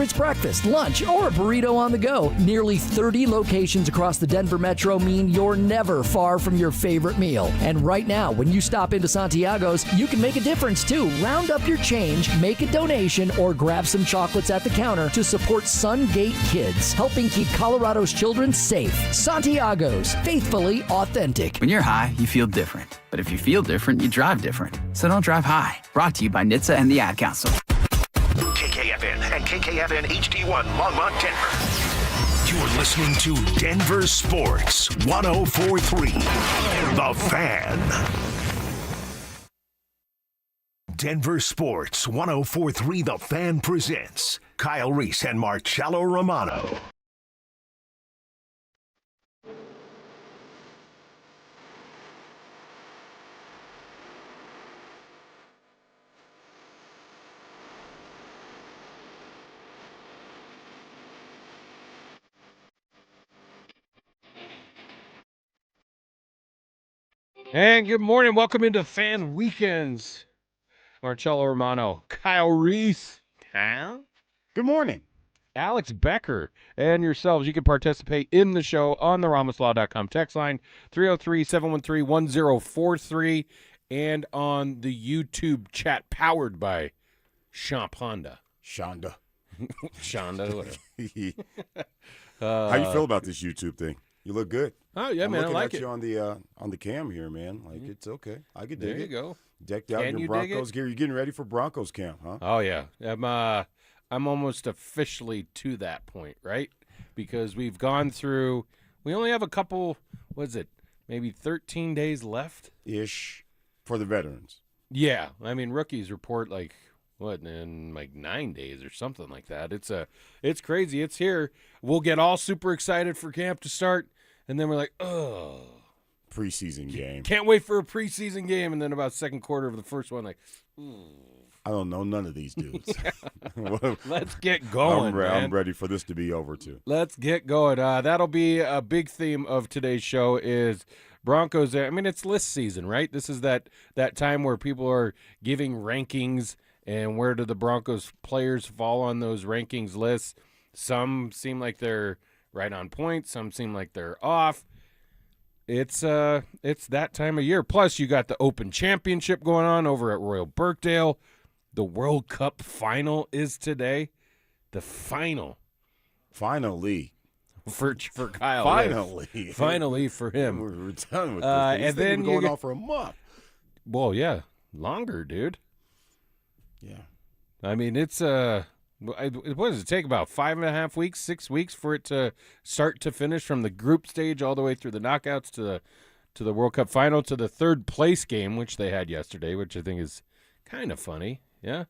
it's breakfast, lunch, or a burrito on the go, nearly 30 locations across the Denver metro mean you're never far from your favorite meal. And right now, when you stop into Santiago's, you can make a difference too. Round up your change, make a donation, or grab some chocolates at the counter to support Sungate Kids, helping keep Colorado's children safe. Santiago's, faithfully authentic. When you're high, you feel different. But if you feel different, you drive different. So don't drive high. Brought to you by NHTSA and the Ad Council. KKFN and KKFN HD1 Longmont, Denver. You're listening to Denver Sports 104.3. The Fan. Denver Sports 104.3 The Fan presents Kyle Reese and Marcello Romano. And good morning. Welcome into Fan Weekends. Marcello Romano, Kyle Reese. Huh? Good morning. Alex Becker and yourselves. You can participate in the show on the RamosLaw.com text line, 303-713-1043, and on the YouTube chat powered by Champ Honda. Shonda. Shonda, whatever. How you feel about this YouTube thing? You look good. Oh, yeah, I'm man, I looking like at it. you on the cam here, man. Like, it's okay. I could dig it. There you go. Decked out Can your you dig Broncos it? gear. You're getting ready for Broncos camp, huh? Oh, yeah. I'm almost officially to that point, right? Because we've gone through – we only have a couple – what is it, maybe 13 days left? Ish. For the veterans. Yeah. I mean, rookies report like – what, in like 9 days or something like that. It's crazy. It's here. We'll get all super excited for camp to start, and then we're like, oh. Preseason game. Can't wait for a preseason game, and then about second quarter of the first one, like, I don't know none of these dudes. let's get going, man. I'm ready for this to be over, too. Let's get going. That'll be a big theme of today's show is Broncos. I mean, it's list season, right? This is that time where people are giving rankings. And where do the Broncos players fall on those rankings lists? Some seem like they're right on point. Some seem like they're off. It's that time of year. Plus, you got the Open Championship going on over at Royal Birkdale. The World Cup final is today. The final. Finally. For Kyle. Finally. Yes. Finally for him. We're done with this. And then going on for a month. Well, yeah. Longer, dude. Yeah. I mean, it's what does it take, about 5.5 weeks, 6 weeks for it to start to finish, from the group stage all the way through the knockouts to the World Cup final, to the third place game, which they had yesterday, which I think is kind of funny. Yeah.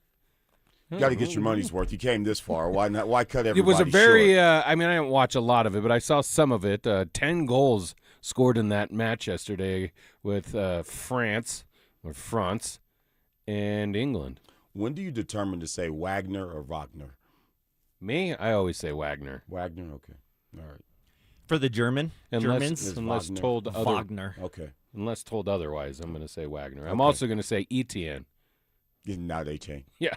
You got to get your money's worth. You came this far. Why not? Why cut everybody It was a very, short? I mean, I didn't watch a lot of it, but I saw some of it. 10 goals scored in that match yesterday with France and England. When do you determine to say Wagner or Wagner? Me, I always say Wagner. Wagner, okay. All right. For the Germans, Unless Wagner. told Wagner. Okay. Unless told otherwise, I'm going to say Wagner. I'm Okay. also going to say Etienne. Now they change. Yeah.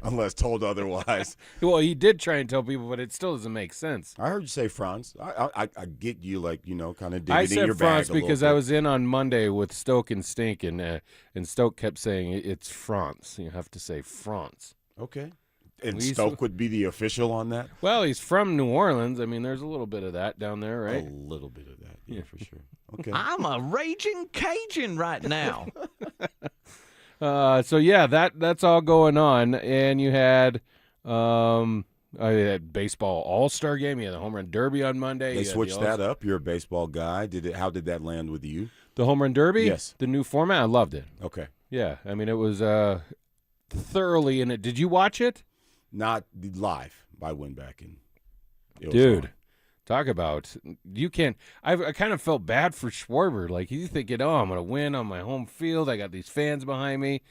Unless told otherwise. Well, he did try and tell people, but it still doesn't make sense. I heard you say France. I get you, like, kind of digging I in your said France bag a because little I bit. was in on Monday with Stoke and Stink, and Stoke kept saying it's France. You have to say France. Okay. And We- Stoke would be the official on that? Well, he's from New Orleans. I mean, there's a little bit of that down there, right? A little bit of that, yeah, for sure. Okay. I'm a raging Cajun right now. So yeah, that's all going on, and you had baseball All-Star game. You had the home run derby on Monday. They You had switched the that up. You're a baseball guy. How did that land with you? The home run derby. Yes. The new format. I loved it. Okay. Yeah, I mean it was thoroughly in it. Did you watch it? Not live. I went back and it was Dude, on. talk about you can't. I kind of felt bad for Schwarber. Like he's thinking, oh, I'm gonna win on my home field. I got these fans behind me,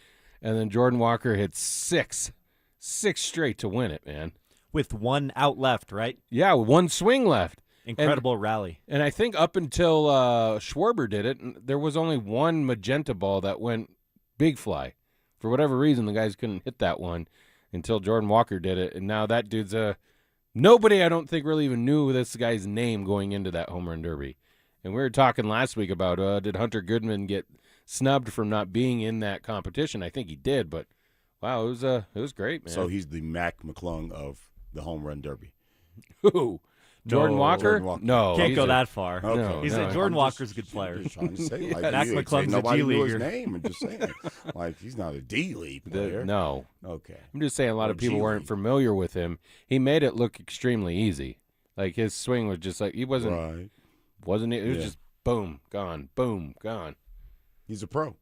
and then Jordan Walker hit six straight to win it, man. With one out left, right? Yeah, one swing left. Incredible rally. And I think up until Schwarber did it, there was only one magenta ball that went big fly. For whatever reason, the guys couldn't hit that one. until Jordan Walker did it, and now that dude's nobody I don't think really even knew this guy's name going into that home run derby. And we were talking last week about did Hunter Goodman get snubbed from not being in that competition? I think he did, but wow, it was great, man. So he's the Mac McClung of the home run derby. Who? Jordan Walker? Jordan Walker. No, Can't he's go a- that far. Okay. No, Jordan Walker's a good player. Just trying to say, like, Mac you ain't McClung's saying a nobody G knew his leaguer. name. I'm just saying, like, he's not a D League The- player. no. Okay. I'm just saying a lot Or of people G weren't League. familiar with him. He made it look extremely easy. Like his swing was just like he wasn't Right. it was Yeah. just boom, gone, boom, gone. He's a pro.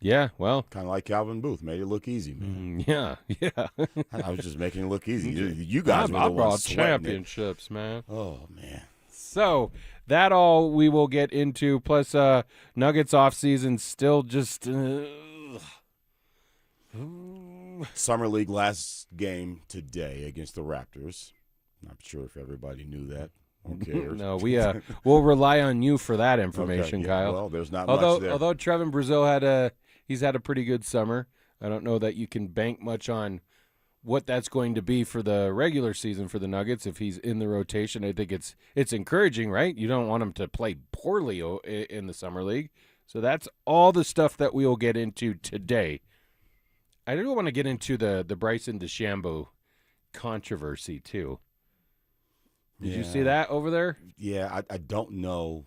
Yeah, well, Kind of like Calvin Booth. Made it look easy, man. yeah. I was just making it look easy. You guys were I the brought ones sweating it. championships, man. Oh, man. So that all we will get into. Plus, Nuggets off season still just. Summer League last game today against the Raptors. Not sure if everybody knew that. Who cares? No, we'll rely on you for that information, Okay, yeah, Kyle. well, there's not although much there. although Trevin Brazil he's had a pretty good summer. I don't know that you can bank much on what that's going to be for the regular season for the Nuggets if he's in the rotation. I think it's encouraging, right? You don't want him to play poorly in the summer league. So that's all the stuff that we will get into today. I do want to get into the Bryson DeChambeau controversy too. Did you see that over there? Yeah, I don't know.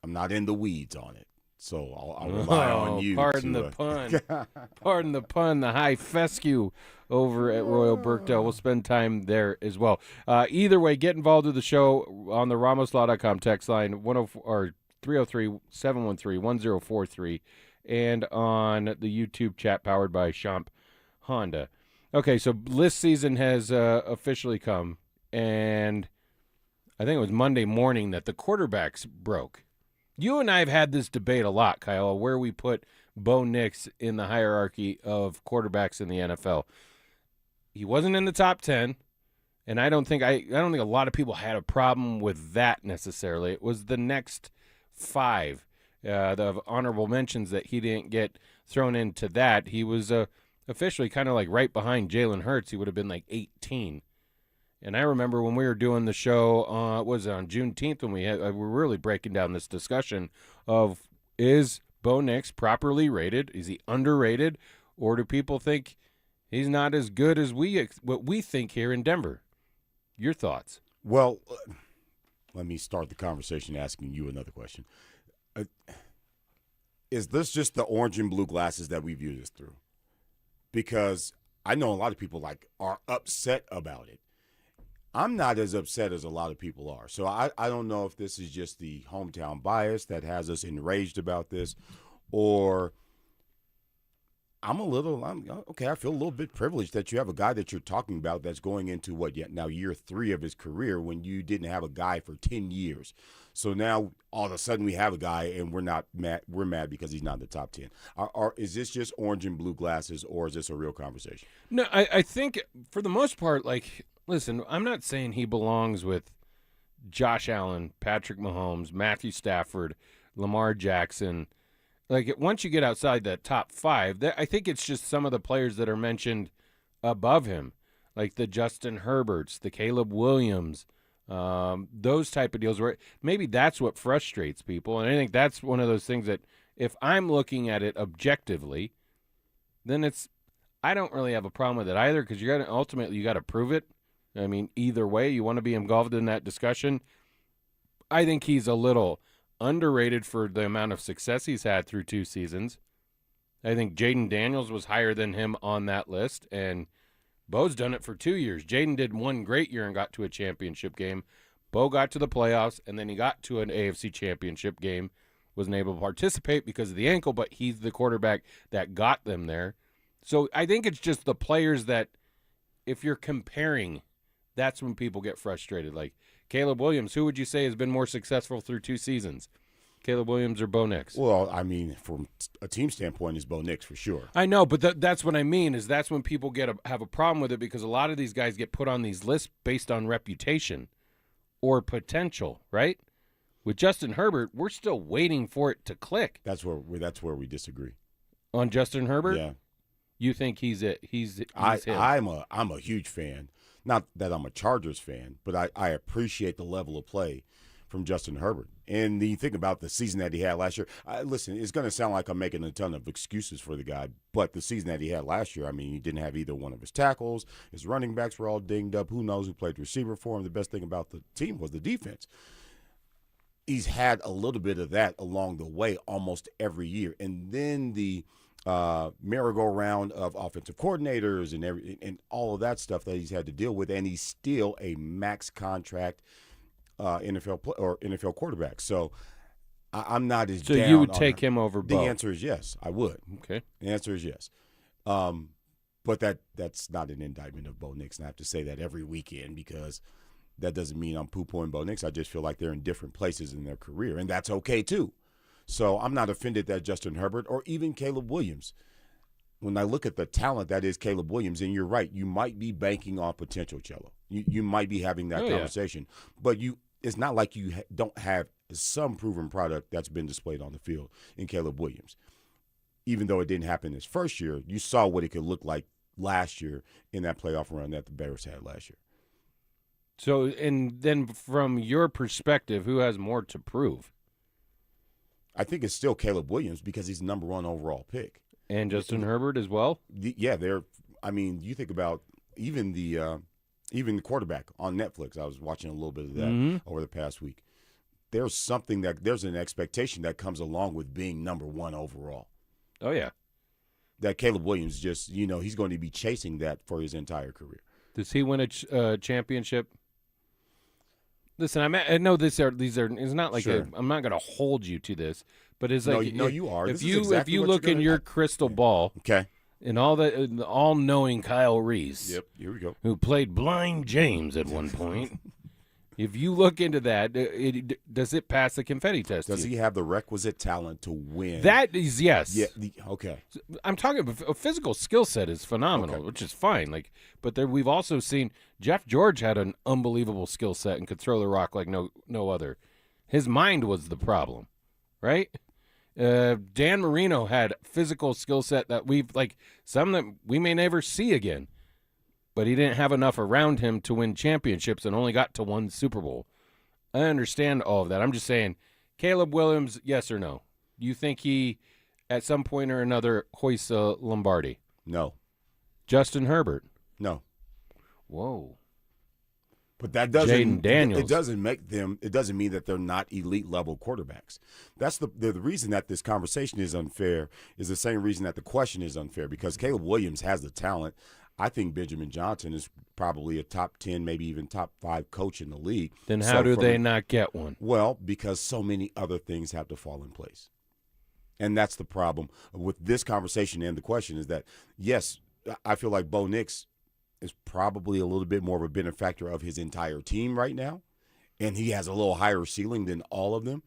I'm not in the weeds on it, so I'll rely on you. Pardon the pun. Pardon the pun. The high fescue over at Royal Burkdale. We'll spend time there as well. Either way, get involved with the show on the RamosLaw.com text line 303-713-1043 and on the YouTube chat powered by Champ Honda. Okay, so list season has officially come, and I think it was Monday morning that the quarterbacks broke. You and I have had this debate a lot, Kyle, where we put Bo Nix in the hierarchy of quarterbacks in the NFL. He wasn't in the top 10, and I don't think a lot of people had a problem with that necessarily. It was the next 5, the honorable mentions that he didn't get thrown into that. He was officially kind of like right behind Jalen Hurts. He would have been like 18. And I remember when we were doing the show, was it on Juneteenth when we were really breaking down this discussion of, is Bo Nix properly rated? Is he underrated? Or do people think he's not as good as what we think here in Denver? Your thoughts? Well, let me start the conversation asking you another question. Is this just the orange and blue glasses that we view this through? Because I know a lot of people are upset about it. I'm not as upset as a lot of people are. So I don't know if this is just the hometown bias that has us enraged about this, or I feel a little bit privileged that you have a guy that you're talking about that's going into year 3 of his career when you didn't have a guy for 10 years. So now all of a sudden we have a guy and we're not mad. We're mad because he's not in the top 10. Is this just orange and blue glasses, or is this a real conversation? No, I think for the most part, listen, I'm not saying he belongs with Josh Allen, Patrick Mahomes, Matthew Stafford, Lamar Jackson. Once you get outside that top 5, I think it's just some of the players that are mentioned above him, like the Justin Herberts, the Caleb Williams, those type of deals where maybe that's what frustrates people. And I think that's one of those things that if I'm looking at it objectively, then I don't really have a problem with it either, because ultimately you got to prove it. I mean, either way, you want to be involved in that discussion. I think he's a little underrated for the amount of success he's had through 2 seasons. I think Jaden Daniels was higher than him on that list, and Bo's done it for 2 years. Jaden did 1 great year and got to a championship game. Bo got to the playoffs, and then he got to an AFC championship game, wasn't able to participate because of the ankle, but he's the quarterback that got them there. So I think it's just the players that, if you're comparing, that's when people get frustrated. Like Caleb Williams, who would you say has been more successful through 2 seasons? Caleb Williams or Bo Nix? Well, I mean, from a team standpoint, is Bo Nix for sure. I know, but that's what I mean, is that's when people have a problem with it, because a lot of these guys get put on these lists based on reputation or potential, right? With Justin Herbert, we're still waiting for it to click. That's where we disagree. On Justin Herbert? Yeah. You think he's it? He's him. I'm a huge fan. Not that I'm a Chargers fan, but I appreciate the level of play from Justin Herbert. And you think about the season that he had last year. Listen, it's going to sound like I'm making a ton of excuses for the guy, but the season that he had last year, I mean, he didn't have either one of his tackles. His running backs were all dinged up. Who knows who played receiver for him? The best thing about the team was the defense. He's had a little bit of that along the way almost every year. And then the merry-go-round of offensive coordinators and all of that stuff that he's had to deal with, and he's still a max contract NFL quarterback. So I'm not as down. So you would take him over Bo? The answer is yes, I would. Okay. The answer is yes. But that's not an indictment of Bo Nix, and I have to say that every weekend because that doesn't mean I'm poo-pooing Bo Nix. I just feel like they're in different places in their career, and that's okay too. So I'm not offended that Justin Herbert or even Caleb Williams, when I look at the talent that is Caleb Williams, and you're right, you might be banking on potential, Cello. You might be having that conversation. But it's not like you don't have some proven product that's been displayed on the field in Caleb Williams. Even though it didn't happen his first year, you saw what it could look like last year in that playoff run that the Bears had last year. So, and then from your perspective, who has more to prove? I think it's still Caleb Williams because he's the number one overall pick. And Justin Herbert as well? Yeah, you think about even the quarterback on Netflix. I was watching a little bit of that over the past week. There's an expectation that comes along with being number one overall. Oh, yeah. That Caleb Williams just, he's going to be chasing that for his entire career. Does he win a championship? Listen, I know these are. It's not like Sure. I'm not going to hold you to this, but it's like you are. If This is you exactly if you what look you're in gonna- your crystal ball, Okay. and the all-knowing Kyle Reese, Yep. Here we go. who played Blind James at one point, if you look into that, does it pass the confetti test? Does he have the requisite talent to win? That is yes. Yeah. Okay. I'm talking about a physical skill set is phenomenal, which is fine. But we've also seen Jeff George had an unbelievable skill set and could throw the rock like no other. His mind was the problem, right? Dan Marino had physical skill set that some that we may never see again, but he didn't have enough around him to win championships and only got to one Super Bowl. I understand all of that. I'm just saying, Caleb Williams, yes or no? You think he, at some point or another, hoists a Lombardi? No. Justin Herbert? No. Whoa. But that doesn't. Jaden Daniels. It doesn't make them. It doesn't mean that they're not elite level quarterbacks. That's the reason that this conversation is unfair. Is the same reason that the question is unfair because Caleb Williams has the talent. I think Benjamin Johnson is probably a top 10, maybe even top 5 coach in the league. Then how do they not get one? Well, because so many other things have to fall in place. And that's the problem with this conversation and the question is that, yes, I feel like Bo Nix is probably a little bit more of a benefactor of his entire team right now, and he has a little higher ceiling than all of them.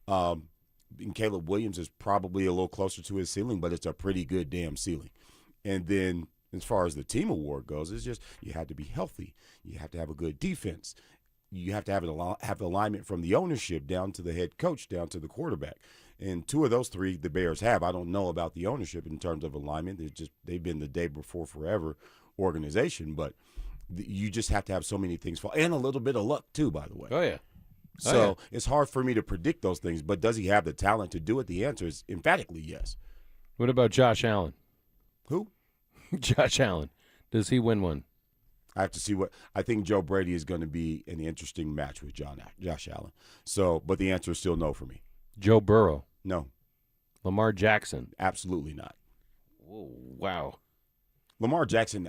And Caleb Williams is probably a little closer to his ceiling, but it's a pretty good damn ceiling. And then as far as the team award goes, it's just you have to be healthy. You have to have a good defense. You have to have alignment from the ownership down to the head coach, down to the quarterback. And 2 of those 3 the Bears have. I don't know about the ownership in terms of alignment. They've been the day before forever organization, but you just have to have so many things fall. And a little bit of luck too, by the way. Oh, yeah. So it's hard for me to predict those things, but does he have the talent to do it? The answer is emphatically yes. What about Josh Allen? Who? Josh Allen. Does he win one? I have to see I think Joe Brady is going to be an interesting match with Josh Allen. So, but the answer is still no for me. Joe Burrow. No. Lamar Jackson. Absolutely not. Whoa, wow. Lamar Jackson,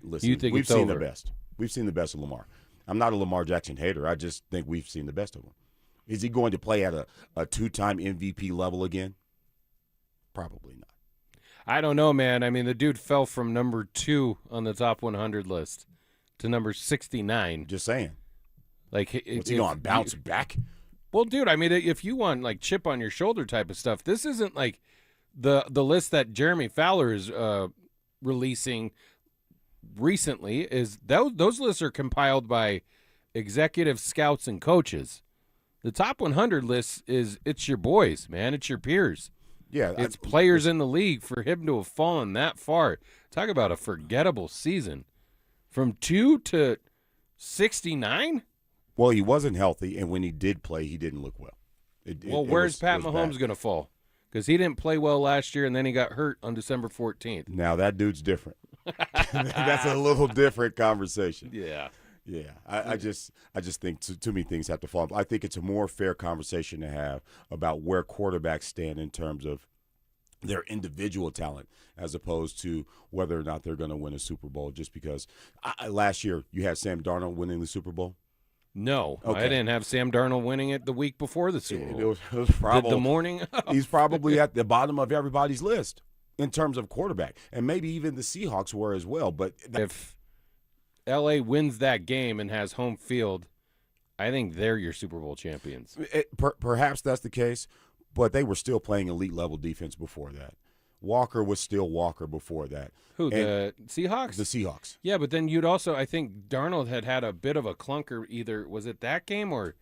listen, You think we've it's seen over? the best. We've seen the best of Lamar. I'm not a Lamar Jackson hater. I just think we've seen the best of him. Is he going to play at a 2-time MVP level again? Probably not. I don't know, man. I mean, the dude fell from number 2 on the top 100 list to number 69. Just saying. What's he going to bounce back? Well, dude, I mean, if you want chip on your shoulder type of stuff, this isn't like the list that Jeremy Fowler is releasing recently. Those lists are compiled by executive scouts and coaches. The top 100 list it's your boys, man. It's your peers. Yeah, It's players in the league for him to have fallen that far. Talk about a forgettable season. From 2 to 69? Well, he wasn't healthy, and when he did play, he didn't look well. Where's Pat Mahomes going to fall? Because he didn't play well last year, and then he got hurt on December 14th. Now, that dude's different. That's a little different conversation. Yeah. Yeah, I just think too many things have to fall. I think it's a more fair conversation to have about where quarterbacks stand in terms of their individual talent as opposed to whether or not they're going to win a Super Bowl just because last year you had Sam Darnold winning the Super Bowl. No, Okay. I didn't have Sam Darnold winning it the week before the Super Bowl. It was probably, the morning? He's probably at the bottom of everybody's list in terms of quarterback, and maybe even the Seahawks were as well. But If L.A. wins that game and has home field, I think they're your Super Bowl champions. Perhaps that's the case, but they were still playing elite level defense before that. Walker was still Walker before that. Who, the Seahawks? The Seahawks. Yeah, but then you'd also, I think Darnold had a bit of a clunker either. Was it that game or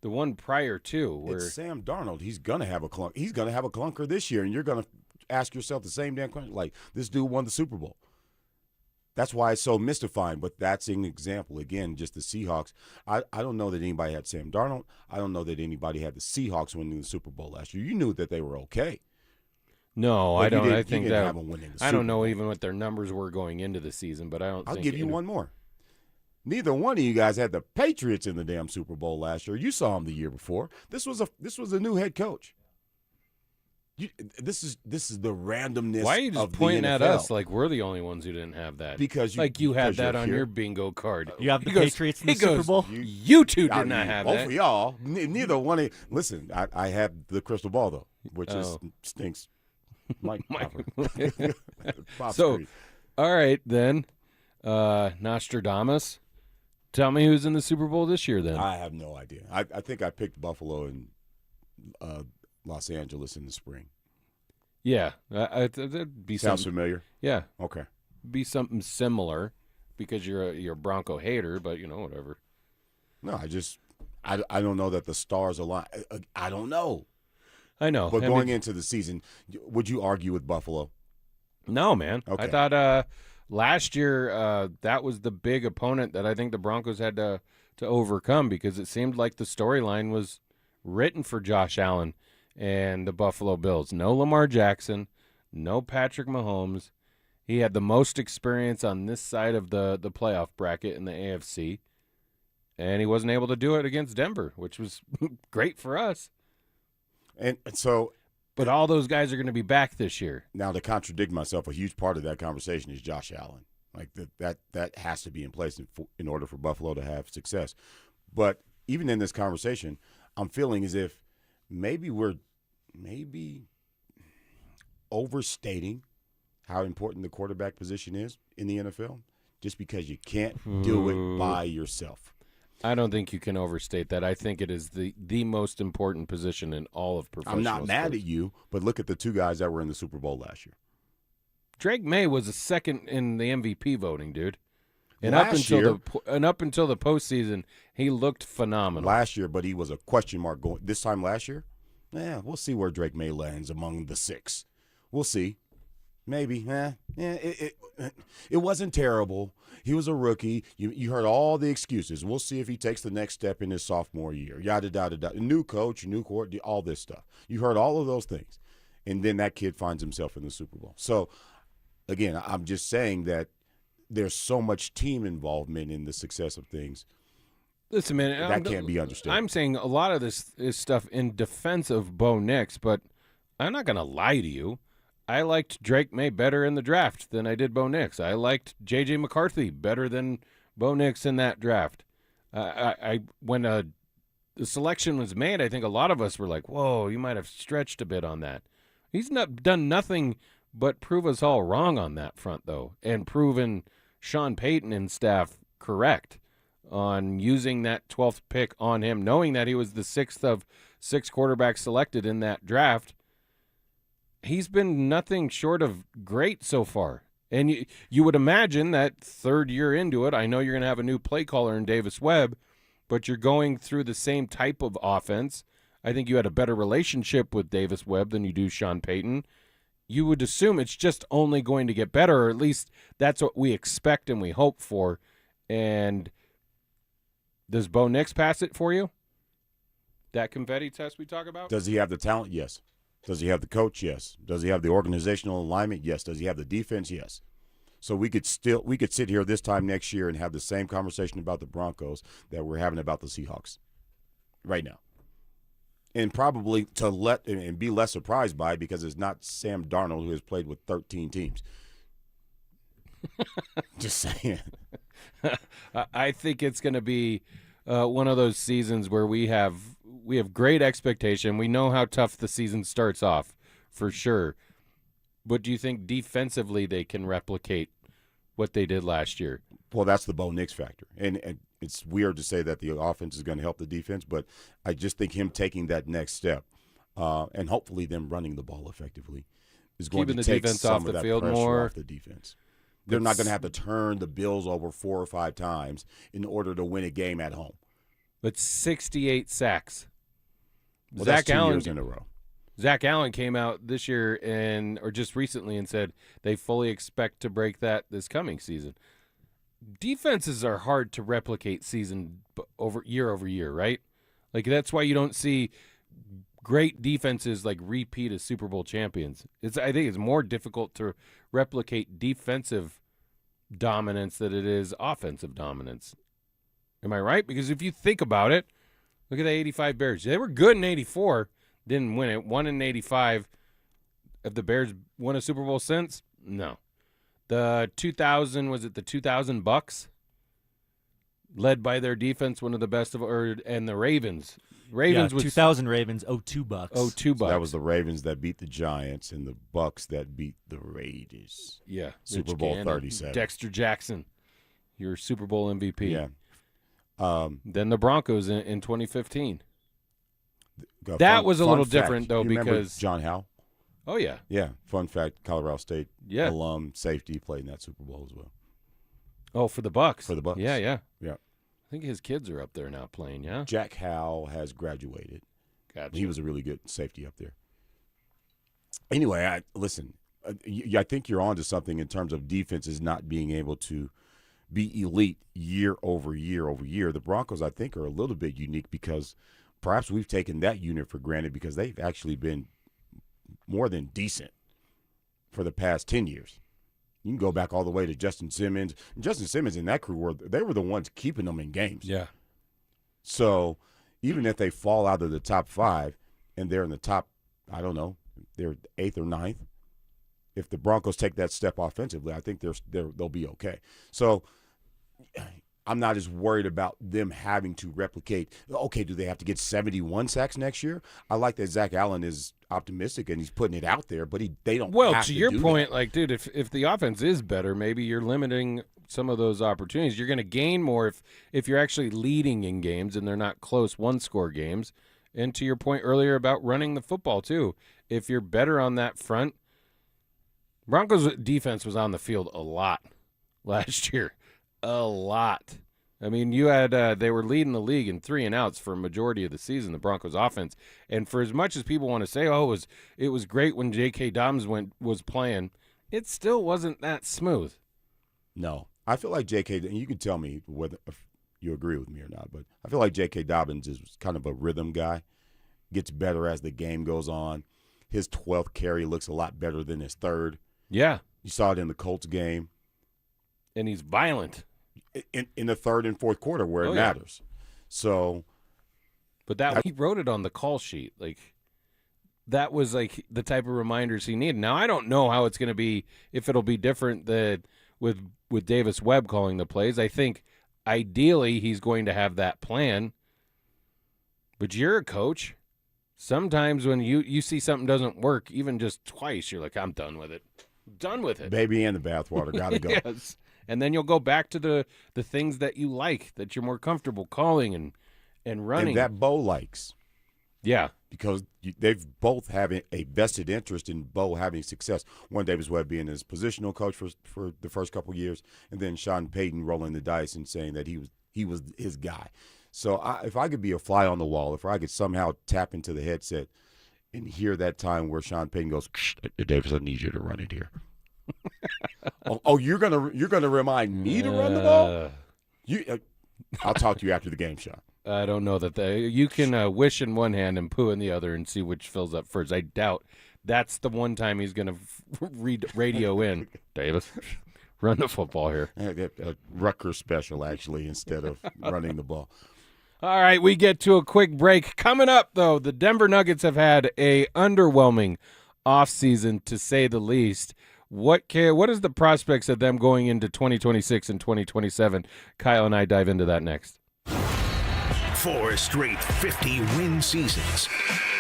the one prior to? Where It's Sam Darnold. He's gonna have a clunk. He's gonna have a clunker this year, and you're gonna ask yourself the same damn question. Like, this dude won the Super Bowl. That's why it's so mystifying. But that's an example again. Just the Seahawks. I don't know that anybody had Sam Darnold. I don't know that anybody had the Seahawks winning the Super Bowl last year. You knew that they were okay. No, But I don't. you I didn't think have that them winning the I Super don't know Bowl. even what their numbers were going into the season, but I don't. I'll think give you one more. Neither one of you guys had the Patriots in the damn Super Bowl last year. You saw them the year before. This was a new head coach. This is the randomness. Why are you just of the pointing at NFL. us like we're the only ones who didn't have that? Because like you had because that you're on here. your bingo card. You have the He goes- Patriots in the he Super goes, Bowl? You two I did not mean, have both that. of y'all. Neither one of you. Listen, I have the crystal ball though, which stinks. Mike. So, all right then, Nostradamus. Tell me who's in the Super Bowl this year then. I have no idea. I think I picked Buffalo and Los Angeles in the spring. Yeah, that'd be Sounds something. familiar. Yeah, Okay. be something similar because you're a Bronco hater, but whatever. No, I don't know that the stars align. I don't know. I know. But I going mean, into the season, would you argue with Buffalo? no, man. Okay. I thought last year that was the big opponent that I think the Broncos had to overcome because it seemed like the storyline was written for Josh Allen and the Buffalo Bills. No Lamar Jackson, no Patrick Mahomes. He had the most experience on this side of the playoff bracket in the AFC, and he wasn't able to do it against Denver, which was great for us. And so But all those guys are going to be back this year. now, to contradict myself, a huge part of that conversation is Josh Allen. Like that has to be in place in order for Buffalo to have success. But even in this conversation, I'm feeling as if maybe we're overstating how important the quarterback position is in the NFL, just because you can't do it by yourself. I don't think you can overstate that. I think it is the most important position in all of professional I'm not mad sports. at you, but look at the two guys that were in the Super Bowl last year. Drake May was a second in the MVP voting, dude. And Last up until year- up until the postseason, he looked phenomenal. Last year, but he was a question mark going this time last year. Yeah, we'll see where Drake May lands among the six. We'll see. Maybe. It wasn't terrible. He was a rookie. You heard all the excuses. We'll see if he takes the next step in his sophomore year. Yada, yada, yada. New coach, new court, all this stuff. You heard all of those things. And then that kid finds himself in the Super Bowl. So, again, I'm just saying that there's so much team involvement in the success of things. Listen, man, That can't be understood. I'm saying a lot of this is stuff in defense of Bo Nix, but I'm not going to lie to you. I liked Drake May better in the draft than I did Bo Nix. I liked J.J. McCarthy better than Bo Nix in that draft. When the selection was made, I think a lot of us were like, whoa, you might have stretched a bit on that. He's not done nothing but prove us all wrong on that front, though, and proven Sean Payton and staff correct on using that 12th pick on him, knowing that he was the 6th of 6 quarterbacks selected in that draft. He's been nothing short of great so far. And you would imagine that third year into it, I know you're going to have a new play caller in Davis Webb, but you're going through the same type of offense. I think you had a better relationship with Davis Webb than you do Sean Payton. You would assume it's just only going to get better, or at least that's what we expect and we hope for. And does Bo Nix pass it for you? That confetti test we talk about? Does he have the talent? Yes. Does he have the coach? Yes. Does he have the organizational alignment? Yes. Does he have the defense? Yes. So we could sit here this time next year and have the same conversation about the Broncos that we're having about the Seahawks right now. And probably and be less surprised by it because it's not Sam Darnold who has played with 13 teams. Just saying. I think it's going to be one of those seasons where we have great expectation. We know how tough the season starts off, for sure. But do you think defensively they can replicate what they did last year? Well, that's the Bo Nix factor. And it's weird to say that the offense is going to help the defense, but I just think him taking that next step and hopefully them running the ball effectively is going Keeping to the take defense some off of the that field pressure more. off the defense. They're not going to have to turn the Bills over 4 or 5 times in order to win a game at home. But 68 sacks. Well, that's 2 years in a row. Zach Allen came out this year or just recently and said they fully expect to break that this coming season. Defenses are hard to replicate over year, right? Like that's why you don't see great defenses like repeat as Super Bowl champions. I think it's more difficult to replicate defensive dominance than it is offensive dominance. Am I right? Because if you think about it, look at the 85 Bears. They were good in 84. Didn't win it. Won in 85. Have the Bears won a Super Bowl since? No. The 2000, was it the 2000 Bucks? Led by their defense, one of the best and the Ravens. Yeah, 2000 Ravens, 02 Bucks. 02 Bucks. So that was the Ravens that beat the Giants and the Bucks that beat the Raiders. Yeah. Super Rich Bowl Gannon, 37. Dexter Jackson, your Super Bowl MVP. Yeah. Then the Broncos in 2015. That was a little different, though, because John Howe. Oh, yeah. Yeah, fun fact, Colorado State Yeah. alum safety played in that Super Bowl as well. Oh, for the Bucks. For the Bucks. Yeah. Yeah. I think his kids are up there now playing, yeah? Jack Howe has graduated. Gotcha. He was a really good safety up there. Anyway, I think you're on to something in terms of defenses not being able to be elite year over year over year. The Broncos, I think, are a little bit unique because perhaps we've taken that unit for granted because they've actually been more than decent for the past 10 years. You can go back all the way to Justin Simmons. And Justin Simmons and that crew, they were the ones keeping them in games. Yeah. So even if they fall out of the top 5 and they're in the top, I don't know, they're 8th or 9th, if the Broncos take that step offensively, I think they'll be okay. So I'm not as worried about them having to replicate. Okay, do they have to get 71 sacks next year? I like that Zach Allen is optimistic and he's putting it out there, but they don't. Well, have to to your do point, that. like, dude, if the offense is better, maybe you're limiting some of those opportunities. You're going to gain more if you're actually leading in games and they're not close one-score games. And to your point earlier about running the football too, if you're better on that front, Broncos defense was on the field a lot last year, a lot. I mean, you had they were leading the league in 3 and outs for a majority of the season, the Broncos offense. And for as much as people want to say, oh, it was great when J.K. Dobbins was playing, it still wasn't that smooth. No, I feel like J.K. and you can tell me whether if you agree with me or not, but I feel like J.K. Dobbins is kind of a rhythm guy, gets better as the game goes on. His 12th carry looks a lot better than his 3rd. Yeah. You saw it in the Colts game. And he's violent. In the 3rd and 4th quarter where it matters. So. But he wrote it on the call sheet. Like, that was like the type of reminders he needed. Now, I don't know how it's going to be, if it'll be different with Davis Webb calling the plays. I think ideally he's going to have that plan. But you're a coach. Sometimes when you see something doesn't work, even just twice, you're like, I'm done with it. Done with it. Baby and the bathwater, got to go. Yes. And then you'll go back to the things that you like, that you're more comfortable calling and running. And that Bo likes. Yeah. Because they've both having a vested interest in Bo having success. One, Davis Webb being his positional coach for the first couple of years, and then Sean Payton rolling the dice and saying that he was his guy. So if I could be a fly on the wall, if I could somehow tap into the headset and hear that time where Sean Payton goes, Davis, I need you to run it here. You're gonna remind me to run the ball? I'll talk to you after the game, Sean. I don't know that you can wish in one hand and poo in the other and see which fills up first. I doubt that's the one time he's going to read radio in. Davis, run the football here. A Rutgers special, actually, instead of running the ball. All right, we get to a quick break. Coming up, though, the Denver Nuggets have had a underwhelming offseason, to say the least. What is the prospects of them going into 2026 and 2027? Kyle and I dive into that next. 4 straight 50-win seasons.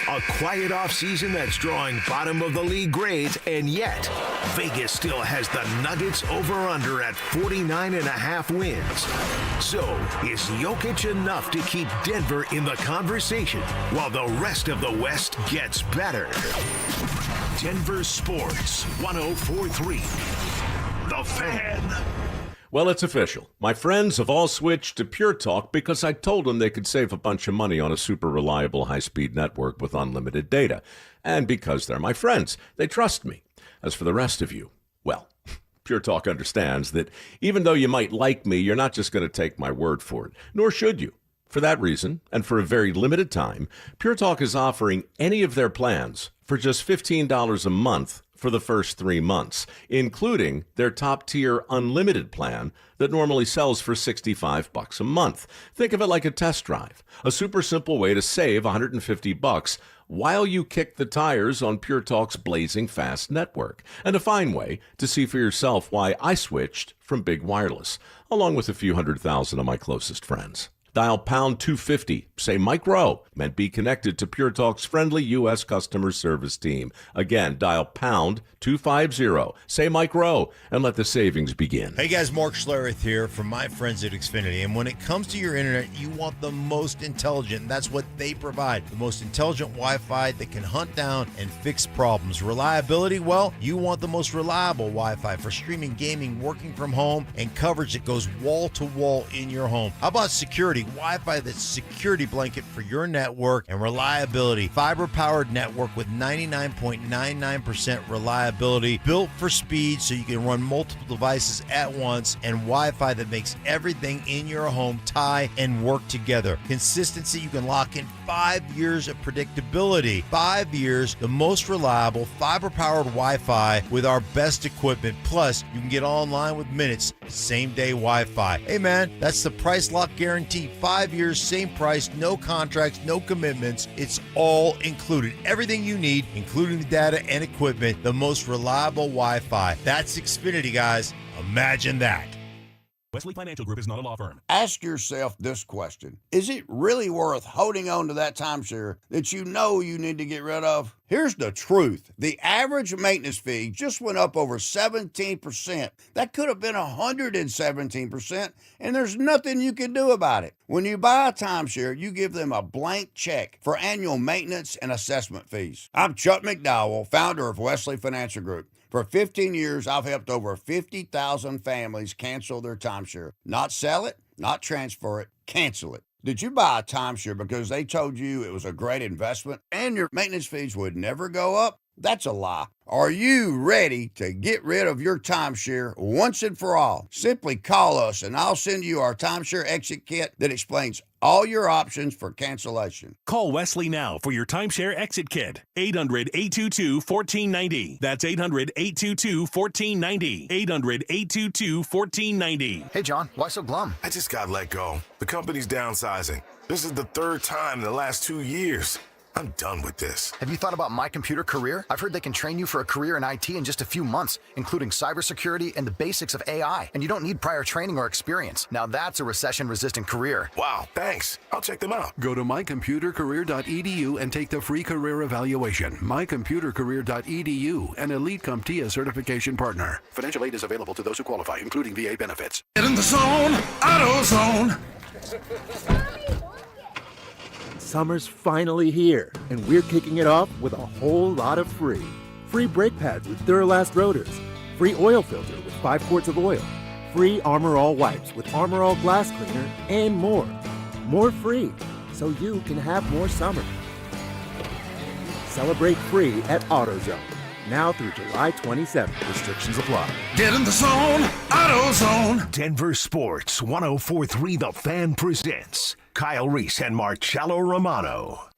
A quiet offseason that's drawing bottom-of-the-league grades, and yet Vegas still has the Nuggets over-under at 49.5 wins. So, is Jokic enough to keep Denver in the conversation while the rest of the West gets better? Denver Sports 104.3. The Fan. Well, it's official. My friends have all switched to Pure Talk because I told them they could save a bunch of money on a super reliable high-speed network with unlimited data. And because they're my friends, they trust me. As for the rest of you, well, Pure Talk understands that even though you might like me, you're not just going to take my word for it, nor should you. For that reason, and for a very limited time, Pure Talk is offering any of their plans for just $15 a month for the first 3 months, including their top-tier unlimited plan that normally sells for $65 a month. Think of it like a test drive, a super simple way to save $150 while you kick the tires on Pure Talk's blazing fast network, and a fine way to see for yourself why I switched from big wireless, along with a few 100,000 of my closest friends. Dial pound 250, say Mike Rowe, and be connected to Pure Talk's friendly U.S. customer service team. Again, dial pound 250, say Mike Rowe, and let the savings begin. Hey guys, Mark Schlereth here from my friends at Xfinity. And when it comes to your internet, you want the most intelligent, and that's what they provide. The most intelligent Wi-Fi that can hunt down and fix problems. Reliability, well, you want the most reliable Wi-Fi for streaming, gaming, working from home, and coverage that goes wall to wall in your home. How about security? Wi-Fi that's security blanket for your network, and reliability. Fiber-powered network with 99.99% reliability, built for speed so you can run multiple devices at once, and Wi-Fi that makes everything in your home tie and work together. Consistency, you can lock in 5 years of predictability. 5 years, the most reliable fiber-powered Wi-Fi with our best equipment. Plus, you can get online with minutes, same-day Wi-Fi. Hey man, that's the price lock guarantee. 5 years, same price, no contracts, no commitments. It's all included. Everything you need, including the data and equipment, the most reliable Wi-Fi. That's Xfinity, guys. Imagine that. Wesley Financial Group is not a law firm. Ask yourself this question. Is it really worth holding on to that timeshare that you know you need to get rid of? Here's the truth. The average maintenance fee just went up over 17%. That could have been 117%, and there's nothing you can do about it. When you buy a timeshare, you give them a blank check for annual maintenance and assessment fees. I'm Chuck McDowell, founder of Wesley Financial Group. For 15 years, I've helped over 50,000 families cancel their timeshare. Not sell it, not transfer it, cancel it. Did you buy a timeshare because they told you it was a great investment and your maintenance fees would never go up? That's a lie. Are you ready to get rid of your timeshare once and for all? Simply call us and I'll send you our timeshare exit kit that explains all your options for cancellation. Call Wesley now for your timeshare exit kit. 800-822-1490. That's 800-822-1490. 800-822-1490. Hey, John, why so glum? I just got let go. The company's downsizing. This is the third time in the last 2 years. I'm done with this. Have you thought about My Computer Career? I've heard they can train you for a career in IT in just a few months, including cybersecurity and the basics of AI. And you don't need prior training or experience. Now that's a recession-resistant career. Wow, thanks. I'll check them out. Go to mycomputercareer.edu and take the free career evaluation. mycomputercareer.edu, an Elite CompTIA certification partner. Financial aid is available to those who qualify, including VA benefits. Get in the zone, AutoZone. Summer's finally here, and we're kicking it off with a whole lot of free. Free brake pads with Duralast rotors, free oil filter with 5 quarts of oil, free Armor All wipes with Armor All glass cleaner, and more. more free, so you can have more summer. Celebrate free at AutoZone, now through July 27th. Restrictions apply. Get in the zone, AutoZone. Denver Sports 104.3 The Fan presents Kyle Reese and Marcello Romano.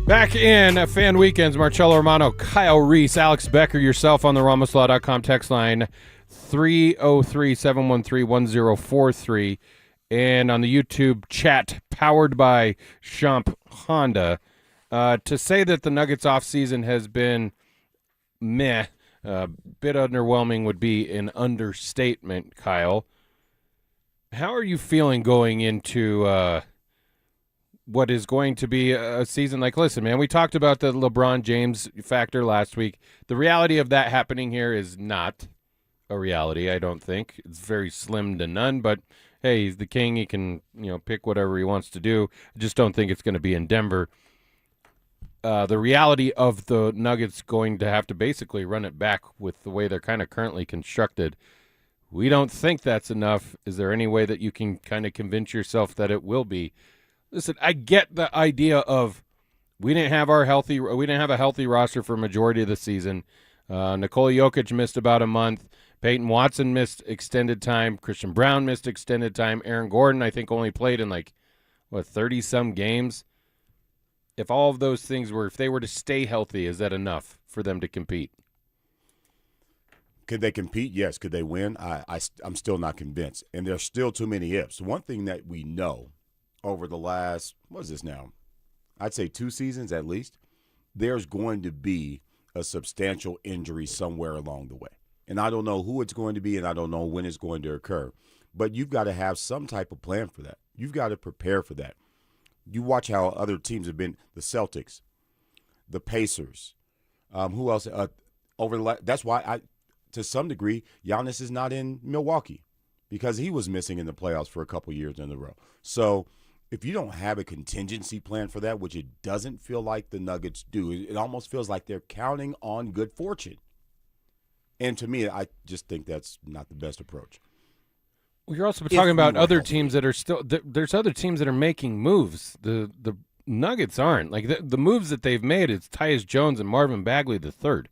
Back in Fan Weekends, Marcello Romano, Kyle Reese, Alex Becker, yourself on the RamosLaw.com text line 303-713-1043, and on the YouTube chat, powered by Schump Honda. To say that the Nuggets offseason has been meh, a bit underwhelming would be an understatement, Kyle. How are you feeling going into what is going to be a season like, listen, man, we talked about the LeBron James factor last week. The reality of that happening here is not a reality, I don't think. It's very slim to none, but hey, he's the king. He can, pick whatever he wants to do. I just don't think it's going to be in Denver. The reality of the Nuggets going to have to basically run it back with the way they're kind of currently constructed. We don't think that's enough. Is there any way that you can kind of convince yourself that it will be? Listen, I get the idea of we didn't have a healthy roster for a majority of the season. Nikola Jokic missed about a month. Payton Watson missed extended time. Christian Brown missed extended time. Aaron Gordon, I think, only played in 30-some games. If all of those things if they were to stay healthy, is that enough for them to compete? Could they compete? Yes. Could they win? I'm still not convinced. And there's still too many ifs. One thing that we know over the last, what is this now? I'd say 2 seasons at least, there's going to be a substantial injury somewhere along the way. And I don't know who it's going to be, and I don't know when it's going to occur. But you've got to have some type of plan for that. You've got to prepare for that. You watch how other teams have been, the Celtics, the Pacers, who else? That's why, to some degree, Giannis is not in Milwaukee because he was missing in the playoffs for a couple years in a row. So if you don't have a contingency plan for that, which it doesn't feel like the Nuggets do, it almost feels like they're counting on good fortune. And to me, I just think that's not the best approach. Well, you're also talking about other teams that are still – there's other teams that are making moves. The Nuggets aren't. The moves that they've made, it's Tyus Jones and Marvin Bagley III.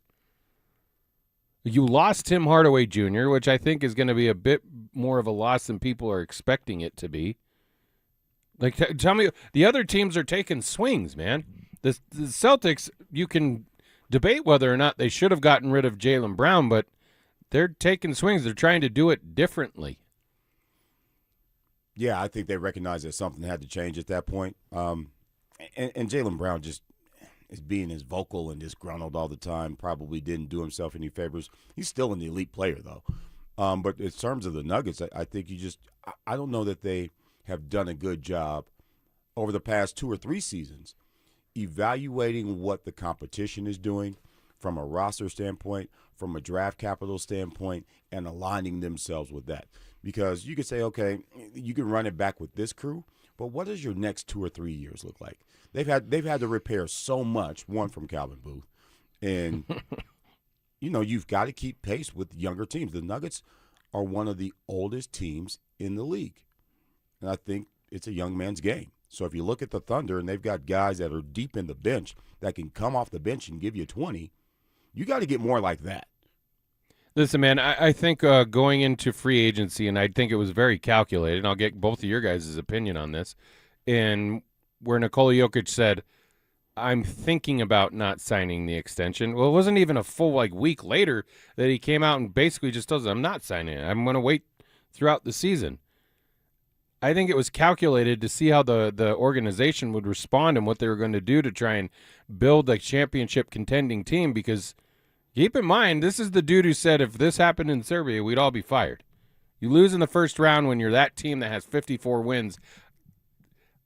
You lost Tim Hardaway Jr., which I think is going to be a bit more of a loss than people are expecting it to be. Tell me, the other teams are taking swings, man. The Celtics, you can debate whether or not they should have gotten rid of Jaylen Brown, but they're taking swings. They're trying to do it differently. Yeah, I think they recognize that something had to change at that point. And Jaylen Brown just is being as vocal and disgruntled all the time. Probably didn't do himself any favors. He's still an elite player, though. But in terms of the Nuggets, I think I don't know that they have done a good job over the past 2 or 3 seasons evaluating what the competition is doing from a roster standpoint, from a draft capital standpoint, and aligning themselves with that. Because you could say, okay, you can run it back with this crew, but what does your next 2 or 3 years look like? They've had to repair so much, one from Calvin Booth, and you've got to keep pace with younger teams. The Nuggets are one of the oldest teams in the league. And I think it's a young man's game. So if you look at the Thunder and they've got guys that are deep in the bench that can come off the bench and give you 20, you got to get more like that. Listen, man, I think going into free agency, and I think it was very calculated, and I'll get both of your guys' opinion on this, and where Nikola Jokic said, I'm thinking about not signing the extension. Well, it wasn't even a full week later that he came out and basically just tells them, I'm not signing it. I'm going to wait throughout the season. I think it was calculated to see how the organization would respond and what they were going to do to try and build a championship contending team, because keep in mind, this is the dude who said if this happened in Serbia, we'd all be fired. You lose in the first round when you're that team that has 54 wins.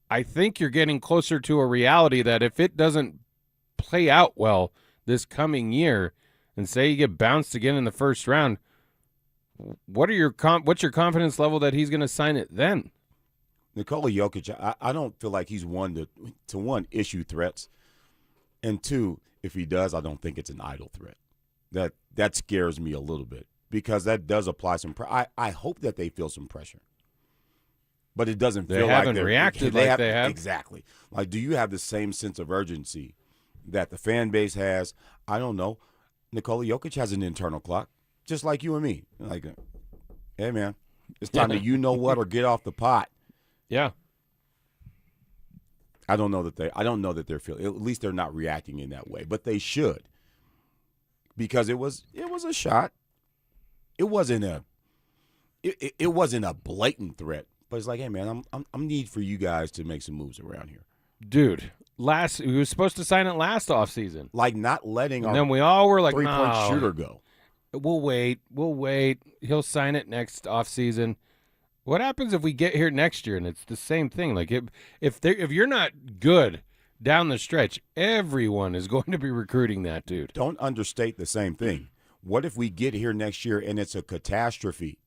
I think you're getting closer to a reality that if it doesn't play out well this coming year, and say you get bounced again in the first round, what's your confidence level that he's going to sign it then? Nikola Jokic, I don't feel like he's one to one issue threats, and two, if he does, I don't think it's an idle threat. That scares me a little bit because that does apply some pressure. I hope that they feel some pressure, but it doesn't feel like they haven't reacted like they have. Exactly. Like, do you have the same sense of urgency that the fan base has? I don't know. Nikola Jokic has an internal clock, just like you and me. Like, hey man, it's time to or get off the pot. Yeah. I don't know that they're feeling. At least they're not reacting in that way, but they should, because it was a shot. It wasn't a blatant threat, but it's like, hey man, I'm need for you guys to make some moves around here, dude. We were supposed to sign it last offseason. Like not letting and then we all were like, 3-point shooter go. We'll wait. He'll sign it next offseason. What happens if we get here next year and it's the same thing? Like if you're not good down the stretch, everyone is going to be recruiting that dude. Don't understate the same thing. What if we get here next year and it's a catastrophe?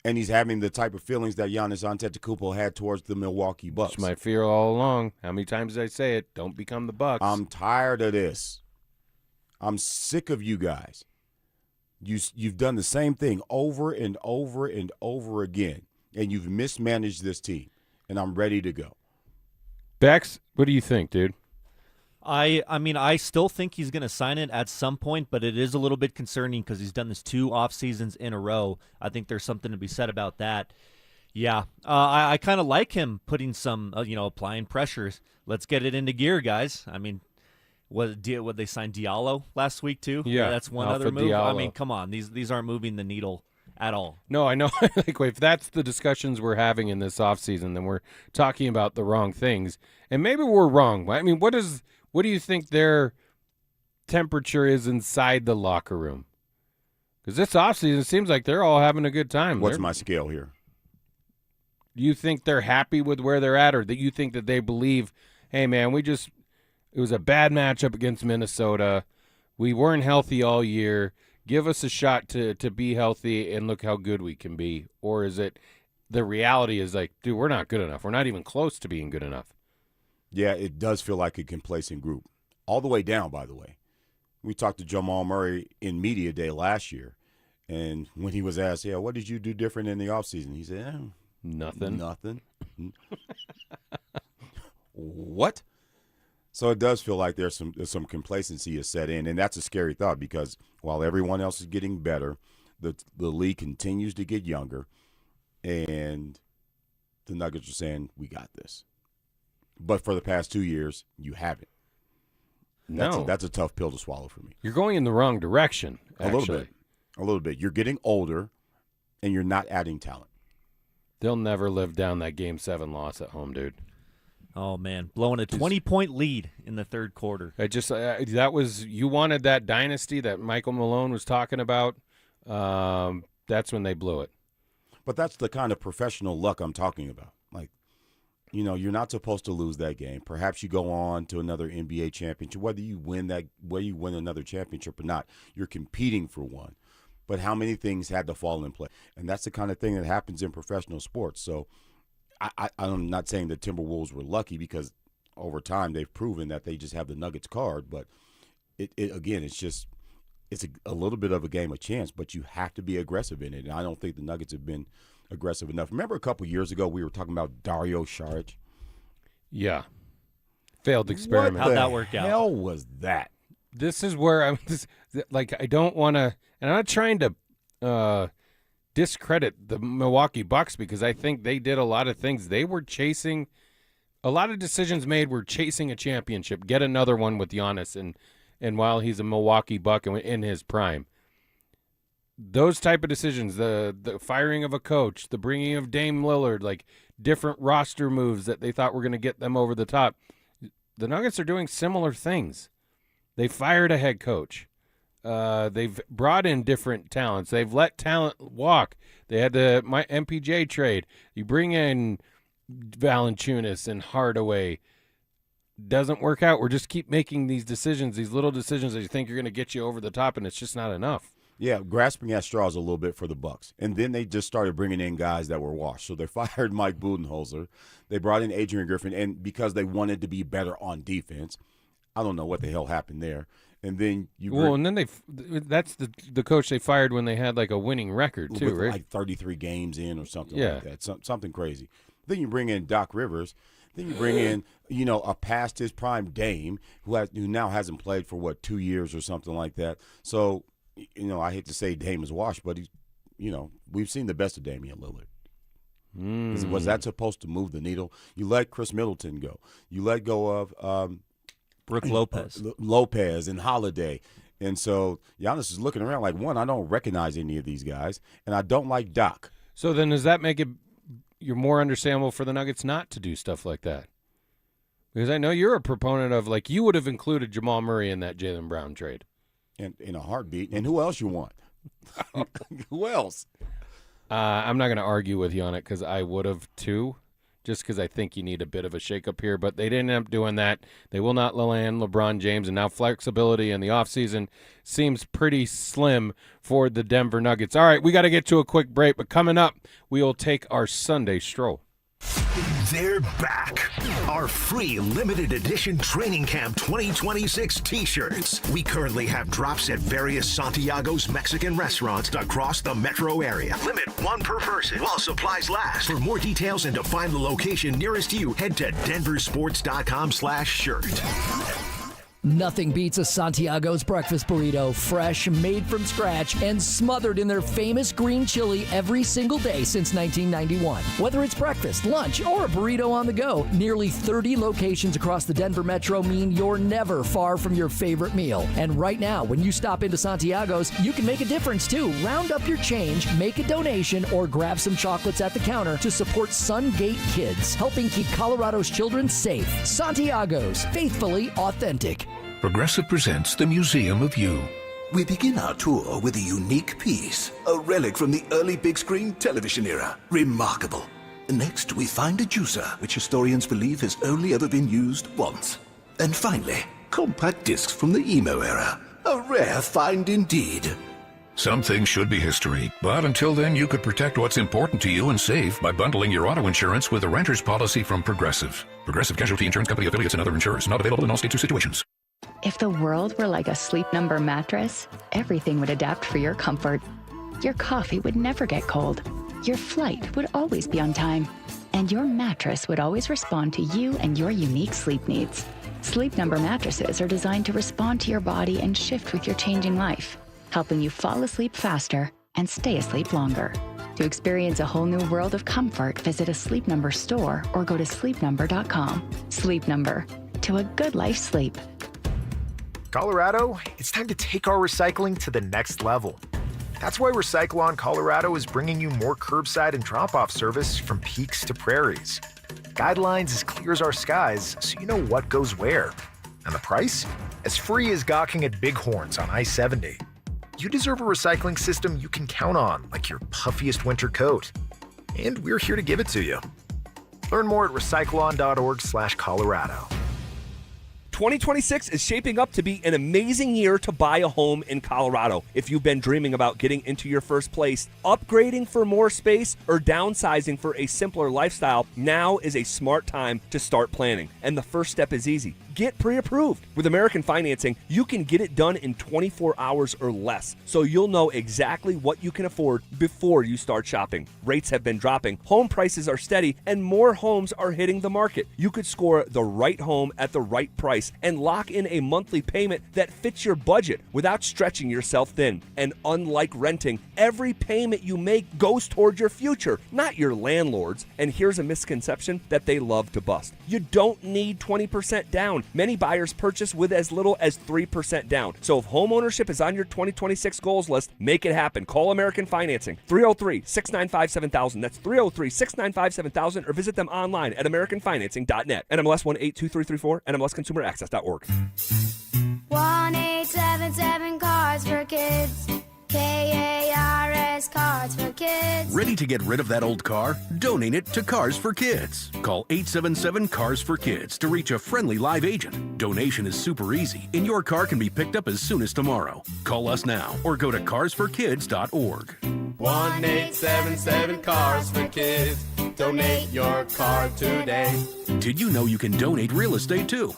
And he's having the type of feelings that Giannis Antetokounmpo had towards the Milwaukee Bucks. It's my fear all along. How many times did I say it? Don't become the Bucks. I'm tired of this. I'm sick of you guys. You've done the same thing over and over and over again, and you've mismanaged this team, and I'm ready to go. Bex, what do you think, dude? I mean, I still think he's going to sign it at some point, but it is a little bit concerning because he's done this 2 off seasons in a row. I think there's something to be said about that. Yeah, I kind of like him putting some, applying pressures. Let's get it into gear, guys. I mean, what they signed Diallo last week too? Yeah, that's one Alpha other move. Diallo. I mean, come on, these aren't moving the needle at all. No, I know. Like, if that's the discussions we're having in this offseason, then we're talking about the wrong things, and maybe we're wrong. I mean, what do you think their temperature is inside the locker room? Because this offseason seems like they're all having a good time. What's my scale here? You think they're happy with where they're at, or that you think that they believe, hey, man, it was a bad matchup against Minnesota. We weren't healthy all year. Give us a shot to be healthy and look how good we can be. Or is it the reality is like, dude, we're not good enough. We're not even close to being good enough. Yeah, it does feel like a complacent group. All the way down, by the way. We talked to Jamal Murray in Media Day last year, and when he was asked, yeah, what did you do different in the offseason? He said, nothing. What? So it does feel like there's some complacency is set in, and that's a scary thought because while everyone else is getting better, the league continues to get younger, and the Nuggets are saying, we got this. But for the past 2 years, you haven't. That's a tough pill to swallow for me. You're going in the wrong direction, actually. A little bit. You're getting older, and you're not adding talent. They'll never live down that Game 7 loss at home, dude. Oh, man. Blowing a 20-point lead in the third quarter. You wanted that dynasty that Michael Malone was talking about. That's when they blew it. But that's the kind of professional luck I'm talking about. Like, you're not supposed to lose that game. Perhaps you go on to another NBA championship. Whether you win another championship or not, you're competing for one. But how many things had to fall in play? And that's the kind of thing that happens in professional sports. So I'm not saying the Timberwolves were lucky because over time they've proven that they just have the Nuggets card. But it's a little bit of a game of chance, but you have to be aggressive in it. And I don't think the Nuggets have been aggressive enough. Remember a couple years ago we were talking about Dario Saric? Yeah. Failed experiment. How'd that work out? What the hell was that? This is where I don't want to – and I'm not trying to discredit the Milwaukee Bucks because I think they did a lot of things. They were chasing – a lot of decisions made were chasing a championship, get another one with Giannis and while he's a Milwaukee Buck in his prime. Those type of decisions, the firing of a coach, the bringing of Dame Lillard, like different roster moves that they thought were going to get them over the top. The Nuggets are doing similar things. They fired a head coach. They've brought in different talents. They've let talent walk. They had the MPJ trade. You bring in Valanciunas and Hardaway. Doesn't work out. We're just keep making these decisions, these little decisions that you think are going to get you over the top, and it's just not enough. Yeah, grasping at straws a little bit for the Bucks. And then they just started bringing in guys that were washed. So they fired Mike Budenholzer. They brought in Adrian Griffin, and because they wanted to be better on defense. I don't know what the hell happened there. And then and then that's the coach they fired when they had like a winning record too, right? Like 33 games in or something like that. Something crazy. Then you bring in Doc Rivers. Then you bring in, a past his prime Dame who now hasn't played for 2 years or something like that. So, I hate to say Dame is washed, but we've seen the best of Damian Lillard. Was that supposed to move the needle? You let Chris Middleton go. You let go of Brook Lopez and Holiday. And so Giannis is looking around like, one, I don't recognize any of these guys, and I don't like Doc. So then does that make it you're more understandable for the Nuggets not to do stuff like that? Because I know you're a proponent of, like, you would have included Jamal Murray in that Jaylen Brown trade. In a heartbeat. And who else you want? Who else? I'm not going to argue with you on it because I would have too, just because I think you need a bit of a shakeup here. But they didn't end up doing that. They will not land LeBron James, and now flexibility in the offseason seems pretty slim for the Denver Nuggets. All right, we got to get to a quick break, but coming up, we will take our Sunday stroll. They're back. Our free limited edition Training Camp 2026 t-shirts. We currently have drops at various Santiago's Mexican restaurants across the metro area. Limit 1 per person while supplies last. For more details and to find the location nearest you, head to DenverSports.com/shirt. Nothing beats a Santiago's breakfast burrito, fresh, made from scratch, and smothered in their famous green chili every single day since 1991. Whether it's breakfast, lunch, or a burrito on the go, nearly 30 locations across the Denver metro mean you're never far from your favorite meal. And right now, when you stop into Santiago's, you can make a difference too. Round up your change, make a donation, or grab some chocolates at the counter to support Sungate Kids, helping keep Colorado's children safe. Santiago's, faithfully authentic. Progressive presents the Museum of You. We begin our tour with a unique piece, a relic from the early big screen television era. Remarkable. Next, we find a juicer, which historians believe has only ever been used once. And finally, compact discs from the emo era. A rare find indeed. Some things should be history, but until then, you could protect what's important to you and save by bundling your auto insurance with a renter's policy from Progressive. Progressive Casualty Insurance Company affiliates and other insurers. Not available in all states or situations. If the world were like a Sleep Number mattress, everything would adapt for your comfort. Your coffee would never get cold. Your flight would always be on time. And your mattress would always respond to you and your unique sleep needs. Sleep Number mattresses are designed to respond to your body and shift with your changing life, helping you fall asleep faster and stay asleep longer. To experience a whole new world of comfort, visit a Sleep Number store or go to sleepnumber.com. Sleep Number. To a good night's sleep. Colorado, it's time to take our recycling to the next level. That's why Recyclon Colorado is bringing you more curbside and drop-off service from peaks to prairies. Guidelines as clear as our skies, so you know what goes where. And the price? As free as gawking at bighorns on I-70. You deserve a recycling system you can count on, like your puffiest winter coat. And we're here to give it to you. Learn more at recyclon.org/Colorado. 2026 is shaping up to be an amazing year to buy a home in Colorado. If you've been dreaming about getting into your first place, upgrading for more space, or downsizing for a simpler lifestyle, now is a smart time to start planning. And the first step is easy. Get pre-approved. With American Financing, you can get it done in 24 hours or less, so you'll know exactly what you can afford before you start shopping. Rates have been dropping, home prices are steady, and more homes are hitting the market. You could score the right home at the right price and lock in a monthly payment that fits your budget without stretching yourself thin. And unlike renting, every payment you make goes toward your future, not your landlord's. And here's a misconception that they love to bust. You don't need 20% down. Many buyers purchase with as little as 3% down. So if home ownership is on your 2026 goals list, make it happen. Call American Financing, 303-695-7000. That's 303-695-7000, or visit them online at americanfinancing.net. NMLS 182334, NMLSconsumeraccess.org. 1-877 Cars for Kids. KARS Cars for Kids. Ready to get rid of that old car? Donate it to Cars for Kids. Call 877-CARS for Kids to reach a friendly live agent. Donation is super easy, and your car can be picked up as soon as tomorrow. Call us now or go to carsforkids.org. 1-877-CARS for Kids. Donate your car today. Did you know you can donate real estate too?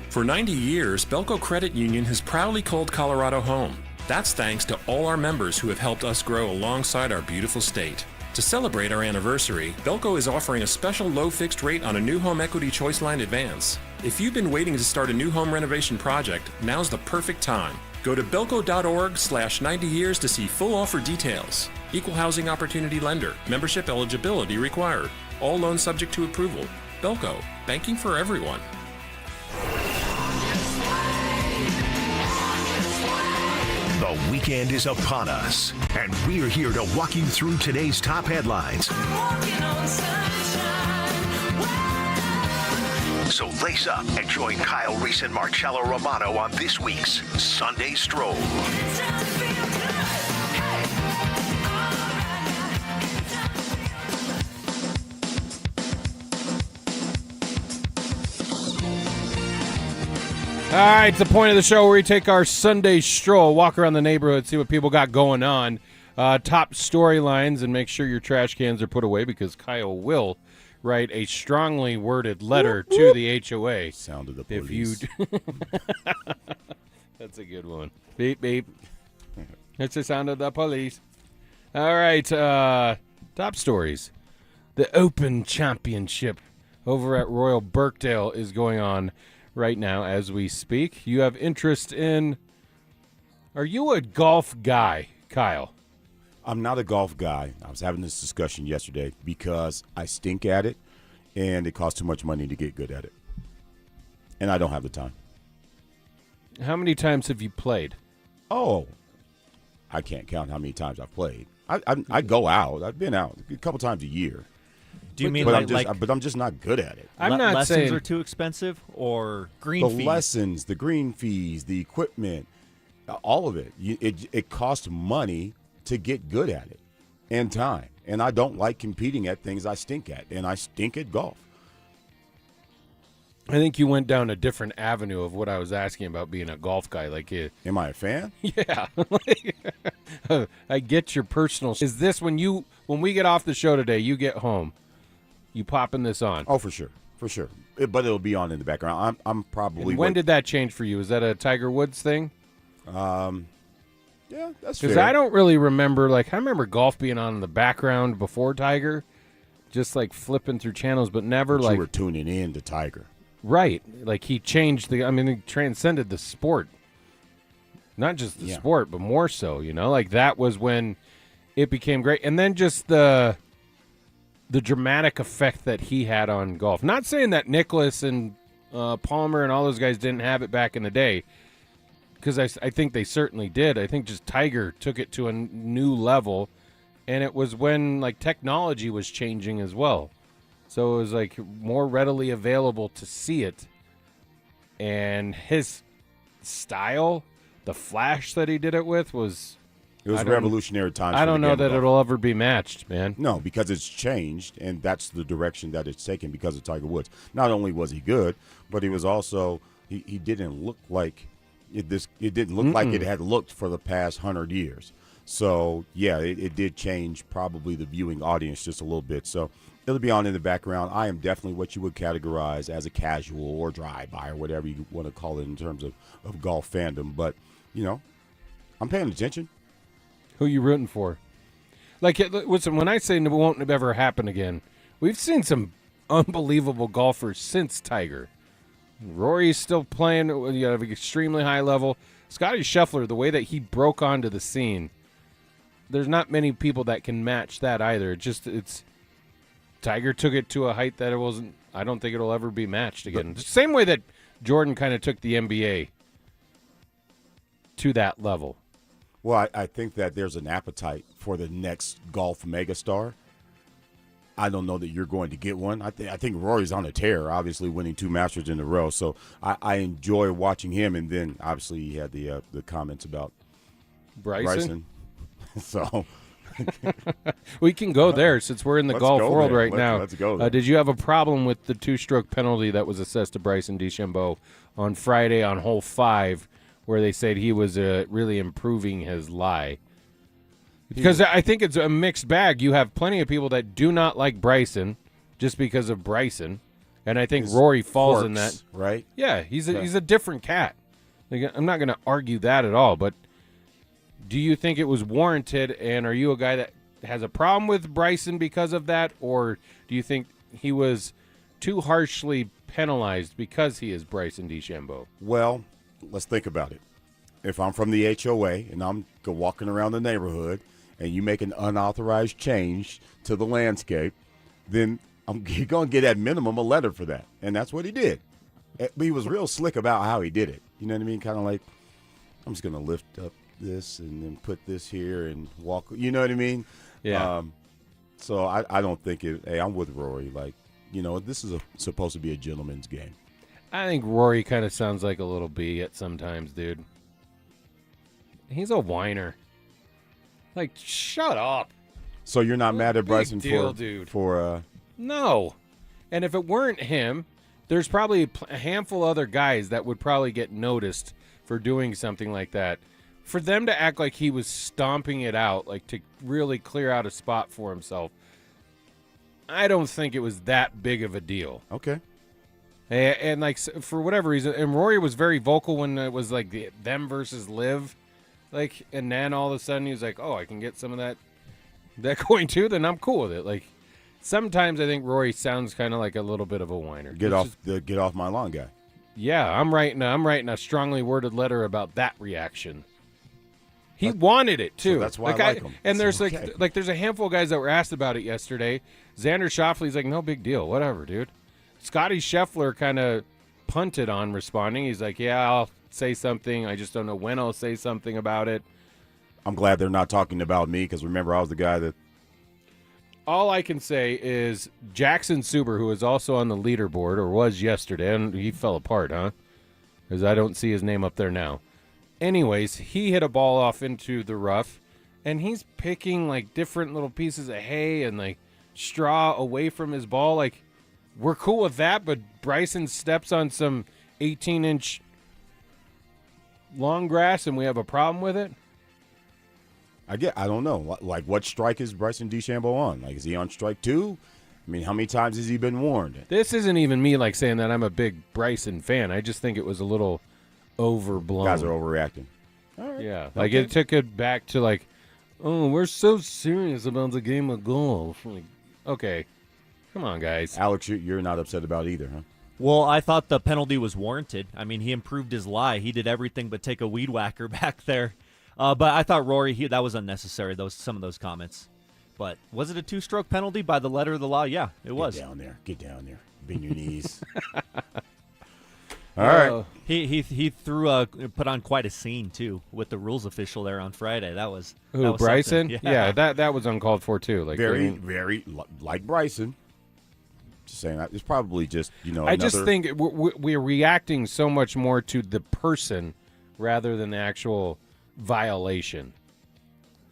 For 90 years, Belco Credit Union has proudly called Colorado home. That's thanks to all our members who have helped us grow alongside our beautiful state. To celebrate our anniversary, Belco is offering a special low fixed rate on a new home equity choice line advance. If you've been waiting to start a new home renovation project, now's the perfect time. Go to belco.org/90 years to see full offer details. Equal housing opportunity lender. Membership eligibility required. All loans subject to approval. Belco. Banking for everyone. The weekend is upon us, and we're here to walk you through today's top headlines. So lace up and join Kyle, Reese, and Marcello Romano on this week's Sunday Stroll. All right, it's the point of the show where we take our Sunday stroll, walk around the neighborhood, see what people got going on, top storylines, and make sure your trash cans are put away because Kyle will write a strongly worded letter to the HOA. Sound of the police. That's a good one. Beep, beep. That's the sound of the police. All right, top stories. The Open Championship over at Royal Birkdale is going on right now as we speak. You have interest in... Are you a golf guy, Kyle? I'm not a golf guy. I was having this discussion yesterday because I stink at it, and it costs too much money to get good at it. And I don't have the time. How many times have you played? Oh, I can't count how many times I've played. I go out. I've been out a couple times a year. Do you mean but I'm just not good at it. I'm not lessons saying are too expensive or green fees? The lessons, the green fees, the equipment, all of it. It costs money to get good at it and time. And I don't like competing at things I stink at, and I stink at golf. I think you went down a different avenue of what I was asking about being a golf guy. Like, am I a fan? Yeah. I get your personal. Is this when we get off the show today, you get home, you popping this on? Oh, for sure. But it'll be on in the background. I'm probably. And when did that change for you? Is that a Tiger Woods thing? Yeah, that's fair. Because I don't really remember. Like, I remember golf being on in the background before Tiger, just like flipping through channels, but never but like you were tuning in to Tiger. Right. Like, he changed he transcended the sport. Not just the sport, but more so, Like, that was when it became great. And then just the dramatic effect that he had on golf. Not saying that Nicklaus and Palmer and all those guys didn't have it back in the day, because I think they certainly did. I think just Tiger took it to a new level, and it was when, like, technology was changing as well. So it was like more readily available to see it. And his style, the flash that he did it with was... It was revolutionary times. I don't know that it'll ever be matched, man. No, because it's changed, and that's the direction that it's taken because of Tiger Woods. Not only was he good, but he was also... He didn't look like... It didn't look like it had looked for the past 100 years. So, yeah, it did change probably the viewing audience just a little bit. So... It'll be on in the background. I am definitely what you would categorize as a casual or drive-by or whatever you want to call it in terms of golf fandom. But, I'm paying attention. Who you rooting for? Like, listen, when I say it won't ever happen again, we've seen some unbelievable golfers since Tiger. Rory's still playing at an extremely high level. Scotty Scheffler, the way that he broke onto the scene, there's not many people that can match that either. Tiger took it to a height that it wasn't. I don't think it'll ever be matched again. The same way that Jordan kind of took the NBA to that level. Well, I think that there's an appetite for the next golf megastar. I don't know that you're going to get one. I think Rory's on a tear, obviously winning 2 Masters in a row. So I enjoy watching him. And then obviously he had the comments about Bryson. So We can go there since we're in the Let's golf go world there. right now. Let's go there. Did you have a problem with the 2-stroke penalty that was assessed to Bryson DeChambeau on Friday on hole 5, where they said he was really improving his lie? Because I think it's a mixed bag. You have plenty of people that do not like Bryson just because of Bryson, and I think Rory falls in that. Right? Yeah, he's a different cat. Like, I'm not going to argue that at all, but do you think it was warranted, and are you a guy that has a problem with Bryson because of that, or do you think he was too harshly penalized because he is Bryson DeChambeau? Well, let's think about it. If I'm from the HOA and I'm walking around the neighborhood and you make an unauthorized change to the landscape, then you're going to get at minimum a letter for that. And that's what he did. But he was real slick about how he did it. You know what I mean? Kind of like, I'm just going to lift up this and then put this here and walk. You know what I mean? Yeah. So I don't think it. Hey, I'm with Rory. Like, this is supposed to be a gentleman's game. I think Rory kind of sounds like a little B at sometimes, dude. He's a whiner. Like, shut up. So you're not mad at Bryson dude. for No. And if it weren't him, there's probably a handful of other guys that would probably get noticed for doing something like that. For them to act like he was stomping it out, like to really clear out a spot for himself, I don't think it was that big of a deal. Okay. And like, for whatever reason, and Rory was very vocal when it was like them versus Liv. Like, and then all of a sudden he was like, oh, I can get some of that going too, then I'm cool with it. Like, sometimes I think Rory sounds kind of like a little bit of a whiner. Get off my lawn guy. Yeah, I'm writing a strongly worded letter about that reaction. He wanted it too. So that's why I like him. And It's there's okay. like there's a handful of guys that were asked about it yesterday. Xander Schauffele's like, no big deal, whatever, dude. Scotty Scheffler kind of punted on responding. He's like, yeah, I'll say something. I just don't know when I'll say something about it. I'm glad they're not talking about me because remember I was the guy that. All I can say is Jackson Suber, who is also on the leaderboard, or was yesterday, and he fell apart, huh? Because I don't see his name up there now. Anyways, he hit a ball off into the rough, and he's picking, like, different little pieces of hay and, like, straw away from his ball. Like, we're cool with that, but Bryson steps on some 18-inch long grass, and we have a problem with it? I don't know. Like, what strike is Bryson DeChambeau on? Like, is he on strike 2? I mean, how many times has he been warned? This isn't even me, like, saying that I'm a big Bryson fan. I just think it was a little overblown. Guys are overreacting. All right. Yeah. Like, it took it back to, like, oh, we're so serious about the game of golf. Like, okay. Come on, guys. Alex, you're not upset about either, huh? Well, I thought the penalty was warranted. I mean, he improved his lie. He did everything but take a weed whacker back there. But I thought Rory, that was unnecessary, some of those comments. But was it a 2-stroke penalty by the letter of the law? Yeah, it was. Get down there. Bend your knees. All right. He put on quite a scene, too, with the rules official there on Friday. That was Bryson? Yeah, that was uncalled for, too. Like, very like Bryson. Just saying that. It's probably just, I just think we're reacting so much more to the person rather than the actual violation.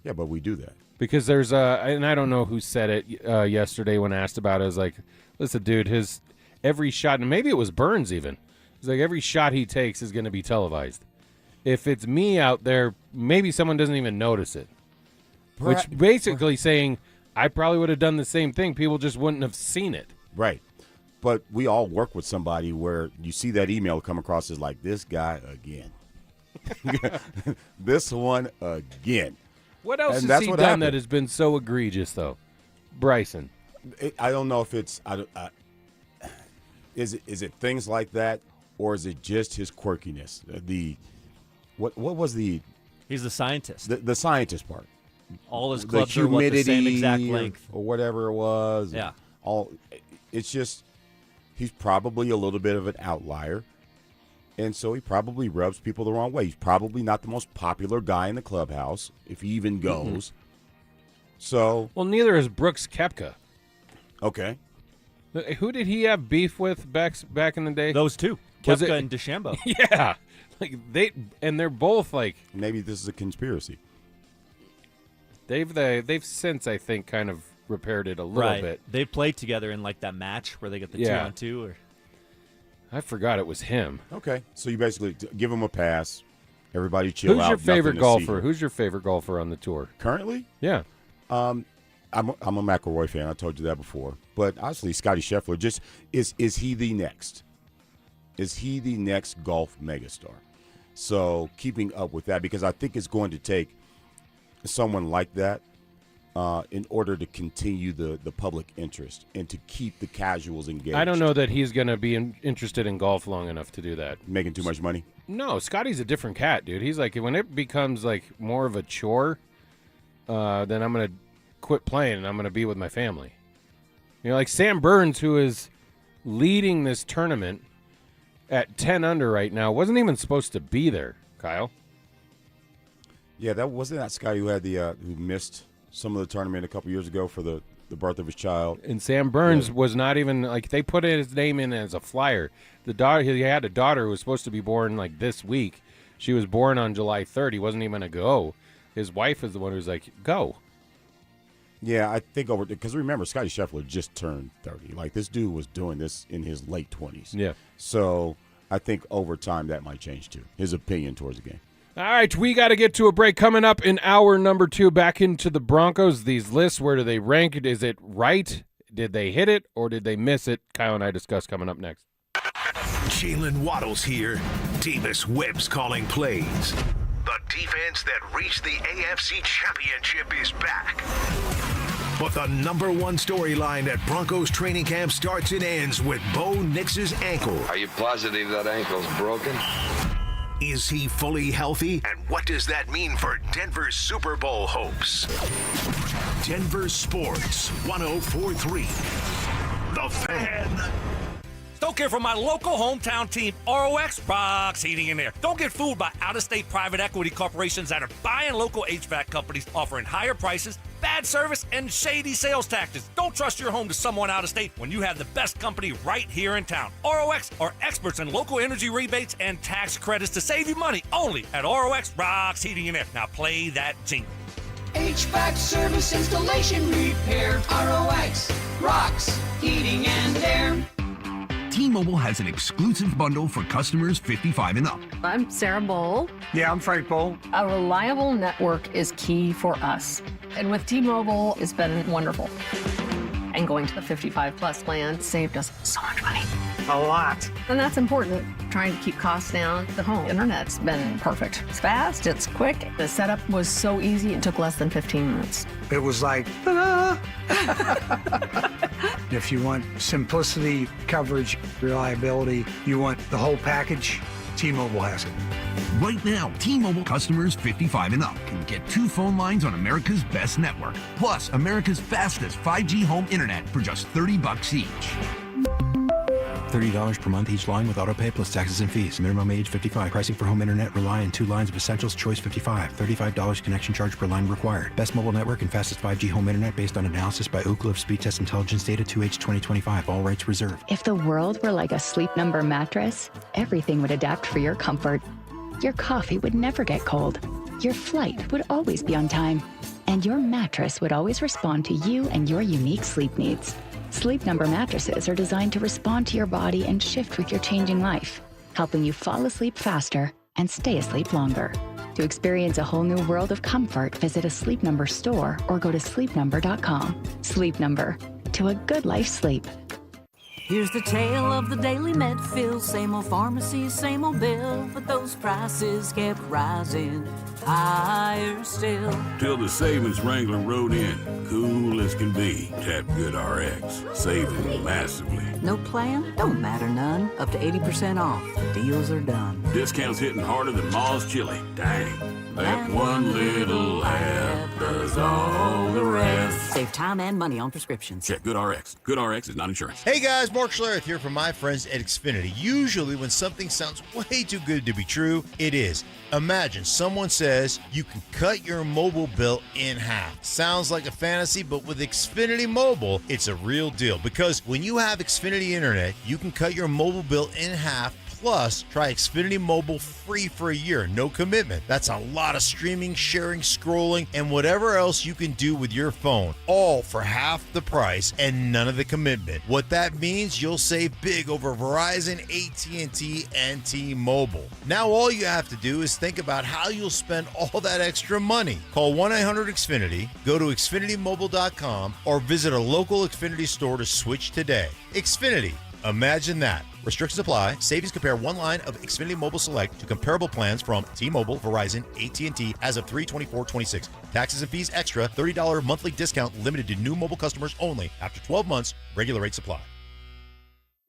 Yeah, but we do that. Because there's and I don't know who said it yesterday when asked about it. I was like, listen, dude, his every shot, and maybe it was Burns even. It's like every shot he takes is going to be televised. If it's me out there, maybe someone doesn't even notice it. Which basically saying I probably would have done the same thing. People just wouldn't have seen it. Right. But we all work with somebody where you see that email come across as like, this guy again. This one again. What else has he done that has been so egregious, though? Bryson. I don't know if it's is it things like that, or is it just his quirkiness? What was the? He's the scientist. The scientist part. All his clubs are the same exact length, or whatever it was. Yeah. It's just he's probably a little bit of an outlier. And so he probably rubs people the wrong way. He's probably not the most popular guy in the clubhouse, if he even goes. Mm-hmm. So, well, neither is Brooks Koepka. Okay. Who did he have beef with back in the day? Those two, Koepka and DeChambeau. Yeah, like they're both like. Maybe this is a conspiracy. They've since, I think, kind of repaired it a little bit. They played together in like that match where they get the 2-on-2. Or I forgot it was him. Okay, so you basically give him a pass. Everybody chill out. Who's your favorite golfer? Who's your favorite golfer on the tour Currently? Yeah. I'm a McIlroy fan. I told you that before. But honestly, Scotty Scheffler, just is he the next? Is he the next golf megastar? So keeping up with that, because I think it's going to take someone like that in order to continue the public interest and to keep the casuals engaged. I don't know that he's going to be interested in golf long enough to do that. Making too much money? No, Scotty's a different cat, dude. He's like, when it becomes like more of a chore, then I'm going to quit playing and I'm going to be with my family. You know, like Sam Burns, who is leading this tournament at 10 under right now, wasn't even supposed to be there, Kyle. Yeah, that wasn't that Scotty who had who missed some of the tournament a couple years ago for the birth of his child. And Sam Burns was not even, like, they put his name in as a flyer. The daughter, he had a daughter who was supposed to be born like this week. She was born on July 3rd. He wasn't even going to go. His wife is the one who's like, go. Yeah, I think because remember, Scotty Scheffler just turned 30. Like, this dude was doing this in his late 20s. Yeah. So I think over time that might change too, his opinion towards the game. All right, we got to get to a break. Coming up in hour number 2, back into the Broncos. These lists, where do they rank? Is it right? Did they hit it or did they miss it? Kyle and I discuss coming up next. Jalen Waddle's here. Davis Webb's calling plays. The defense that reached the AFC Championship is back. But the number one storyline at Broncos training camp starts and ends with Bo Nix's ankle. Are you positive that ankle's broken? Is he fully healthy? And what does that mean for Denver's Super Bowl hopes? Denver Sports 104.3. The Fan. Don't care for my local hometown team, ROX Rocks Heating and Air. Don't get fooled by out-of-state private equity corporations that are buying local HVAC companies, offering higher prices, bad service, and shady sales tactics. Don't trust your home to someone out of state when you have the best company right here in town. ROX are experts in local energy rebates and tax credits to save you money only at ROX Rocks Heating and Air. Now play that jingle. HVAC service, installation, repair. ROX Rocks Heating and Air. T-Mobile has an exclusive bundle for customers 55 and up. I'm Sarah Bowl. Yeah, I'm Frank Bowl. A reliable network is key for us. And with T-Mobile, it's been wonderful. And going to the 55-plus plan saved us so much money. A lot. And that's important, trying to keep costs down. The home internet's been perfect. It's fast, it's quick. The setup was so easy, it took less than 15 minutes. It was like, ta-da! If you want simplicity, coverage, reliability, you want the whole package, T-Mobile has it. Right now, T-Mobile customers 55 and up can get 2 phone lines on America's best network, plus America's fastest 5G home internet for just $30 each. $30 per month each line with autopay plus taxes and fees. Minimum age 55. Pricing for home internet rely on 2 lines of essentials. Choice 55. $35 connection charge per line required. Best mobile network and fastest 5G home internet based on analysis by Ookla of Speed Test Intelligence data 2H 2025. All rights reserved. If the world were like a Sleep Number mattress, everything would adapt for your comfort. Your coffee would never get cold. Your flight would always be on time. And your mattress would always respond to you and your unique sleep needs. Sleep Number mattresses are designed to respond to your body and shift with your changing life, helping you fall asleep faster and stay asleep longer. To experience a whole new world of comfort, visit a Sleep Number store or go to sleepnumber.com. Sleep Number. To a good life's sleep. Here's the tale of the daily med fill. Same old pharmacy, same old bill, but those prices kept rising higher still. Till the savings wrangler rode in, cool as can be. Tap GoodRx, saving massively. No plan? Don't matter none. Up to 80% off. The deals are done. Discounts hitting harder than Ma's chili. Dang. That one little app does all the rest. Save time and money on prescriptions. Check GoodRx. GoodRx is not insurance. Hey guys, Mark Schlereth here from my friends at Xfinity. Usually when something sounds way too good to be true, it is. Imagine someone says you can cut your mobile bill in half. Sounds like a fantasy, but with Xfinity Mobile, it's a real deal. Because when you have Xfinity Internet, you can cut your mobile bill in half Plus, try Xfinity Mobile free for a year, no commitment. That's a lot of streaming, sharing, scrolling, and whatever else you can do with your phone, all for half the price and none of the commitment. What that means, you'll save big over Verizon, AT&T, and T-Mobile. Now all you have to do is think about how you'll spend all that extra money. Call 1-800-XFINITY, go to XfinityMobile.com, or visit a local Xfinity store to switch today. Xfinity. Imagine that. Restrictions apply. Savings compare one line of Xfinity Mobile Select to comparable plans from T-Mobile, Verizon, AT&T as of 3/24/26. Taxes and fees extra. $30 monthly discount limited to new mobile customers only. After 12 months, regular rates apply.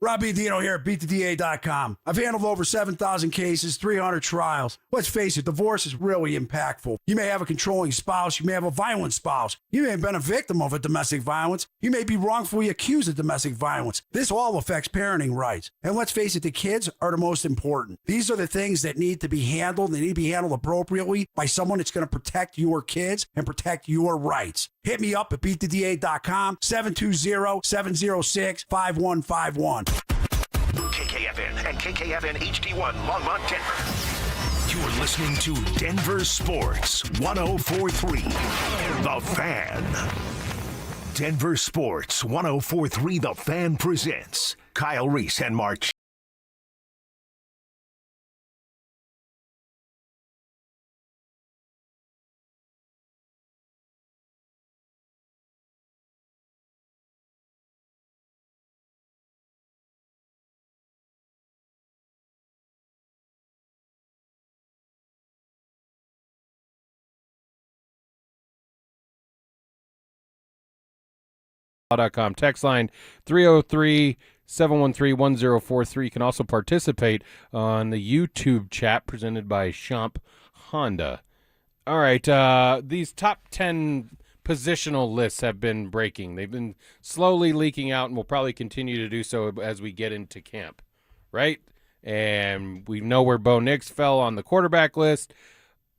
Rob Dino here at BeatTheDA.com. I've handled over 7,000 cases, 300 trials. Let's face it, divorce is really impactful. You may have a controlling spouse. You may have a violent spouse. You may have been a victim of a domestic violence. You may be wrongfully accused of domestic violence. This all affects parenting rights. And let's face it, the kids are the most important. These are the things that need to be handled. They need to be handled appropriately by someone that's going to protect your kids and protect your rights. Hit me up at BeatTheDA.com, 720-706-5151. KKFN and KKFN HD1 Longmont, Denver. You're listening to Denver Sports 104.3 The Fan. Denver Sports 104.3 The Fan presents Kyle Reese and March. .com. Text line 303-713-1043. You can also participate on the YouTube chat presented by Champ Honda. All right, these top 10 positional lists have been breaking. They've been slowly leaking out and will probably continue to do so as we get into camp, right? And we know where Bo Nix fell on the quarterback list.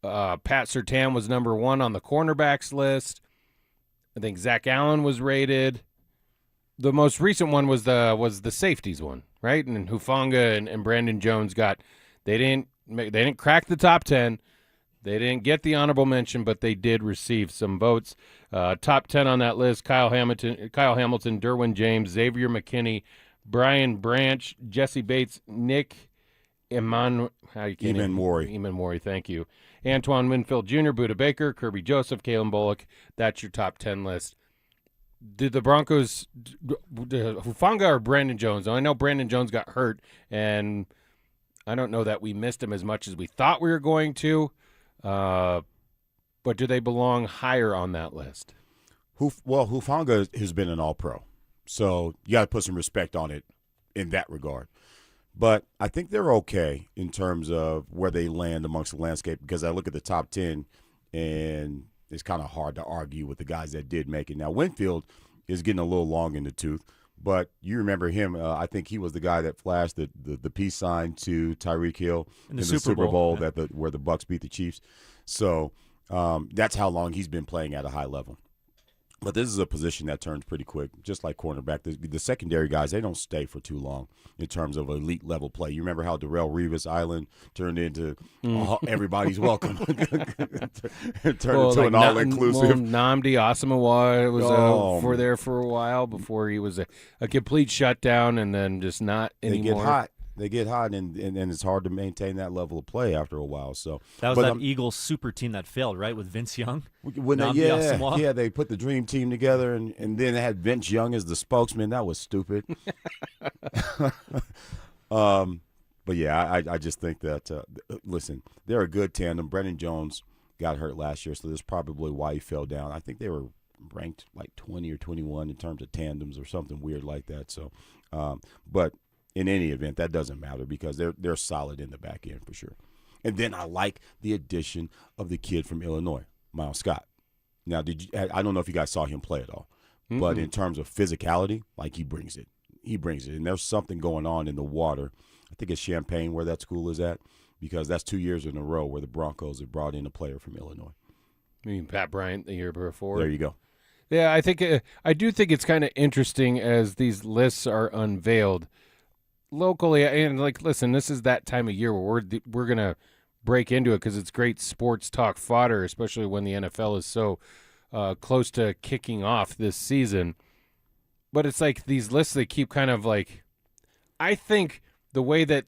Pat Surtain was number 1 on the cornerbacks list. I think Zach Allen was rated. The most recent one was the safeties one, right? And Hufanga and Brandon Jones they didn't crack the top 10. They didn't get the honorable mention, but they did receive some votes. Top 10 on that list: Kyle Hamilton, Derwin James, Xavier McKinney, Brian Branch, Jesse Bates, Nick Emmanwori, thank you. Antoine Winfield Jr., Budda Baker, Kirby Joseph, Kalen Bullock. That's your top 10 list. Did the Broncos, Hufanga or Brandon Jones? I know Brandon Jones got hurt, and I don't know that we missed him as much as we thought we were going to. But do they belong higher on that list? Hufanga has been an all-pro, so you got to put some respect on it in that regard. But I think they're okay in terms of where they land amongst the landscape, because I look at the top 10, and it's kind of hard to argue with the guys that did make it. Now, Winfield is getting a little long in the tooth, but you remember him. I think he was the guy that flashed the peace sign to Tyreek Hill in the Super Bowl yeah. Where the Bucs beat the Chiefs. So that's how long he's been playing at a high level. But this is a position that turns pretty quick, just like cornerback. The secondary guys, they don't stay for too long in terms of elite level play. You remember how Darrelle Revis Island turned into everybody's welcome. Turned into an all-inclusive. Nnamdi Asomugha was for there for a while before he was a complete shutdown, and then just not anymore. They get hot, and it's hard to maintain that level of play after a while. So that was Eagles super team that failed, right, with Vince Young? They put the dream team together, and then they had Vince Young as the spokesman. That was stupid. But, yeah, I just think that, listen, they're a good tandem. Brendan Jones got hurt last year, so that's probably why he fell down. I think they were ranked like 20 or 21 in terms of tandems or something weird like that. So, but in any event, that doesn't matter because they're solid in the back end for sure. And then I like the addition of the kid from Illinois, Miles Scott. Now, I don't know if you guys saw him play at all, but in terms of physicality, like he brings it. He brings it. And there's something going on in the water. I think it's Champaign where that school is at, because that's 2 years in a row where the Broncos have brought in a player from Illinois. I mean, Pat Bryant the year before. There you go. Yeah, I do think it's kind of interesting as these lists are unveiled. locally, and listen, this is that time of year where we're gonna break into it because it's great sports talk fodder, especially when the NFL is so close to kicking off this season. But it's like these lists, they keep kind of I think the way that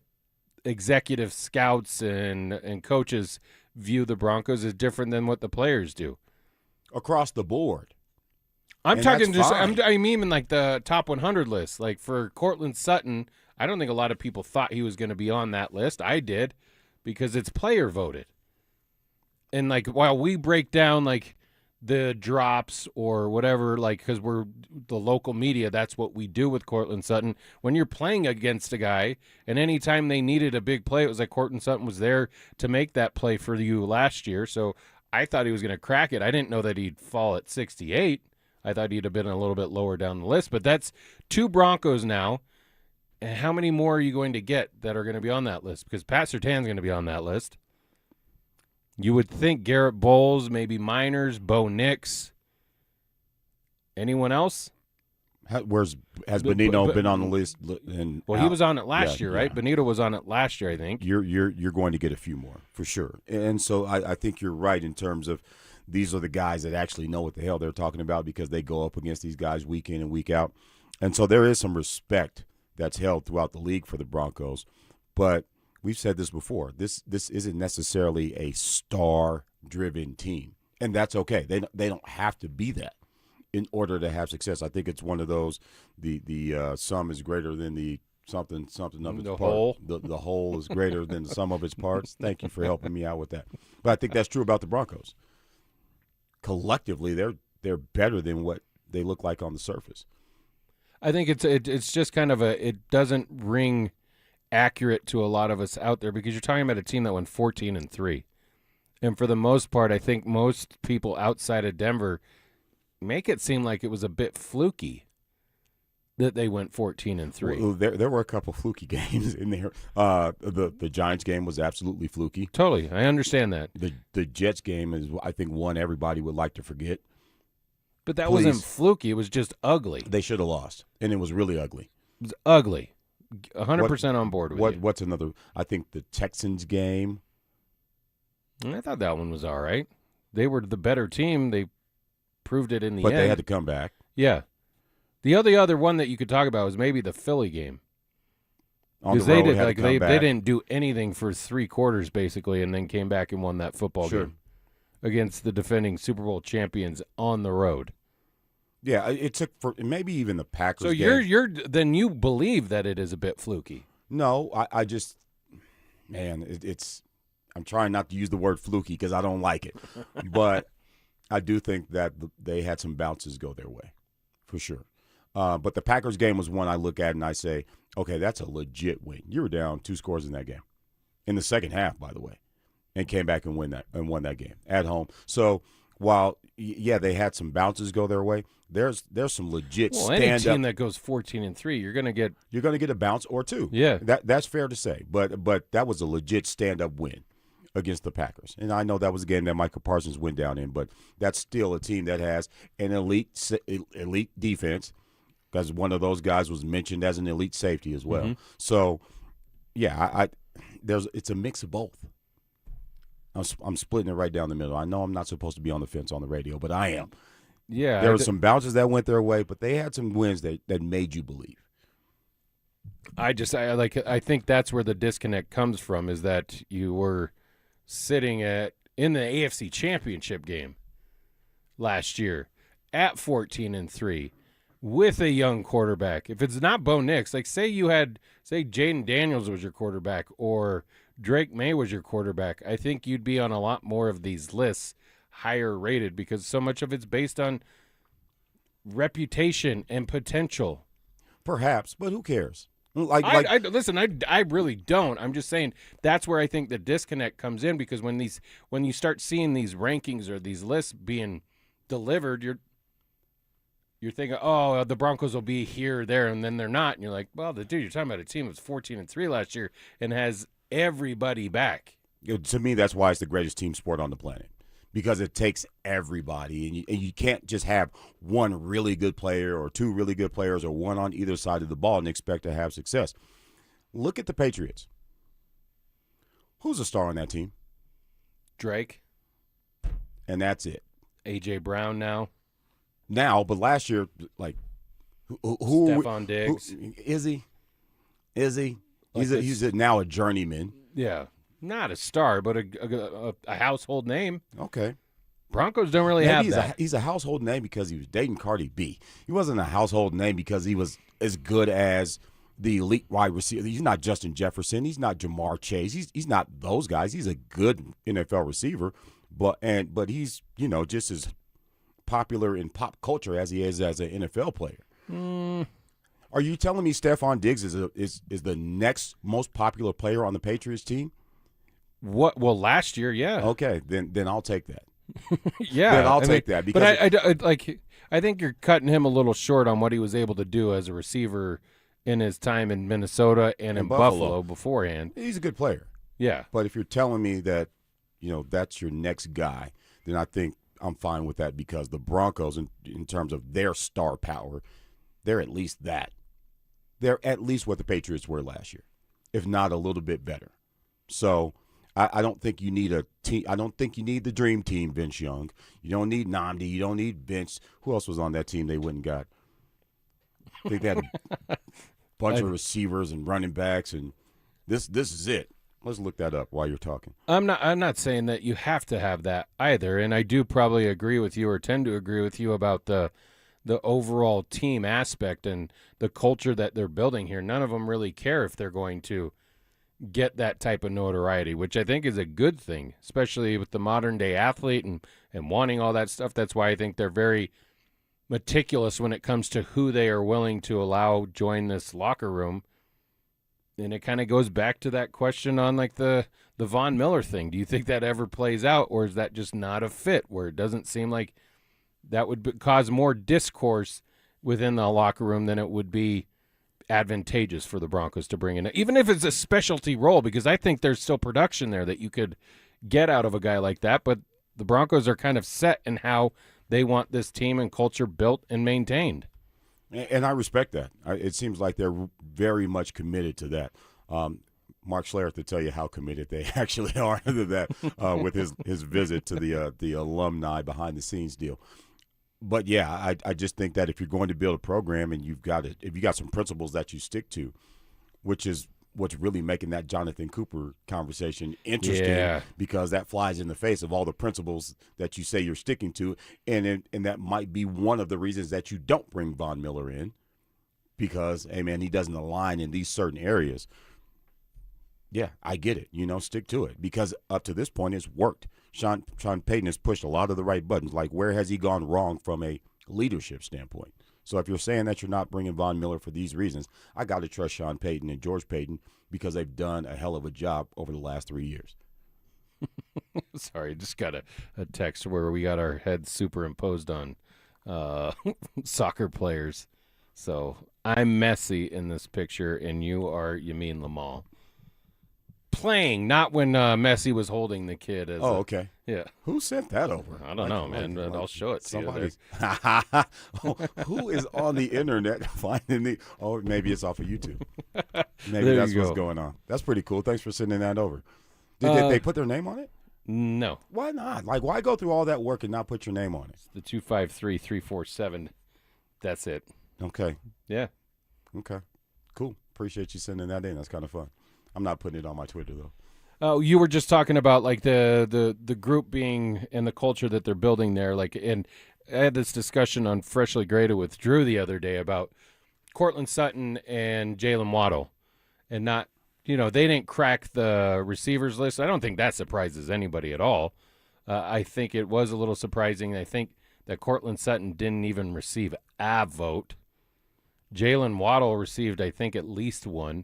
executive scouts and coaches view the Broncos is different than what the players do across the board. I'm talking I mean the top 100 list. Like for Cortland Sutton, I don't think a lot of people thought he was going to be on that list. I did because it's player voted. And while we break down the drops or whatever, because we're the local media, that's what we do with Cortland Sutton. When you're playing against a guy, and anytime they needed a big play, it was like Cortland Sutton was there to make that play for you last year. So I thought he was going to crack it. I didn't know that he'd fall at 68. I thought he'd have been a little bit lower down the list. But that's 2 Broncos now. And how many more are you going to get that are going to be on that list? Because Pat Surtain's going to be on that list. You would think Garrett Bowles, maybe Miners, Bo Nix. Anyone else? Has Benito been on the list? He was on it last year, right? Yeah. Benito was on it last year, I think. You're going to get a few more for sure, and so I think you're right in terms of these are the guys that actually know what the hell they're talking about because they go up against these guys week in and week out, and so there is some respect that's held throughout the league for the Broncos, but we've said this before. This isn't necessarily a star-driven team, and that's okay. They don't have to be that in order to have success. I think it's one of those the sum is greater than the something of its part. Whole. The whole is greater than the sum of its parts. Thank you for helping me out with that. But I think that's true about the Broncos. Collectively, they're better than what they look like on the surface. I think it's just kind of it doesn't ring accurate to a lot of us out there because you're talking about a team that went 14-3. And for the most part, I think most people outside of Denver make it seem like it was a bit fluky that they went 14-3. Well, there were a couple fluky games in there. The Giants game was absolutely fluky. Totally, I understand that. The Jets game is, I think, one everybody would like to forget. But that wasn't fluky. It was just ugly. They should have lost, and it was really ugly. It was ugly. 100% on board with you. What's another? I think the Texans game. I thought that one was all right. They were the better team. They proved it in the end. But they had to come back. Yeah. The other one that you could talk about was maybe the Philly game. Because they didn't do anything for 3 quarters basically, and then came back and won that football game against the defending Super Bowl champions on the road. Yeah, it took for maybe even the Packers. So then you believe that it is a bit fluky. No, I just, man, it's. I'm trying not to use the word fluky because I don't like it, but I do think that they had some bounces go their way, for sure. But the Packers game was one I look at and I say, okay, that's a legit win. You were down 2 scores in that game, in the second half, by the way, and came back and won that game at home. So while they had some bounces go their way, there's some legit stand-up. Any team that goes 14-3, you're gonna get a bounce or 2. Yeah, that's fair to say. But that was a legit stand-up win against the Packers. And I know that was a game that Michael Parsons went down in, but that's still a team that has an elite defense, because one of those guys was mentioned as an elite safety as well. Mm-hmm. So, yeah, it's a mix of both. I'm splitting it right down the middle. I know I'm not supposed to be on the fence on the radio, but I am. Yeah. There were some bounces that went their way, but they had some wins that made you believe. I think that's where the disconnect comes from, is that you were sitting in the AFC Championship game last year at 14-3 with a young quarterback. If it's not Bo Nix, say Jaden Daniels was your quarterback or Drake May was your quarterback, I think you'd be on a lot more of these lists higher rated, because so much of it's based on reputation and potential. Perhaps, but who cares? Listen, I really don't. I'm just saying that's where I think the disconnect comes in, because when you start seeing these rankings or these lists being delivered, you're thinking, oh, the Broncos will be here or there, and then they're not. And you're like, well, you're talking about a team that was 14-3 last year and has everybody back. To me, that's why it's the greatest team sport on the planet, because it takes everybody, and you can't just have one really good player or 2 really good players or one on either side of the ball and expect to have success. Look at the Patriots. Who's a star on that team? Drake. And that's it. A.J. Brown now. But last year, like, who Stephon Diggs. Is he? He's now a journeyman. Yeah. Not a star, but a household name. Okay. Broncos don't really have that. He's a household name because he was dating Cardi B. He wasn't a household name because he was as good as the elite wide receiver. He's not Justin Jefferson. He's not Jamar Chase. He's not those guys. He's a good NFL receiver, but he's just as popular in pop culture as he is as an NFL player. Are you telling me Stephon Diggs is the next most popular player on the Patriots team? What? Well, last year, yeah. Okay, then I'll take that. Yeah, then I'll take that. Because I think you're cutting him a little short on what he was able to do as a receiver in his time in Minnesota and in Buffalo beforehand. He's a good player. Yeah, but if you're telling me that that's your next guy, then I think I'm fine with that because the Broncos, in terms of their star power, they're at least that. They're at least what the Patriots were last year, if not a little bit better. So I don't think you need a team. I don't think you need the dream team, Vince Young. You don't need Nnamdi. You don't need Vince. Who else was on that team they went and got? I think they had a bunch of receivers and running backs, and this is it. Let's look that up while you're talking. I'm not saying that you have to have that either, and I do probably agree with you or tend to agree with you about the overall team aspect and the culture that they're building here. None of them really care if they're going to get that type of notoriety, which I think is a good thing, especially with the modern day athlete and wanting all that stuff. That's why I think they're very meticulous when it comes to who they are willing to allow join this locker room. And it kind of goes back to that question on like the Von Miller thing. Do you think that ever plays out, or is that just not a fit where it doesn't seem like that would cause more discourse within the locker room than it would be advantageous for the Broncos to bring in, even if it's a specialty role, because I think there's still production there that you could get out of a guy like that. But the Broncos are kind of set in how they want this team and culture built and maintained. And I respect that. It seems like they're very much committed to that. Mark Schlereth to tell you how committed they actually are to that with his visit to the alumni behind the scenes deal. But yeah, I just think that if you're going to build a program and if you got some principles that you stick to, which is what's really making that Jonathan Cooper conversation interesting, because that flies in the face of all the principles that you say you're sticking to, and that might be one of the reasons that you don't bring Von Miller in, because hey man, he doesn't align in these certain areas. Yeah, I get it. Stick to it, because up to this point it's worked. Sean Payton has pushed a lot of the right buttons. Like, where has he gone wrong from a leadership standpoint? So if you're saying that you're not bringing Von Miller for these reasons, I got to trust Sean Payton and George Payton because they've done a hell of a job over the last 3 years. Sorry, just got a text where we got our heads superimposed on soccer players. So I'm Messi in this picture, and you mean Lamal. Playing, not when Messi was holding the kid. Okay. Yeah. Who sent that over? I don't know, man, but I'll show it to you. Who is on the internet finding the? Oh, maybe it's off of YouTube. Maybe that's what's going on. That's pretty cool. Thanks for sending that over. Did they put their name on it? No. Why not? Like, why go through all that work and not put your name on it? It's the 253347. That's it. Okay. Yeah. Okay. Cool. Appreciate you sending that in. That's kind of fun. I'm not putting it on my Twitter, though. Oh, you were just talking about like the group being and the culture that they're building there. Like, and I had this discussion on Freshly Graded with Drew the other day about Cortland Sutton and Jalen Waddle, and not, they didn't crack the receivers list. I don't think that surprises anybody at all. I think it was a little surprising. I think that Cortland Sutton didn't even receive a vote. Jalen Waddle received, I think, at least one.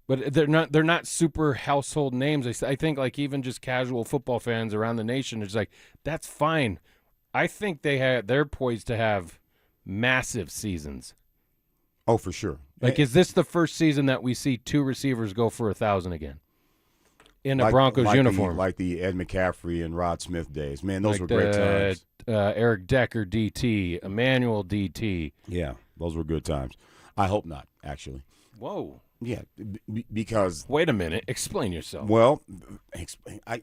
But they're not super household names. I think like even just casual football fans around the nation is like, that's fine. I think they're poised to have massive seasons. Oh, for sure. Like, is this the first season that we see two receivers go for 1,000 again in a Broncos uniform? Like the Ed McCaffrey and Rod Smith days. Man, those were great times. Eric Decker, DT, Emmanuel, DT. Yeah, those were good times. I hope not, actually. Whoa. Yeah, because wait a minute, explain yourself. Well,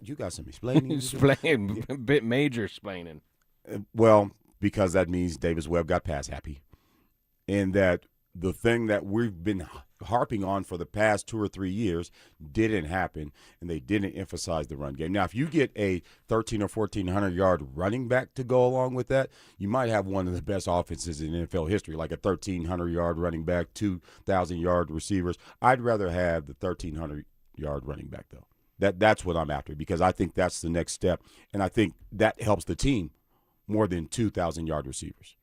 you got some explaining. Explain, a bit major explaining. Well, because that means Davis Webb got pass happy, and that the thing that we've been harping on for the past 2 or 3 years didn't happen, and they didn't emphasize the run game. Now, if you get a 1,300 or 1,400-yard running back to go along with that, you might have one of the best offenses in NFL history, like a 1,300-yard running back, 2,000-yard receivers. I'd rather have the 1,300-yard running back, though. That's what I'm after, because I think that's the next step, and I think that helps the team more than 2,000-yard receivers.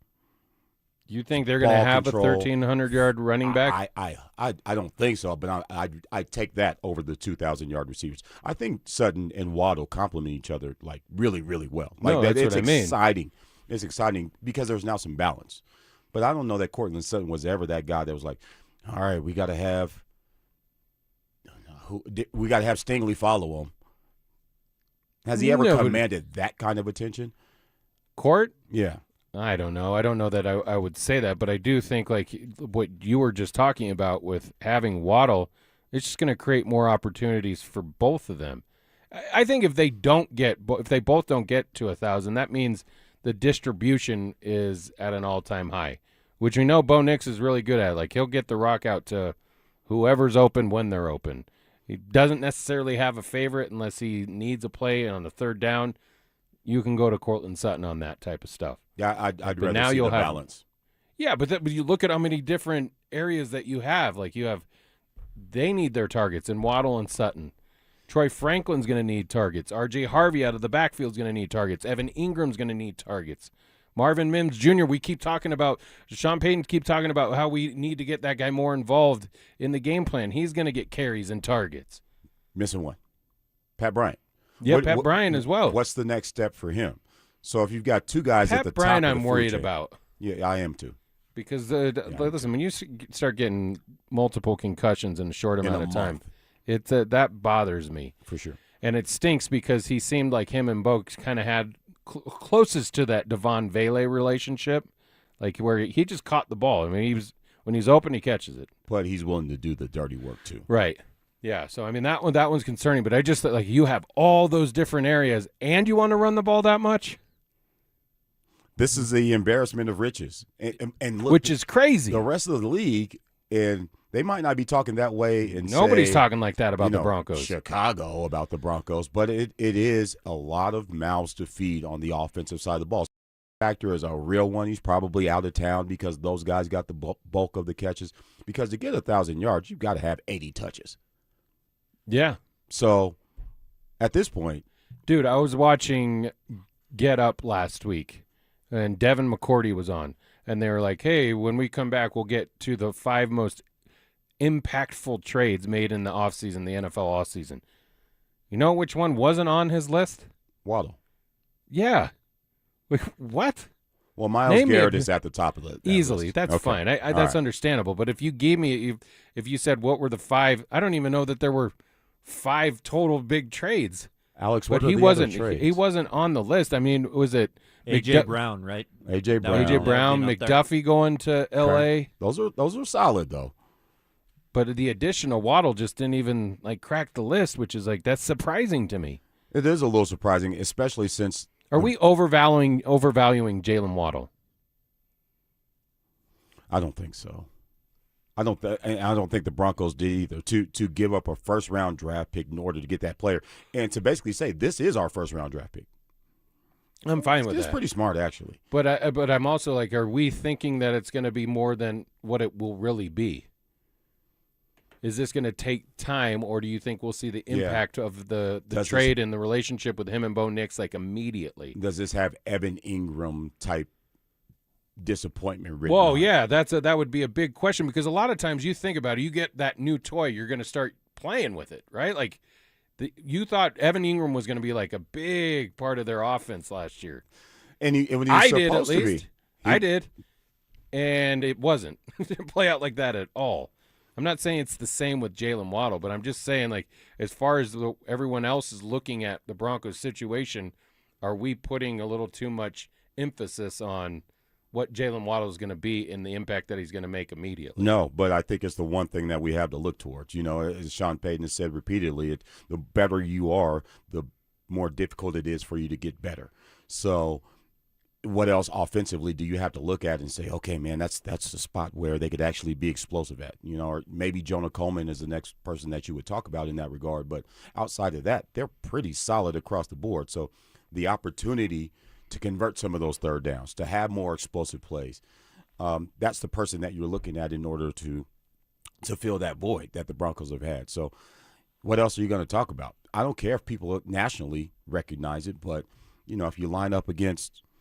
You think they're going to have control, a 1,300-yard running back? I don't think so, but I take that over the 2,000-yard receivers. I think Sutton and Waddle complement each other like really, really well. Like that's it's what I mean. Exciting. It's exciting because there's now some balance. But I don't know that Cortland Sutton was ever that guy that was like, all right, we got to have Stingley follow him. Has he ever commanded that kind of attention? Court? Yeah. I don't know. I don't know that I would say that, but I do think like what you were just talking about with having Waddle, it's just going to create more opportunities for both of them. I think if they both don't get to 1,000, that means the distribution is at an all-time high, which we know Bo Nix is really good at. Like he'll get the rock out to whoever's open when they're open. He doesn't necessarily have a favorite unless he needs a play on the third down. You can go to Cortland Sutton on that type of stuff. Yeah, I'd rather see the balance. Yeah, but you look at how many different areas that you have. Like they need their targets in Waddle and Sutton. Troy Franklin's going to need targets. R.J. Harvey out of the backfield is going to need targets. Evan Ingram's going to need targets. Marvin Mims Jr., we keep talking about, Sean Payton keep talking about how we need to get that guy more involved in the game plan. He's going to get carries and targets. Missing one. Pat Bryant. Yeah, Pat Bryant as well. What's the next step for him? So if you've got two guys at the top Bryant, of the I'm worried chain, about. Yeah, I am too. Because listen, when you start getting multiple concussions in a short amount of time, that bothers me for sure. And it stinks because he seemed like him and Bo kind of had closest to that Devon Vele relationship, like where he just caught the ball. I mean, when he's open, he catches it. But he's willing to do the dirty work too. Right. Yeah, so I mean that one's concerning, but I just like you have all those different areas, and you want to run the ball that much. This is the embarrassment of riches, and look, which is crazy. The rest of the league, and they might not be talking that way. And nobody's talking like that about the Broncos, Chicago about the Broncos, but it is a lot of mouths to feed on the offensive side of the ball. Factor is a real one. He's probably out of town because those guys got the bulk of the catches. Because to get 1,000 yards, you've got to have 80 touches. Yeah. So, at this point, dude, I was watching Get Up last week, and Devin McCourty was on, and they were like, "Hey, when we come back, we'll get to the 5 most impactful trades made in the offseason, the NFL offseason." You know which one wasn't on his list? Waddle. Yeah. Wait, what? Well, Myles Garrett is at the top of the easily. List. That's okay. fine. That's understandable. But if you gave me, if you said what were the 5, I don't even know that there were 5 total big trades. Alex, what but he wasn't on the list. I mean, was it AJ Brown, right? AJ Brown, McDuffie going to L.A. Those are solid though. But the addition of Waddle just didn't even crack the list, which is that's surprising to me. It is a little surprising, especially since. Are we overvaluing Jalen Waddle? I don't think so. I don't think the Broncos did either. To give up a first-round draft pick in order to get that player, and to basically say this is our first-round draft pick. I'm fine with that. It's pretty smart, actually. But I'm also are we thinking that it's going to be more than what it will really be? Is this going to take time, or do you think we'll see the impact of the trade and the relationship with him and Bo Nix immediately? Does this have Evan Ingram type disappointment written? Whoa, yeah, that would be a big question, because a lot of times you think about it, you get that new toy, you're going to start playing with it, right? You thought Evan Ingram was going to be a big part of their offense last year, and when he was I supposed did at to least. be. I did, and it wasn't. It didn't play out like that at all. I'm not saying it's the same with Jalen Waddle, but I'm just saying, as far as everyone else is looking at the Broncos situation, are we putting a little too much emphasis on what Jalen Waddle is going to be and the impact that he's going to make immediately. No, but I think it's the one thing that we have to look towards. As Sean Payton has said repeatedly, the better you are, the more difficult it is for you to get better. So what else offensively do you have to look at and say, okay, man, that's the spot where they could actually be explosive at, or maybe Jonah Coleman is the next person that you would talk about in that regard. But outside of that, they're pretty solid across the board. So the opportunity to convert some of those third downs, to have more explosive plays, that's the person that you're looking at in order to fill that void that the Broncos have had. So what else are you going to talk about? I don't care if people nationally recognize it, but, if you line up against –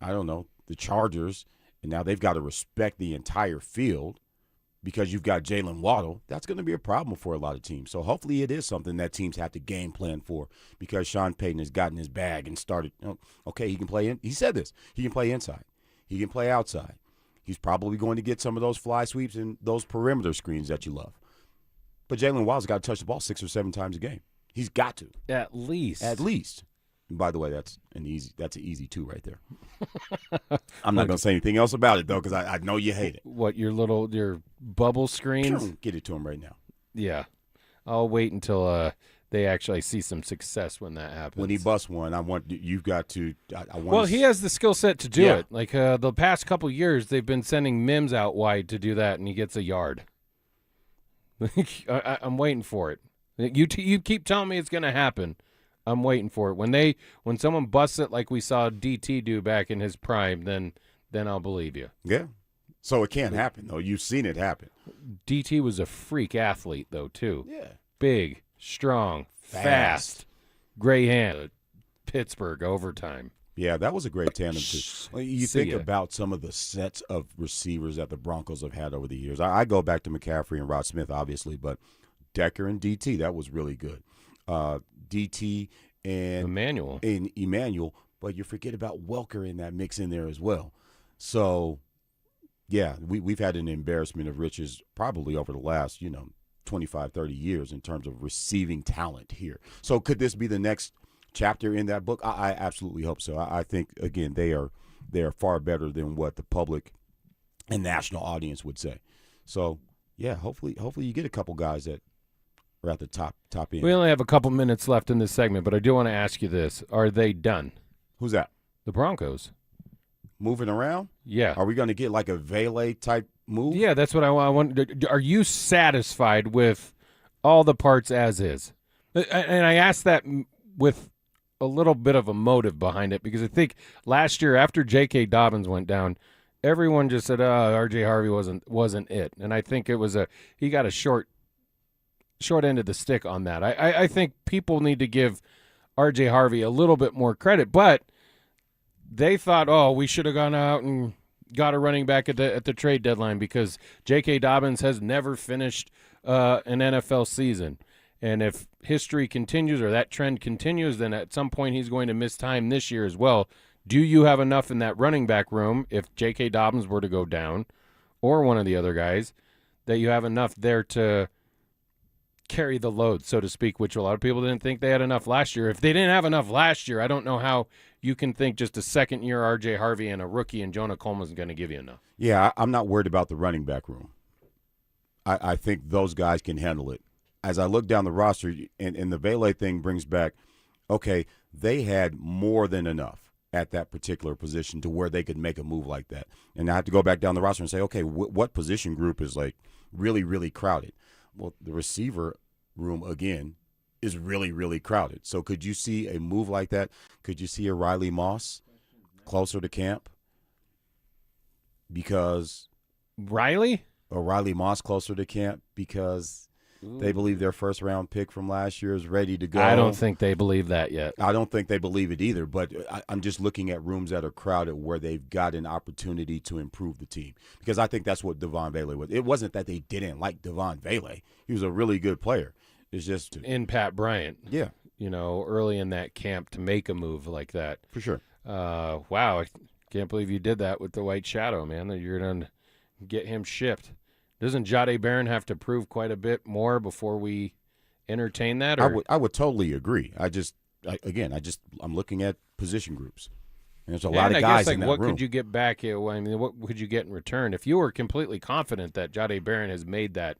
I don't know, the Chargers, and now they've got to respect the entire field because you've got Jalen Waddle, that's going to be a problem for a lot of teams. So hopefully it is something that teams have to game plan for because Sean Payton has gotten his bag and started, okay, he can play in. He said this. He can play inside. He can play outside. He's probably going to get some of those fly sweeps and those perimeter screens that you love. But Jalen Waddle's got to touch the ball 6 or 7 times a game. He's got to. At least. And by the way, that's an easy 2 right there. I'm not going to say anything else about it, though, because I know you hate it. What, your bubble screens? Get it to him right now. Yeah. I'll wait until they actually see some success when that happens. When he busts one, you've got to – Well, he has the skill set to do it. Like the past couple years, they've been sending Mims out wide to do that, and he gets a yard. I'm waiting for it. You keep telling me it's going to happen. I'm waiting for it. When someone busts it like we saw DT do back in his prime, then I'll believe you. Yeah. So it can't happen, though. You've seen it happen. DT was a freak athlete, though, too. Yeah. Big, strong, fast, gray hand. Pittsburgh overtime. Yeah, that was a great tandem, too. You think about some of the sets of receivers that the Broncos have had over the years. I go back to McCaffrey and Rod Smith, obviously, but Decker and DT, that was really good. DT and Emmanuel, but you forget about Welker in that mix in there as well. So, yeah, we've had an embarrassment of riches probably over the last, 25, 30 years in terms of receiving talent here. So could this be the next chapter in that book? I absolutely hope so. I think, again, they are far better than what the public and national audience would say. So, yeah, hopefully you get a couple guys that are at the top end. We only have a couple minutes left in this segment, but I do want to ask you this. Are they done? Who's that? The Broncos. Moving around? Yeah. Are we going to get like a Valet-type move? Yeah, that's what I want. Are you satisfied with all the parts as is? And I asked that with a little bit of a motive behind it because I think last year after J.K. Dobbins went down, everyone just said, R.J. Harvey wasn't it. And I think it was he got a short end of the stick on that. I think people need to give R.J. Harvey a little bit more credit, but they thought, we should have gone out and got a running back at the trade deadline because J.K. Dobbins has never finished an NFL season. And if history continues or that trend continues, then at some point he's going to miss time this year as well. Do you have enough in that running back room if J.K. Dobbins were to go down or one of the other guys that you have enough there to carry the load, so to speak, which a lot of people didn't think they had enough last year. If they didn't have enough last year, I don't know how you can think just a second-year R.J. Harvey and a rookie and Jonah Coleman is going to give you enough. Yeah, I'm not worried about the running back room. I think those guys can handle it. As I look down the roster, and the Valet thing brings back, okay, they had more than enough at that particular position to where they could make a move like that. And I have to go back down the roster and say, okay, what position group is like really, really crowded? Well, the receiver room, again, is really, really crowded. So could you see a move like that? Could you see a Riley Moss closer to camp? Because Riley Moss closer to camp because they believe their first-round pick from last year is ready to go. I don't think they believe that yet. I don't think they believe it either, but I'm just looking at rooms that are crowded where they've got an opportunity to improve the team because I think that's what Devon Valet was. It wasn't that they didn't like Devon Valet. He was a really good player. It's just in Pat Bryant. Yeah. Early in that camp to make a move like that. For sure. Wow, I can't believe you did that with the White Shadow, man, that you're going to get him shipped. Doesn't Jahdae Barron have to prove quite a bit more before we entertain that? Or? I would totally agree. I'm looking at position groups. And there's a lot of guys in that what room. could you get back? I mean, what could you get in return if you were completely confident that Jahdae Barron has made that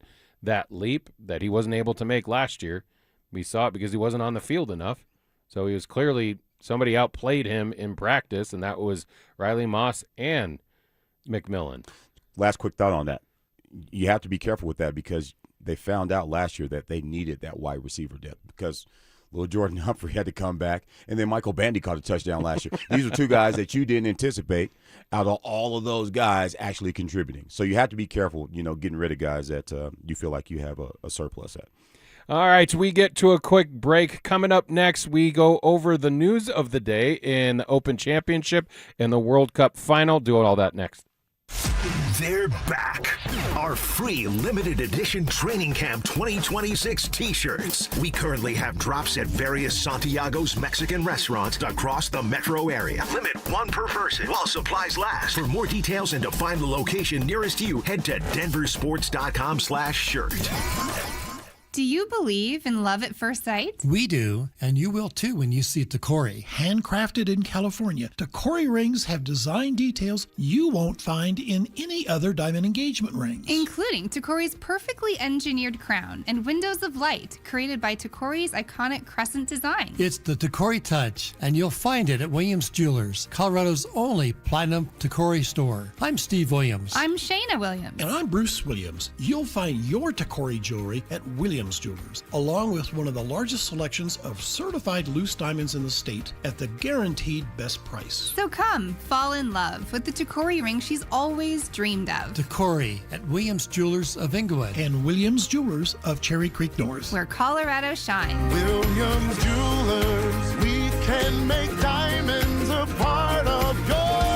leap that he wasn't able to make last year? We saw it because he wasn't on the field enough. So he was clearly somebody outplayed him in practice, and that was Riley Moss and McMillan. Last quick thought on that. You have to be careful with that because they found out last year that they needed that wide receiver depth because little Jordan Humphrey had to come back, and then Michael Bandy caught a touchdown last year. These are two guys that you didn't anticipate out of all of those guys actually contributing. So you have to be careful, getting rid of guys that you feel like you have a surplus at. All right, we get to a quick break. Coming up next, we go over the news of the day in the Open Championship and the World Cup Final. Do all that next. They're back. Our free limited edition Training Camp 2026 t-shirts. We currently have drops at various Santiago's Mexican restaurants across the metro area. Limit one per person while supplies last. For more details and to find the location nearest you, head to denversports.com/shirt. Do you believe in love at first sight? We do, and you will too when you see Tacori. Handcrafted in California, Tacori rings have design details you won't find in any other diamond engagement rings. Including Tacori's perfectly engineered crown and windows of light created by Tacori's iconic crescent design. It's the Tacori touch, and you'll find it at Williams Jewelers, Colorado's only platinum Tacori store. I'm Steve Williams. I'm Shayna Williams. And I'm Bruce Williams. You'll find your Tacori jewelry at Williams Jewelers, along with one of the largest selections of certified loose diamonds in the state at the guaranteed best price. So come, fall in love with the Tacori ring she's always dreamed of. Tacori at Williams Jewelers of Inglewood and Williams Jewelers of Cherry Creek North. Where Colorado shines. Williams Jewelers, we can make diamonds a part of your life.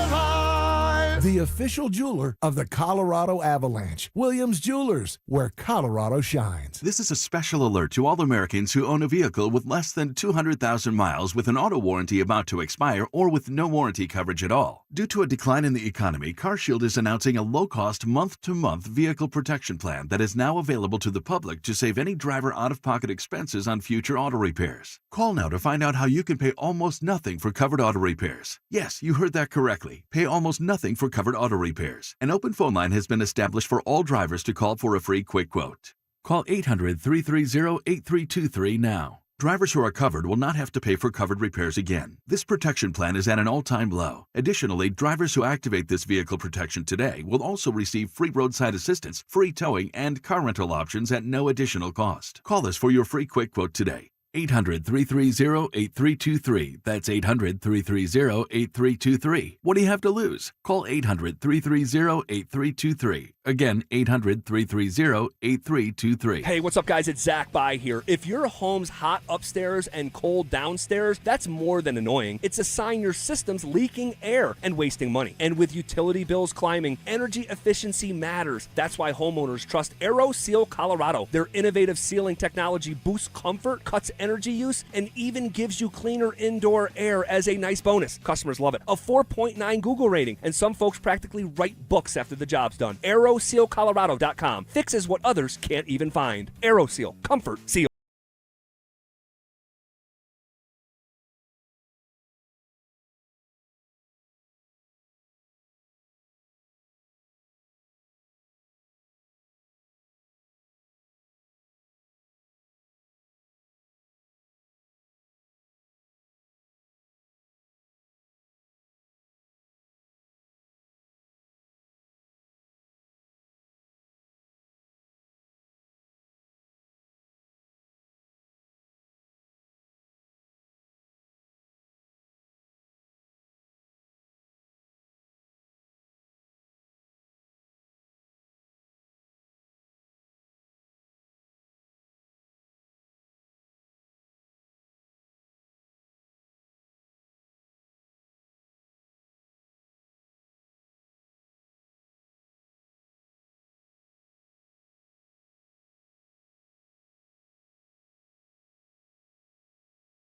The official jeweler of the Colorado Avalanche. Williams Jewelers, where Colorado shines. This is a special alert to all Americans who own a vehicle with less than 200,000 miles with an auto warranty about to expire or with no warranty coverage at all. Due to a decline in the economy, CarShield is announcing a low-cost month-to-month vehicle protection plan that is now available to the public to save any driver out-of-pocket expenses on future auto repairs. Call now to find out how you can pay almost nothing for covered auto repairs. Yes, you heard that correctly. Pay almost nothing for covered auto repairs. An open phone line has been established for all drivers to call for a free quick quote. Call 800-330-8323 now. Drivers who are covered will not have to pay for covered repairs again. This protection plan is at an all-time low. Additionally, drivers who activate this vehicle protection today will also receive free roadside assistance, free towing, and car rental options at no additional cost. Call us for your free quick quote today. 800-330-8323. That's 800-330-8323. What do you have to lose? Call 800-330-8323. Again, 800-330-8323. Hey, what's up, guys? It's Zach By here. If your home's hot upstairs and cold downstairs, that's more than annoying. It's a sign your system's leaking air and wasting money. And with utility bills climbing, energy efficiency matters. That's why homeowners trust AeroSeal Colorado. Their innovative sealing technology boosts comfort, cuts energy use, and even gives you cleaner indoor air as a nice bonus. Customers love it. A 4.9 Google rating, and some folks practically write books after the job's done. AeroSealColorado.com fixes what others can't even find. AeroSeal. Comfort. Seal.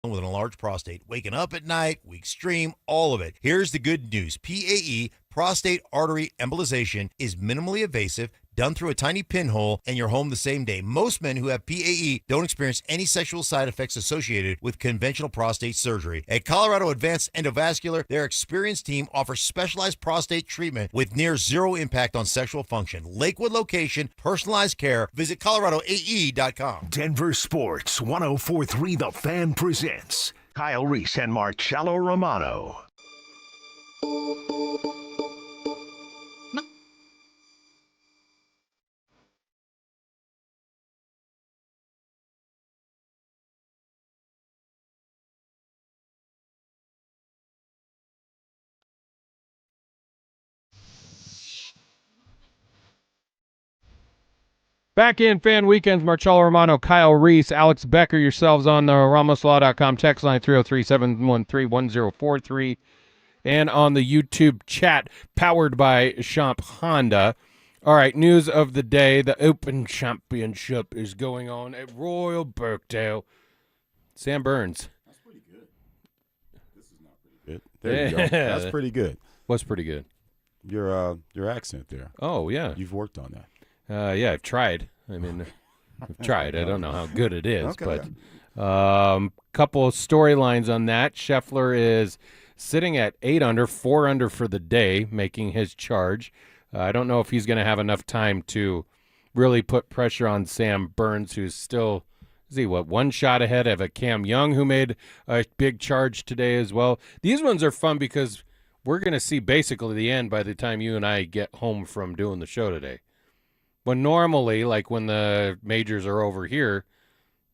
With an enlarged prostate, waking up at night, weak stream, all of it. Here's the good news. PAE, prostate artery embolization, is minimally invasive, done through a tiny pinhole, and you're home the same day. Most men who have PAE don't experience any sexual side effects associated with conventional prostate surgery. At Colorado Advanced Endovascular, their experienced team offers specialized prostate treatment with near zero impact on sexual function. Lakewood location, personalized care. Visit coloradoae.com. Denver Sports 104.3 The Fan presents Kyle Reese and Marcello Romano. Back in Fan Weekends, Marcello Romano, Kyle Reese, Alex Becker, yourselves on the RamosLaw.com text line 303-713-1043, and on the YouTube chat powered by Champ Honda. All right, news of the day. The Open Championship is going on at Royal Birkdale. Sam Burns. That's pretty good. This is not pretty good. There you go. That's pretty good. What's pretty good? Your accent there. Oh, yeah. You've worked on that. Yeah, I've tried. I mean, I've tried. I don't know how good it is, Okay. but couple of storylines on that. Scheffler is sitting at 8 under, 4 under for the day, making his charge. I don't know if he's going to have enough time to really put pressure on Sam Burns, who's still, one shot ahead of a Cam Young, who made a big charge today as well. These ones are fun because we're going to see basically the end by the time you and I get home from doing the show today. When normally, like when the majors are over here,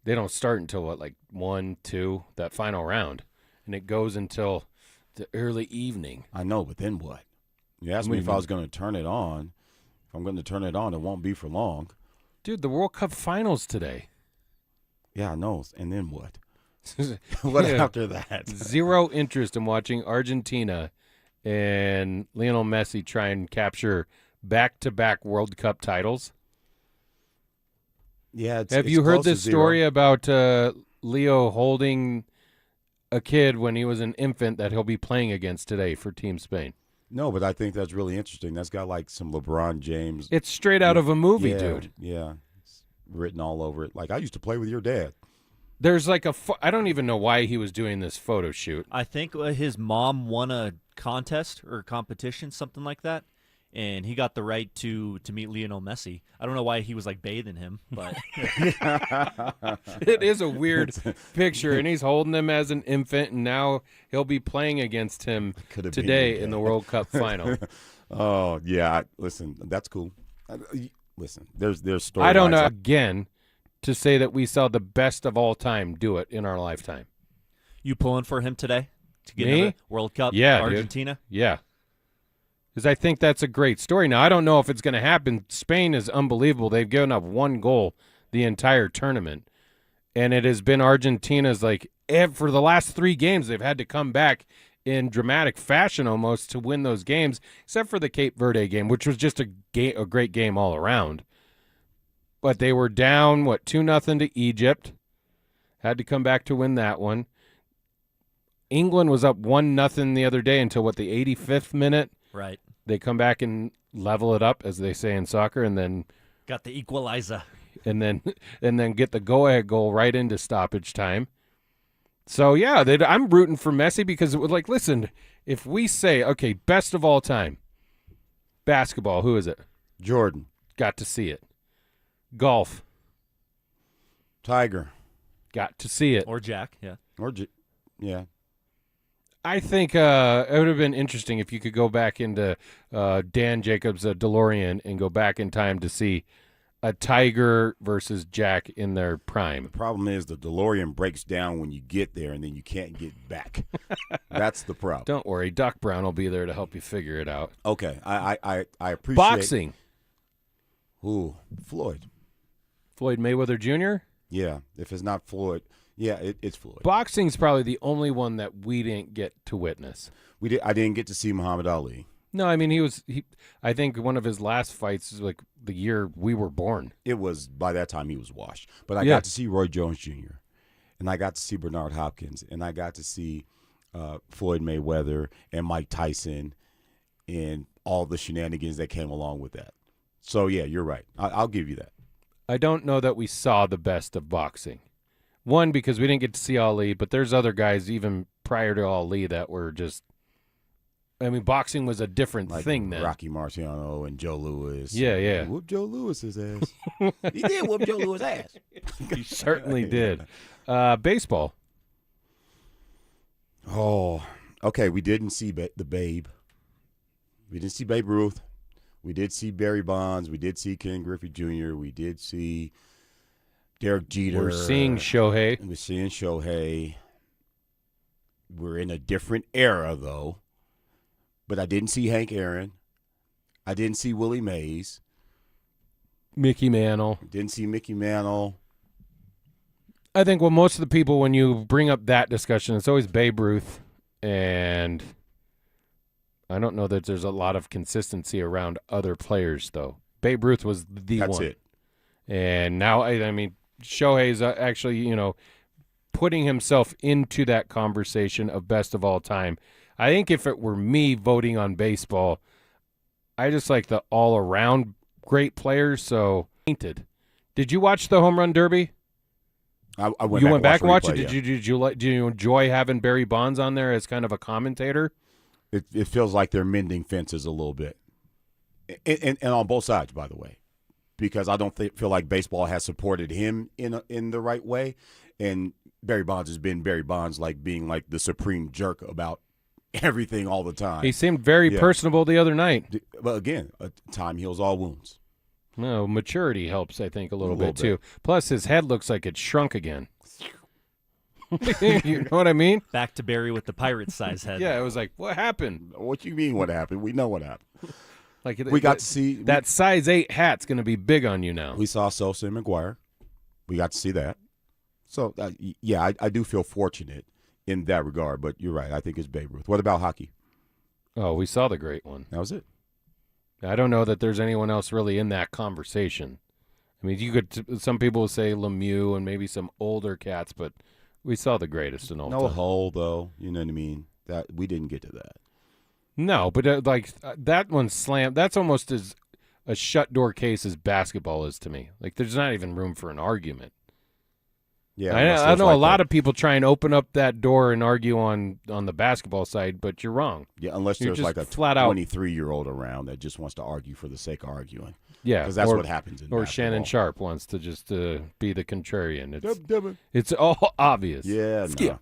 they don't start until 1, 2, that final round, and it goes until the early evening. I know, but then what? You asked me if I was going to turn it on. If I'm going to turn it on, it won't be for long. Dude, the World Cup finals today. Yeah, I know. And then what? What after that? Zero interest in watching Argentina and Lionel Messi try and capture back-to-back World Cup titles. Yeah, have you heard this story about Leo holding a kid when he was an infant that he'll be playing against today for Team Spain? No, but I think that's really interesting. That's got some LeBron James. It's straight out of a movie, dude. Yeah, it's written all over it. I used to play with your dad. There's I don't even know why he was doing this photo shoot. I think his mom won a contest or competition, something like that. And he got the right to meet Lionel Messi. I don't know why he was bathing him, but it is a weird picture. And he's holding him as an infant, and now he'll be playing against him today in the World Cup final. Oh yeah, listen, that's cool. Listen, there's stories. I don't know again to say that we saw the best of all time do it in our lifetime. You pulling for him today to get Me? another World Cup? Yeah, Argentina. Dude. Yeah. Because I think that's a great story. Now, I don't know if it's going to happen. Spain is unbelievable. They've given up 1 goal the entire tournament. And it has been Argentina's, for the last 3 games, they've had to come back in dramatic fashion almost to win those games, except for the Cape Verde game, which was just a great game all around. But they were down, 2-0 to Egypt. Had to come back to win that one. England was up 1-0 the other day until, the 85th minute? Right. They come back and level it up, as they say in soccer, and then got the equalizer, and then get the go-ahead goal right into stoppage time. So yeah, I'm rooting for Messi because it was listen, if we say okay, best of all time, basketball, who is it? Jordan. Got to see it. Golf. Tiger. Got to see it. Or Jack, yeah. Yeah. I think it would have been interesting if you could go back into Dan Jacobs' DeLorean and go back in time to see a Tiger versus Jack in their prime. The problem is the DeLorean breaks down when you get there, and then you can't get back. That's the problem. Don't worry. Doc Brown will be there to help you figure it out. Okay. I appreciate boxing. Ooh, Floyd. Floyd Mayweather Jr.? Yeah. If it's not Floyd, yeah, it's Floyd. Boxing's probably the only one that we didn't get to witness. I didn't get to see Muhammad Ali. No, I mean I think one of his last fights is the year we were born. It was by that time he was washed. But I got to see Roy Jones Jr. and I got to see Bernard Hopkins, and I got to see Floyd Mayweather and Mike Tyson and all the shenanigans that came along with that. So, yeah, you're right. I'll give you that. I don't know that we saw the best of boxing. One, because we didn't get to see Ali, but there's other guys even prior to Ali that were just – I mean, boxing was a different thing then. Rocky Marciano and Joe Louis. Yeah. Whoop Joe Louis's ass. He did whoop Joe Louis' ass. He certainly did. Baseball. Oh, okay. We didn't see the Babe. We didn't see Babe Ruth. We did see Barry Bonds. We did see Ken Griffey Jr. We did see Derek Jeter. We're seeing Shohei. We're seeing Shohei. We're in a different era, though. But I didn't see Hank Aaron. I didn't see Willie Mays. Mickey Mantle. Didn't see Mickey Mantle. I think, well, most of the people, when you bring up that discussion, it's always Babe Ruth. And I don't know that there's a lot of consistency around other players, though. Babe Ruth was the one. That's it. And now, I mean, Shohei's actually, putting himself into that conversation of best of all time. I think if it were me voting on baseball, I just like the all-around great players, so painted. Did you watch the Home Run Derby? I went you went back and watched replay, it? yeah. Did you enjoy having Barry Bonds on there as kind of a commentator? It feels like they're mending fences a little bit. And on both sides, by the way, because I don't feel like baseball has supported him in the right way. And Barry Bonds has been Barry Bonds, like being like the supreme jerk about everything all the time. He seemed very personable the other night. But again, time heals all wounds. No, maturity helps, I think, a little bit too. Plus, his head looks like it shrunk again. You know what I mean? Back to Barry with the pirate-size head. Yeah, it was like, what happened? What you mean what happened? We know what happened. Like we got to see. That size 8 hat's going to be big on you now. We saw Sosa and McGuire. We got to see that. So, yeah, I do feel fortunate in that regard, but you're right. I think it's Babe Ruth. What about hockey? Oh, we saw the great one. That was it. I don't know that there's anyone else really in that conversation. I mean, you could. Some people would say Lemieux and maybe some older cats, but we saw the greatest in all time. No Hull, though. You know what I mean? That we didn't get to that. No, but that one slammed. That's almost as a shut door case as basketball is to me. Like, there's not even room for an argument. Yeah, I know a lot of people try and open up that door and argue on the basketball side, but you're wrong. Yeah, unless You're there's like a flat out 23-year-old around that just wants to argue for the sake of arguing. Yeah, because that's what happens in or basketball. Shannon Sharp wants to just be the contrarian. Dub. It's all obvious. Yeah, skip.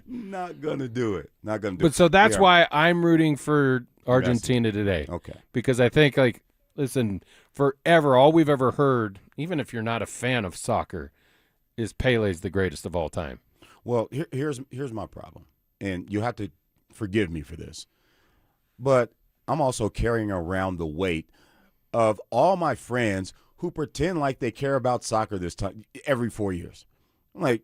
Not gonna do it. Not gonna do it. But so that's why I'm rooting for Argentina today. Okay. Because I think, like, listen, forever, all we've ever heard, even if you're not a fan of soccer, is Pele's the greatest of all time. Well, here's my problem, and you have to forgive me for this, but I'm also carrying around the weight of all my friends who pretend like they care about soccer this time every 4 years. I'm like,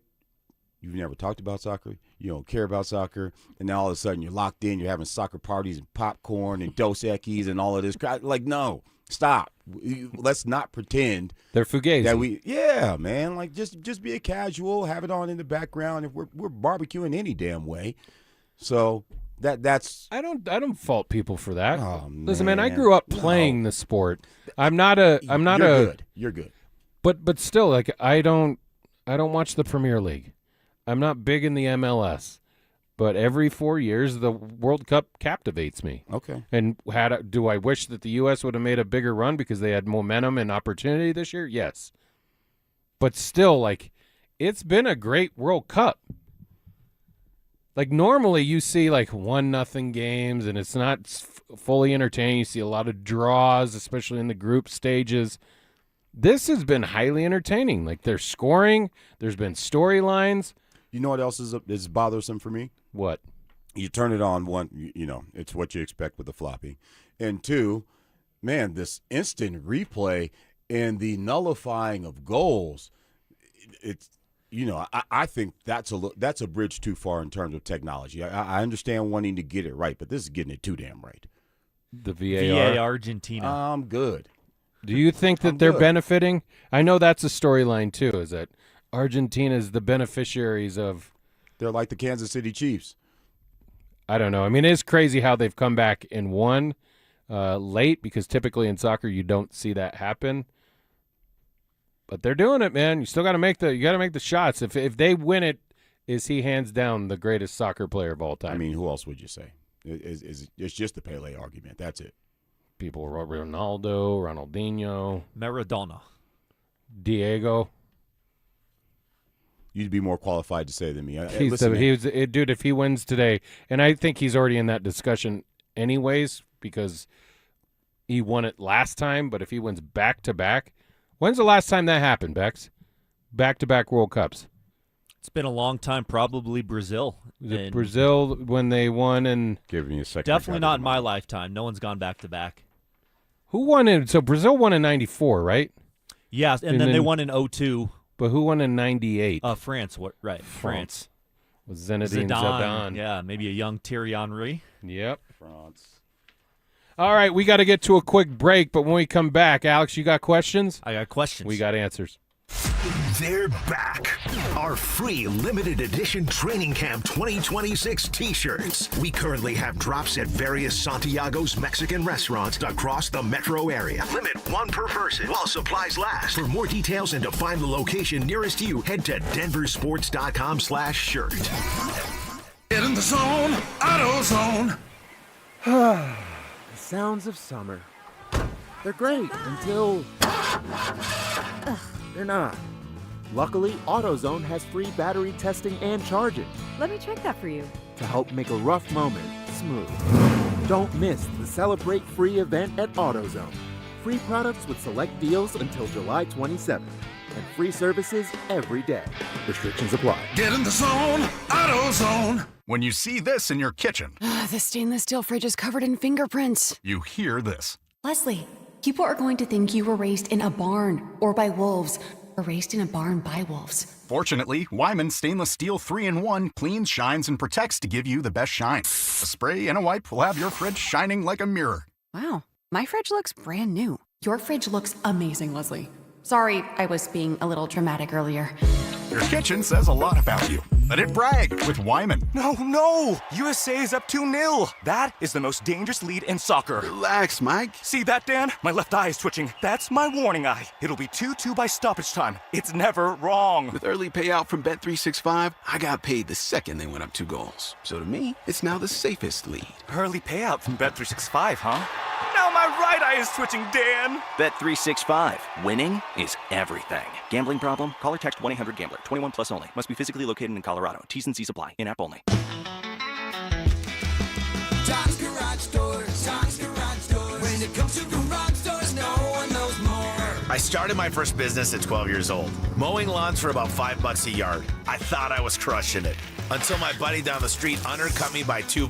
you've never talked about soccer, you don't care about soccer, and now all of a sudden you're locked in, you're having soccer parties and popcorn and Dos Equis and all of this crap. Like, no, stop. Let's not pretend they're fugazi. that yeah, man. Like, just be a casual, have it on in the background. If we're barbecuing any damn way, so that's. I don't fault people for that. Oh, listen, man, I grew up playing the sport. You're good. You're good. But still, like, I don't watch the Premier League. I'm not big in the MLS. But every 4 years, the World Cup captivates me. Okay. And do I wish that the U.S. would have made a bigger run because they had momentum and opportunity this year? Yes. But still, like, it's been a great World Cup. Like, normally you see, like, 1-0 games, and it's not fully entertaining. You see a lot of draws, especially in the group stages. This has been highly entertaining. Like, they're scoring. There's been storylines. You know what else is bothersome for me? What? You turn it on, one, it's what you expect with the floppy. And two, man, this instant replay and the nullifying of goals, it's, I think that's a bridge too far in terms of technology. I understand wanting to get it right, but this is getting it too damn right. The VAR? Argentina. I'm good. Do you think that they're benefiting? I know that's a storyline too, is that Argentina is the beneficiaries of. They're like the Kansas City Chiefs. I don't know. I mean, it's crazy how they've come back and won late, because typically in soccer you don't see that happen. But they're doing it, man. You still got to make the shots. If they win it, is he hands down the greatest soccer player of all time? I mean, who else would you say? It's just the Pele argument. That's it. People, Ronaldo, Ronaldinho, Maradona, Diego. You'd be more qualified to say than me. Dude, if he wins today, and I think he's already in that discussion anyways, because he won it last time, but if he wins back-to-back, when's the last time that happened, Bex? Back-to-back World Cups. It's been a long time, probably Brazil. Brazil when they won, and give me a second. Definitely not in my lifetime. No one's gone back-to-back. Who won it? So Brazil won in 94, right? Yeah, and then they won in 02. But who won in 98? France. Right. France. With Zinedine Zidane. Yeah, maybe a young Thierry Henry. Yep. France. All right, we got to get to a quick break, but when we come back, Alex, you got questions? I got questions. We got answers. They're back. Our free limited edition Training Camp 2026 t-shirts. We currently have drops at various Santiago's Mexican restaurants across the metro area. Limit one per person while supplies last. For more details and to find the location nearest you, head to DenverSports.com/shirt. Get in the zone, AutoZone. The sounds of summer. They're great until they're not. Luckily, AutoZone has free battery testing and charging Let me check that for you. to help make a rough moment smooth. Don't miss the Celebrate Free event at AutoZone. Free products with select deals until July 27th. And free services every day. Restrictions apply. Get in the zone, AutoZone. When you see this in your kitchen, The stainless steel fridge is covered in fingerprints. you hear this. Leslie, people are going to think you were raised in a barn or by wolves, or raised in a barn by wolves. Fortunately, Wyman Stainless Steel 3-in-1 cleans, shines, and protects to give you the best shine. A spray and a wipe will have your fridge shining like a mirror. Wow, my fridge looks brand new. Your fridge looks amazing, Leslie. Sorry, I was being a little dramatic earlier. Your kitchen says a lot about you. Let it brag with Wyman. No! USA is up 2-0. That is the most dangerous lead in soccer. Relax, Mike. See that, Dan? My left eye is twitching. That's my warning eye. It'll be 2-2 by stoppage time. It's never wrong. With early payout from Bet365, I got paid the second they went up 2 goals. So to me, it's now the safest lead. Early payout from Bet365, huh? Now my right eye is twitching, Dan. Bet365. Winning is everything. Gambling problem? Call or text 1-800-GAMBLER. 21 plus only. Must be physically located in Colorado. T's and C's apply. In-app only. Tom's Garage Door. When it comes to garage doors, no one knows more. I started my first business at 12 years old, mowing lawns for about $5 a yard. I thought I was crushing it until my buddy down the street undercut me by $2.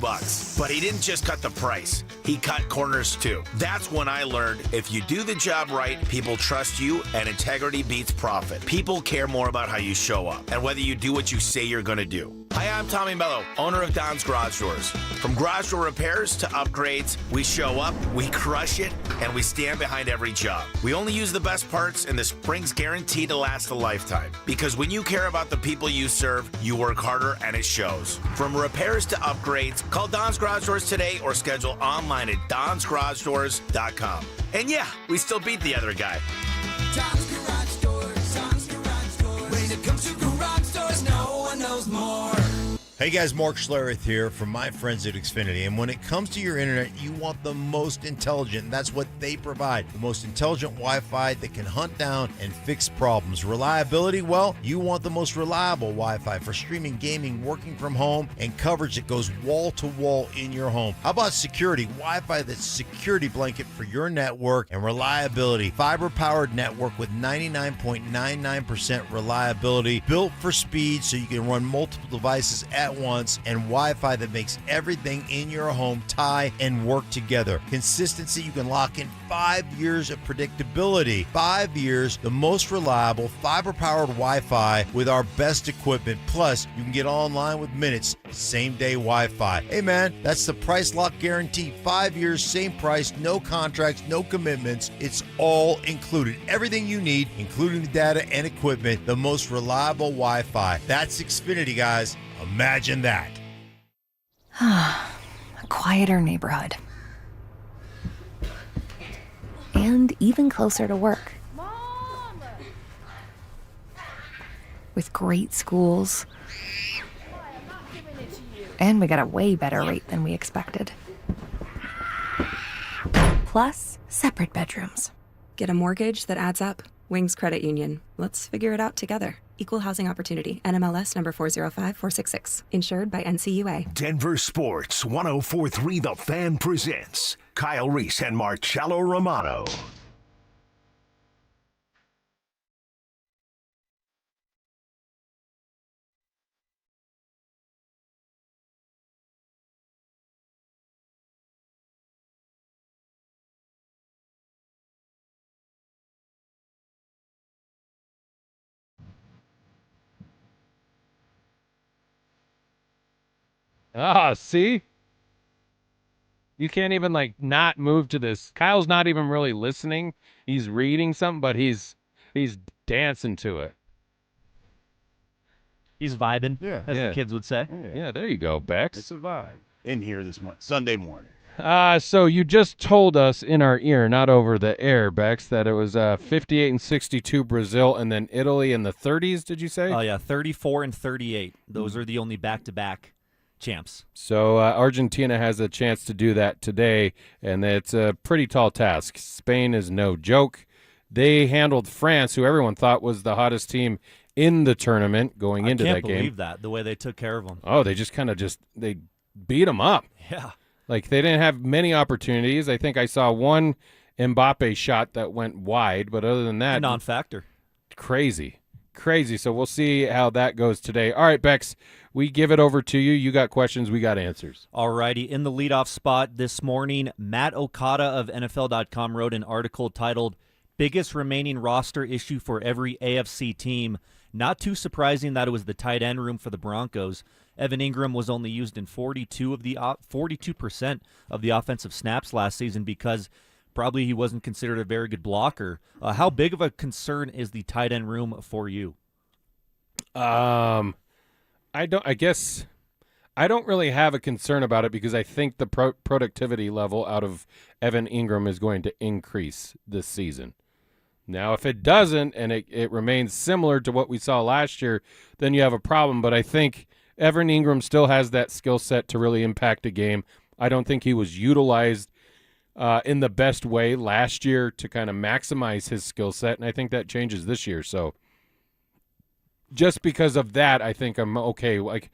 But he didn't just cut the price, he cut corners too. That's when I learned if you do the job right, people trust you, and integrity beats profit. People care more about how you show up and whether you do what you say you're gonna do. Hi, I'm Tommy Mello, owner of Don's Garage Doors. From garage door repairs to upgrades, we show up, we crush it, and we stand behind every job. We only use the best parts, and the spring's guaranteed to last a lifetime. Because when you care about the people you serve, you work harder, and it shows. From repairs to upgrades, call Don's Garage Doors today or schedule online at donsgaragedoors.com. And yeah, we still beat the other guy. Tom's Garage Doors. When it comes to garage doors, no one knows more. Hey guys, Mark Schlereth here from my friends at Xfinity. And when it comes to your internet, you want the most intelligent, and that's what they provide. The most intelligent Wi-Fi that can hunt down and fix problems. Reliability, well, you want the most reliable Wi-Fi for streaming, gaming, working from home, and coverage that goes wall to wall in your home. How about security? Wi-Fi that's security blanket for your network and reliability. Fiber-powered network with 99.99% reliability, built for speed so you can run multiple devices at once, and Wi-Fi that makes everything in your home tie and work together. Consistency, you can lock in 5 years of predictability. 5 years, the most reliable fiber-powered Wi-Fi with our best equipment. Plus, you can get online with minutes, same-day Wi-Fi. Hey man, that's the price lock guarantee. 5 years, same price, no contracts, no commitments. It's all included. Everything you need, including the data and equipment, the most reliable Wi-Fi. That's Xfinity, guys. Imagine that. quieter neighborhood. And even closer to work. With great schools. And we got a way better rate than we expected. Plus, separate bedrooms. Get a mortgage that adds up. Wings Credit Union. Let's figure it out together. Equal housing opportunity. NMLS number 405466. Insured by NCUA. Denver Sports 1043 The Fan presents Kyle Reese and Marcello Romano. Ah, see? You can't even, not move to this. Kyle's not even really listening. He's reading something, but he's dancing to it. He's vibing, as the kids would say. Yeah, there you go, Bex. It's a vibe. In here this Sunday morning. So you just told us in our ear, not over the air, Bex, that it was 58 and 62 Brazil, and then Italy in the 30s, did you say? Oh, yeah, 34 and 38. Those are the only back-to-back champs. So Argentina has a chance to do that today, and it's a pretty tall task. Spain is no joke. They handled France, who everyone thought was the hottest team in the tournament going into that game. I can't believe that, the way they took care of them. Oh, they just they beat them up. Yeah. Like, they didn't have many opportunities. I think I saw one Mbappe shot that went wide, but other than that, a non-factor. Crazy. So we'll see how that goes today. All right, Bex, we give it over to you. You got questions, we got answers. All righty. In the leadoff spot this morning, Matt Okada of NFL.com wrote an article titled, Biggest Remaining Roster Issue for Every AFC Team. Not too surprising that it was the tight end room for the Broncos. Evan Ingram was only used in 42% of the offensive snaps last season because probably he wasn't considered a very good blocker. How big of a concern is the tight end room for you? I don't really have a concern about it because I think the productivity level out of Evan Ingram is going to increase this season. Now, if it doesn't and it remains similar to what we saw last year, then you have a problem. But I think Evan Ingram still has that skill set to really impact a game. I don't think he was utilized in the best way last year to kind of maximize his skill set, and I think that changes this year. So just because of that, I think I'm okay. Like,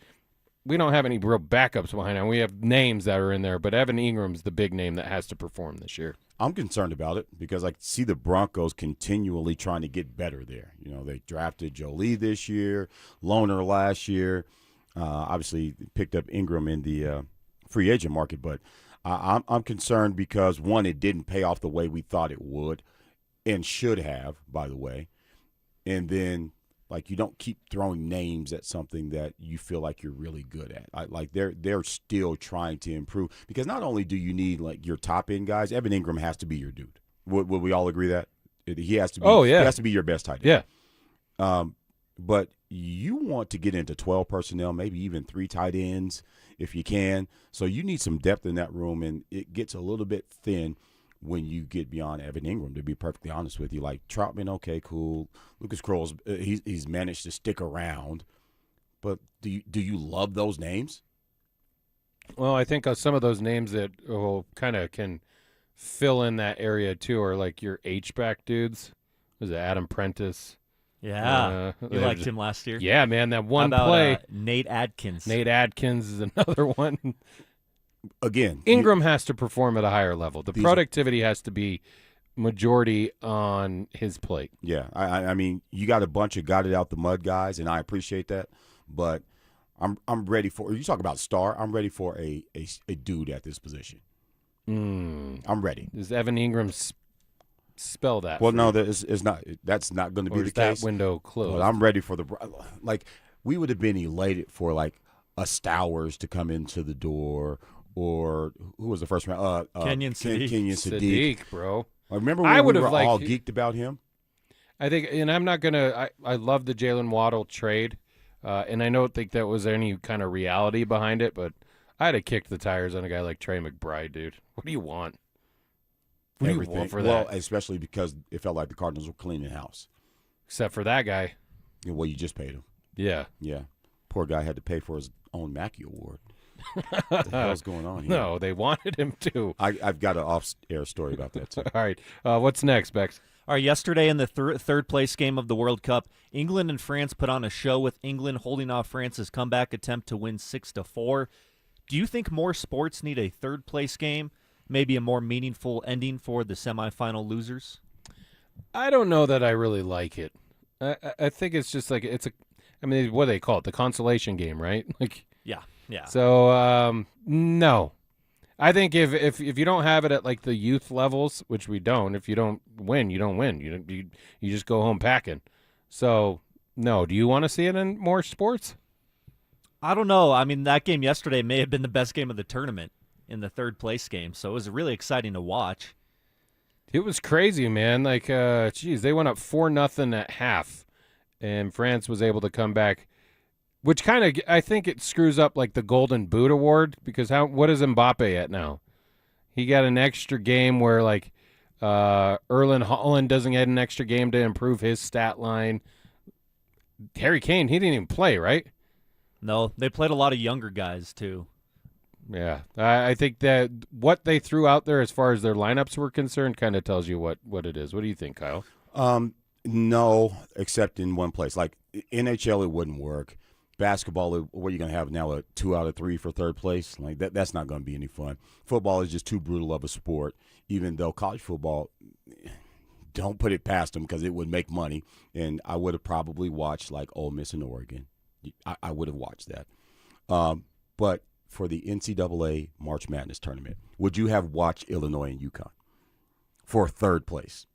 we don't have any real backups behind him. We have names that are in there, but Evan Ingram's the big name that has to perform this year. I'm concerned about it because I see the Broncos continually trying to get better there. You know, they drafted Jolie this year, Loner last year. Obviously, picked up Ingram in the free agent market, but I'm concerned because, one, it didn't pay off the way we thought it would and should have, by the way. And then, like, you don't keep throwing names at something that you feel like you're really good at. They're still trying to improve because not only do you need, like, your top-end guys, Evan Ingram has to be your dude. Would we all agree that? He has to be. Oh, yeah. He has to be your best tight end. Yeah. But you want to get into 12 personnel, maybe even 3 tight ends if you can. So you need some depth in that room, and it gets a little bit thin when you get beyond Evan Ingram, to be perfectly honest with you. Like, Troutman, okay, cool. Lucas Kroll's, he's managed to stick around. But do you love those names? Well, I think some of those names that kind of can fill in that area too are like your H-back dudes. Was it Adam Prentice? Yeah, you liked him last year. Yeah, man, that one How about, play. Nate Adkins. Nate Adkins is another one. Again, Ingram has to perform at a higher level. The productivity has to be majority on his plate. Yeah, I mean, you got a bunch of got it out the mud guys, and I appreciate that. But I'm ready for. You talk about star. I'm ready for a dude at this position. I'm ready. Does Evan Ingram spell that? Well, no, it's not. That's not going to be the case. That window closed? But I'm ready for we would have been elated for like a Stowers to come into the door, or who was the first round? Kenyon Sadiq. Kenyon Sadiq, bro. Remember when we were all geeked about him? I think, and I'm not gonna. I love the Jalen Waddle trade, and I don't think that was any kind of reality behind it, but I'd have kicked the tires on a guy like Trey McBride, dude. What do you want? What do you want for that? Well, especially because it felt like the Cardinals were cleaning house. Except for that guy. Yeah, well, you just paid him. Yeah. Yeah. Poor guy had to pay for his own Mackey Award. What the hell's going on here? No, they wanted him to. I've got an off-air story about that, too. All right. What's next, Bex? All right, yesterday in the third place game of the World Cup, England and France put on a show with England holding off France's comeback attempt to win 6-4. Do you think more sports need a third place game? Maybe a more meaningful ending for the semifinal losers? I don't know that I really like it. I think it's just like what do they call it? The consolation game, right? Like Yeah. So no. I think if you don't have it at like the youth levels, which we don't, if you don't win, you don't win. You just go home packing. So no. Do you want to see it in more sports? I don't know. I mean, that game yesterday may have been the best game of the tournament in the third place game, so it was really exciting to watch. It was crazy, man. Like, they went up 4-0 at half, and France was able to come back, which kind of, I think it screws up like the Golden Boot Award, because what is Mbappe at now? He got an extra game where like Erling Haaland doesn't get an extra game to improve his stat line. Harry Kane, he didn't even play, right? No, they played a lot of younger guys too. Yeah, I think that what they threw out there as far as their lineups were concerned kind of tells you what it is. What do you think, Kyle? No, except in one place. Like NHL, it wouldn't work. Basketball, what are you going to have now, a 2 out of 3 for third place? Like that's not going to be any fun. Football is just too brutal of a sport, even though college football, don't put it past them because it would make money. And I would have probably watched like Ole Miss and Oregon. I would have watched that. But for the NCAA March Madness tournament, would you have watched Illinois and UConn for third place?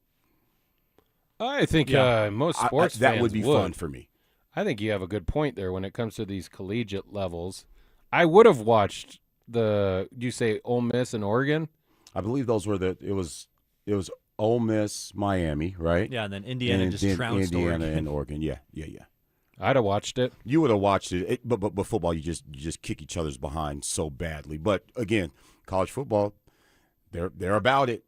I think most sports that fans would be fun for me. I think you have a good point there when it comes to these collegiate levels. I would have watched you say Ole Miss and Oregon? I believe those were it was Ole Miss, Miami, right? Yeah, and then Indiana just trounced Indiana Oregon. and Oregon. Yeah. I'd have watched it. You would have watched it, but football, you just kick each other's behind so badly. But again, college football, they're about it.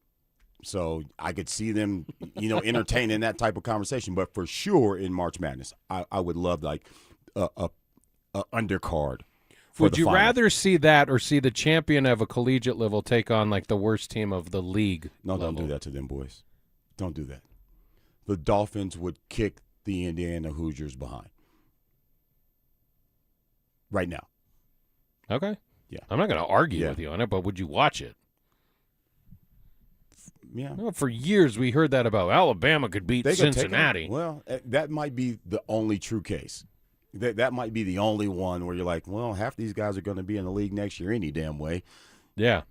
So I could see them, entertaining that type of conversation. But for sure, in March Madness, I would love like a undercard. Would you rather see that or see the champion of a collegiate level take on like the worst team of the league? No, level? Don't do that to them, boys. Don't do that. The Dolphins would kick the Indiana Hoosiers behind. Right now. Okay. Yeah. I'm not going to argue with you on it, but would you watch it? Yeah. Well, for years we heard that about Alabama could beat Cincinnati. Well, that might be the only true case. That might be the only one where you're like, well, half these guys are going to be in the league next year any damn way. Yeah.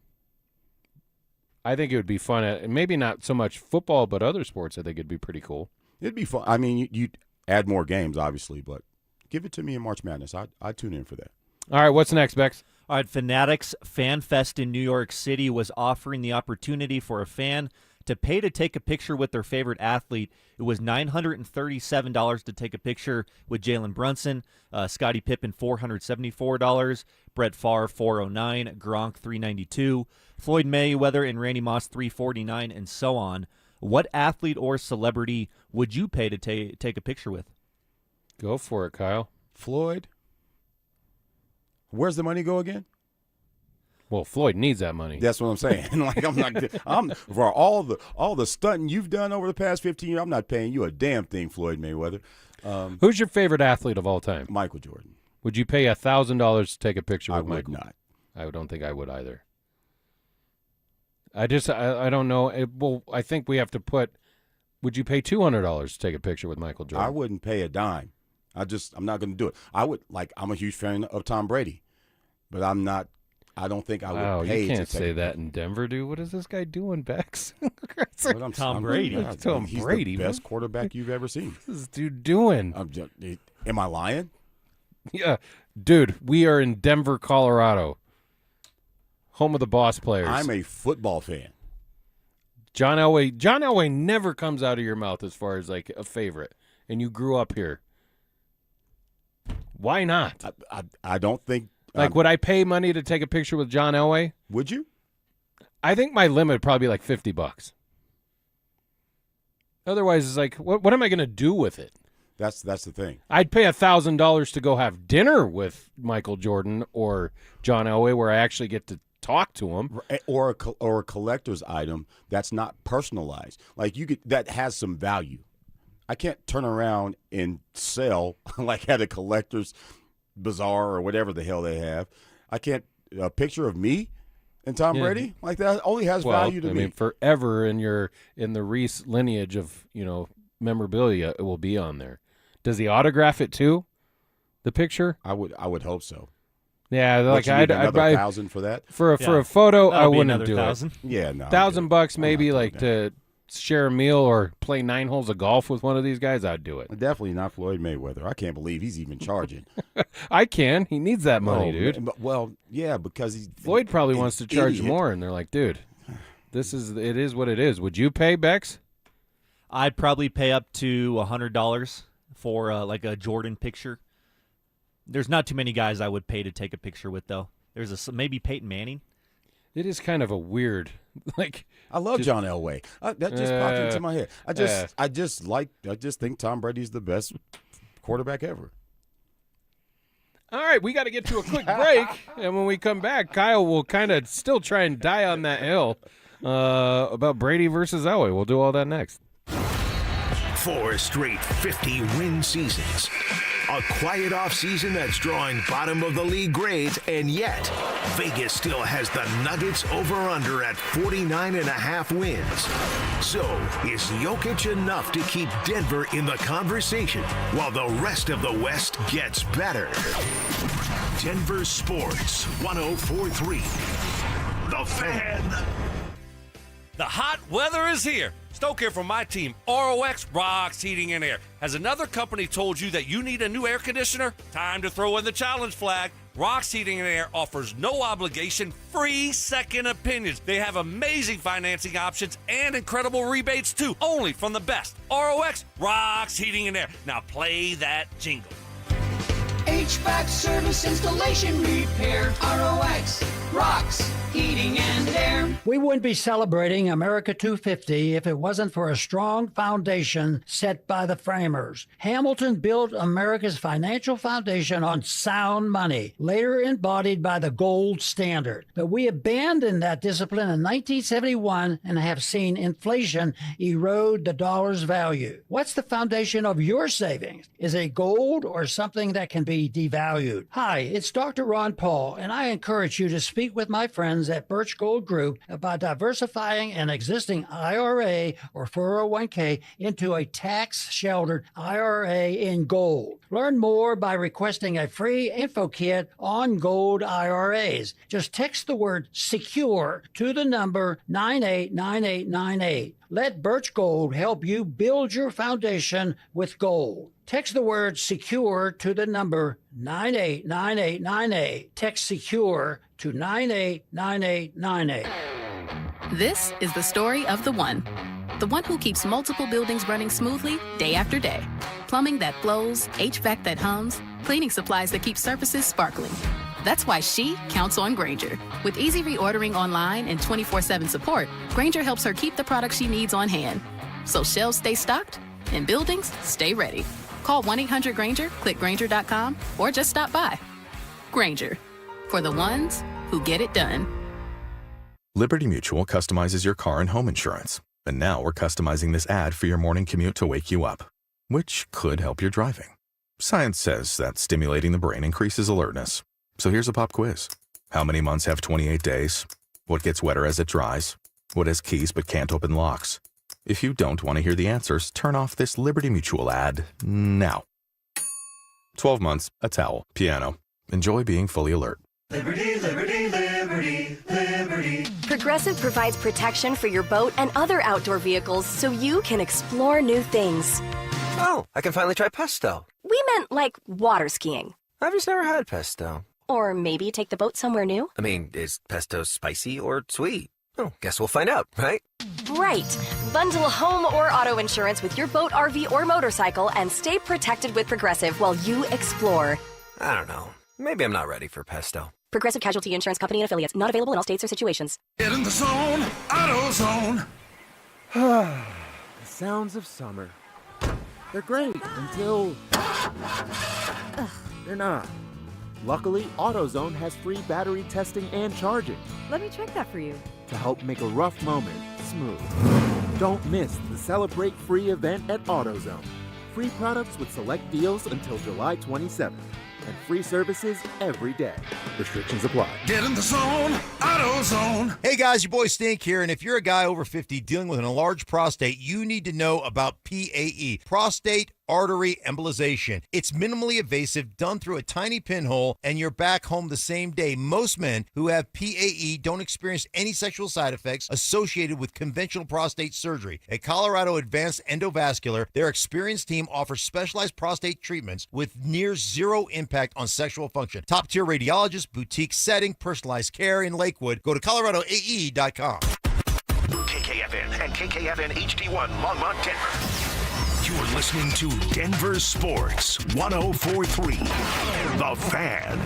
I think it would be fun. Maybe not so much football, but other sports I think it'd be pretty cool. It'd be fun. I mean, you'd add more games, obviously, but give it to me in March Madness. I'd tune in for that. All right, what's next, Bex? All right, Fanatics Fan Fest in New York City was offering the opportunity for a fan to pay to take a picture with their favorite athlete. It was $937 to take a picture with Jalen Brunson, Scottie Pippen $474, Brett Favre $409, Gronk $392, Floyd Mayweather and Randy Moss $349, and so on. What athlete or celebrity would you pay to take a picture with? Go for it, Kyle. Floyd. Where's the money go again? Well, Floyd needs that money. That's what I'm saying. I'm for all the stunting you've done over the past 15 years, I'm not paying you a damn thing, Floyd Mayweather. Who's your favorite athlete of all time? Michael Jordan. Would you pay $1,000 to take a picture with Michael? I would not. I don't think I would either. I don't know. Well, I think we have to put. Would you pay $200 to take a picture with Michael Jordan? I wouldn't pay a dime. I'm not going to do it. I'm a huge fan of Tom Brady, but I'm not. I don't think I would pay. You can't to say that in Denver, dude. What is this guy doing, Bex? Tom Brady. He's the best quarterback you've ever seen. What's this dude doing? Am I lying? Yeah, dude. We are in Denver, Colorado, home of the Boss players. I'm a football fan. John Elway never comes out of your mouth as far as like a favorite, and you grew up here. Why not? I don't think Like, would I pay money to take a picture with John Elway? Would you? I think my limit would probably be like $50. Otherwise, it's like, what am I going to do with it? That's the thing. I'd pay $1,000 to go have dinner with Michael Jordan or John Elway, where I actually get to talk to him, or a collector's item that's not personalized. Like that has some value. I can't turn around and sell like at a collector's bazaar or whatever the hell they have. I can't a picture of me and Tom Brady like that only has value to me. I mean, forever in the Reese lineage of memorabilia, it will be on there. Does he autograph it too? The picture? I would hope so. Yeah, like I'd buy $1,000 for that for a photo. I wouldn't do $1,000. it. Yeah, no, $1,000 maybe like to share a meal or play 9 holes of golf with one of these guys. I'd do it. Definitely not Floyd Mayweather. I can't believe he's even charging. I can. He needs that money, dude. Well, yeah, because Floyd probably wants to charge more, and they're like, dude, it is what it is. Would you pay, Bex? I'd probably pay up to $100 for like a Jordan picture. There's not too many guys I would pay to take a picture with, though. There's maybe Peyton Manning. It is kind of a weird, like. I love John Elway. That just popped into my head. I just think Tom Brady's the best quarterback ever. All right, we got to get to a quick break, and when we come back, Kyle will kind of still try and die on that hill about Brady versus Elway. We'll do all that next. 4 straight 50-win seasons. A quiet offseason that's drawing bottom-of-the-league grades, and yet Vegas still has the Nuggets over-under at 49.5 wins. So is Jokic enough to keep Denver in the conversation while the rest of the West gets better? Denver Sports 104.3. The Fan. The hot weather is here. Stoke here from my team, ROX Rocks Heating and Air. Has another company told you that you need a new air conditioner? Time to throw in the challenge flag. Rocks Heating and Air offers no obligation, free second opinions. They have amazing financing options and incredible rebates too, only from the best. ROX Rocks Heating and Air. Now play that jingle. HVAC service, installation, repair. ROX Rocks Heating and Air. We wouldn't be celebrating America 250 if it wasn't for a strong foundation set by the framers. Hamilton built America's financial foundation on sound money, later embodied by the gold standard. But we abandoned that discipline in 1971 and have seen inflation erode the dollar's value. What's the foundation of your savings? Is it gold or something that can be devalued? Hi, it's Dr. Ron Paul, and I encourage you to speak with my friends at Birch Gold Group about diversifying an existing IRA or 401k into a tax-sheltered IRA in gold. Learn more by requesting a free info kit on gold IRAs. Just text the word SECURE to the number 989898. Let Birch Gold help you build your foundation with gold. Text the word SECURE to the number 989898. Text SECURE to 989898. This is the story of the one who keeps multiple buildings running smoothly day after day. Plumbing that flows, HVAC that hums, cleaning supplies that keep surfaces sparkling. That's why she counts on Grainger. With easy reordering online and 24/7 support, Grainger helps her keep the products she needs on hand. So shelves stay stocked and buildings stay ready. Call 1-800-GRAINGER, click Grainger.com, or just stop by. Grainger, for the ones who get it done. Liberty Mutual customizes your car and home insurance. And now we're customizing this ad for your morning commute to wake you up, which could help your driving. Science says that stimulating the brain increases alertness. So here's a pop quiz. How many months have 28 days? What gets wetter as it dries? What has keys but can't open locks? If you don't want to hear the answers, turn off this Liberty Mutual ad now. 12 months, a towel, piano. Enjoy being fully alert. Liberty, liberty, liberty, liberty. Progressive provides protection for your boat and other outdoor vehicles so you can explore new things. Oh, I can finally try pesto. We meant like water skiing. I've just never had pesto. Or maybe take the boat somewhere new. I mean, is pesto spicy or sweet? Oh, guess we'll find out, right? Right. Bundle home or auto insurance with your boat, RV, or motorcycle and stay protected with Progressive while you explore. I don't know. Maybe I'm not ready for pesto. Progressive Casualty Insurance Company and Affiliates. Not available in all states or situations. Get in the zone, AutoZone. The sounds of summer. They're great until they're not. Luckily, AutoZone has free battery testing and charging Let me check that for you. to help make a rough moment smooth. Don't miss the Celebrate Free event at AutoZone. Free products with select deals until July 27th. And free services every day. Restrictions apply. Get in the zone, AutoZone. Hey guys, your boy Stink here, and if you're a guy over 50 dealing with an enlarged prostate, you need to know about PAE, prostate artery embolization. It's minimally invasive, done through a tiny pinhole, and you're back home the same day. Most men who have PAE don't experience any sexual side effects associated with conventional prostate surgery. At Colorado Advanced Endovascular, their experienced team offers specialized prostate treatments with near zero impact on sexual function. Top-tier radiologists, boutique setting, personalized care in Lakewood. Go to coloradoae.com. KKFN and KKFN HD1 Longmont, Denver. You're listening to Denver Sports 104.3 The Fan.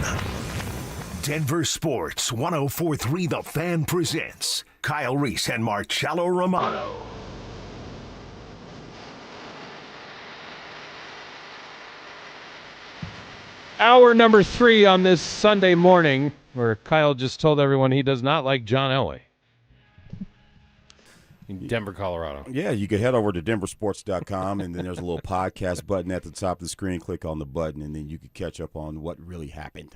Denver Sports 104.3 The Fan presents Kyle Reese and Marcello Romano. Hour number 3 on this Sunday morning, where Kyle just told everyone he does not like John Elway. In Denver, Colorado. Yeah, you could head over to DenverSports.com, and then there's a little podcast button at the top of the screen. Click on the button, and then you could catch up on what really happened.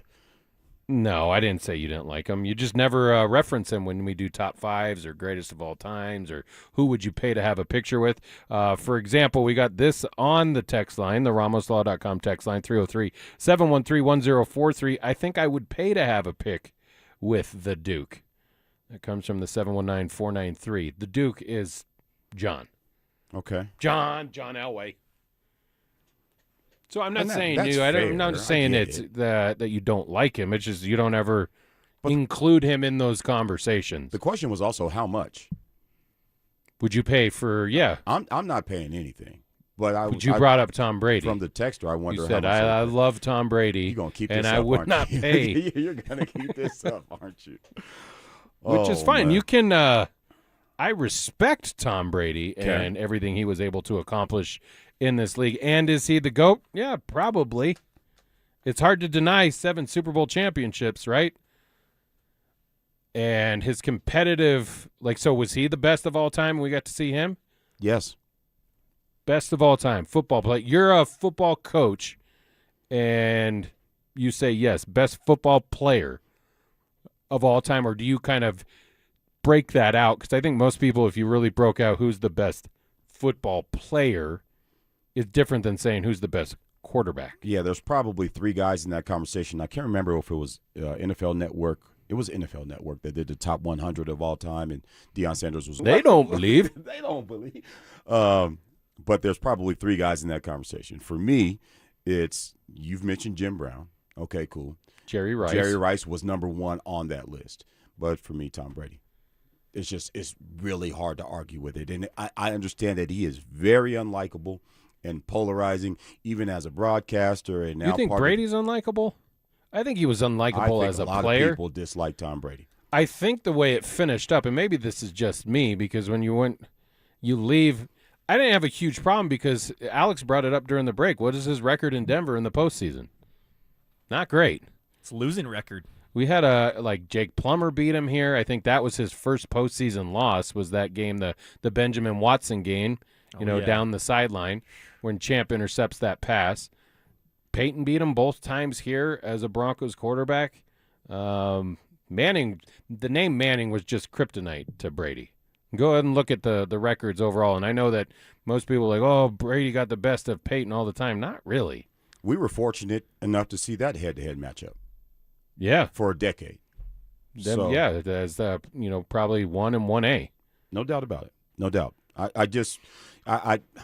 No, I didn't say you didn't like him. You just never reference him when we do top fives or greatest of all times or who would you pay to have a picture with. For example, we got this on the text line, the RamosLaw.com text line, 303-713-1043. I think I would pay to have a pic with the Duke. That comes from the 719-493. The Duke is John. Okay. John Elway. So I'm not saying that's you. I'm not fair. saying I get it's that you don't like him. It's just you don't ever include him in those conversations. The question was also how much would you pay for? Yeah, I'm not paying anything. But you brought up Tom Brady from the texter. I wonder. You said how much I love Tom Brady. You're gonna keep this and up, I would aren't not you? pay. You're gonna keep this up, aren't you? Which is fine. Man. You can. I respect Tom Brady Okay. and everything he was able to accomplish in this league. And is he the GOAT? Yeah, probably. It's hard to deny 7 Super Bowl championships, right? And his competitive, so was he the best of all time when we got to see him? Yes. Best of all time, football play. You're a football coach, and you say, yes, best football player of all time, or do you kind of break that out? Because I think most people, if you really broke out who's the best football player, is different than saying who's the best quarterback. Yeah, there's probably 3 guys in that conversation. I can't remember if it was NFL Network. It was NFL Network that did the top 100 of all time, and Deion Sanders was. They don't believe. They don't believe. But there's probably 3 guys in that conversation. For me, it's you've mentioned Jim Brown. Okay, cool. Jerry Rice. Jerry Rice was number 1 on that list. But for me, Tom Brady. It's really hard to argue with it. And I understand that he is very unlikable and polarizing, even as a broadcaster. And now You think Brady's unlikable? I think he was unlikable as a player. A lot of people dislike Tom Brady. I think the way it finished up, and maybe this is just me, because when you leave, I didn't have a huge problem because Alex brought it up during the break. What is his record in Denver in the postseason? Not great. It's a losing record. We had Jake Plummer beat him here. I think that was his first postseason loss, was that game, the Benjamin Watson game, down the sideline when Champ intercepts that pass. Payton beat him both times here as a Broncos quarterback. Manning, the name Manning was just kryptonite to Brady. Go ahead and look at the records overall, and I know that most people are like, oh, Brady got the best of Payton all the time. Not really. We were fortunate enough to see that head-to-head matchup. Yeah. For a decade. Yeah, as probably 1 and 1A. No doubt about it. No doubt. I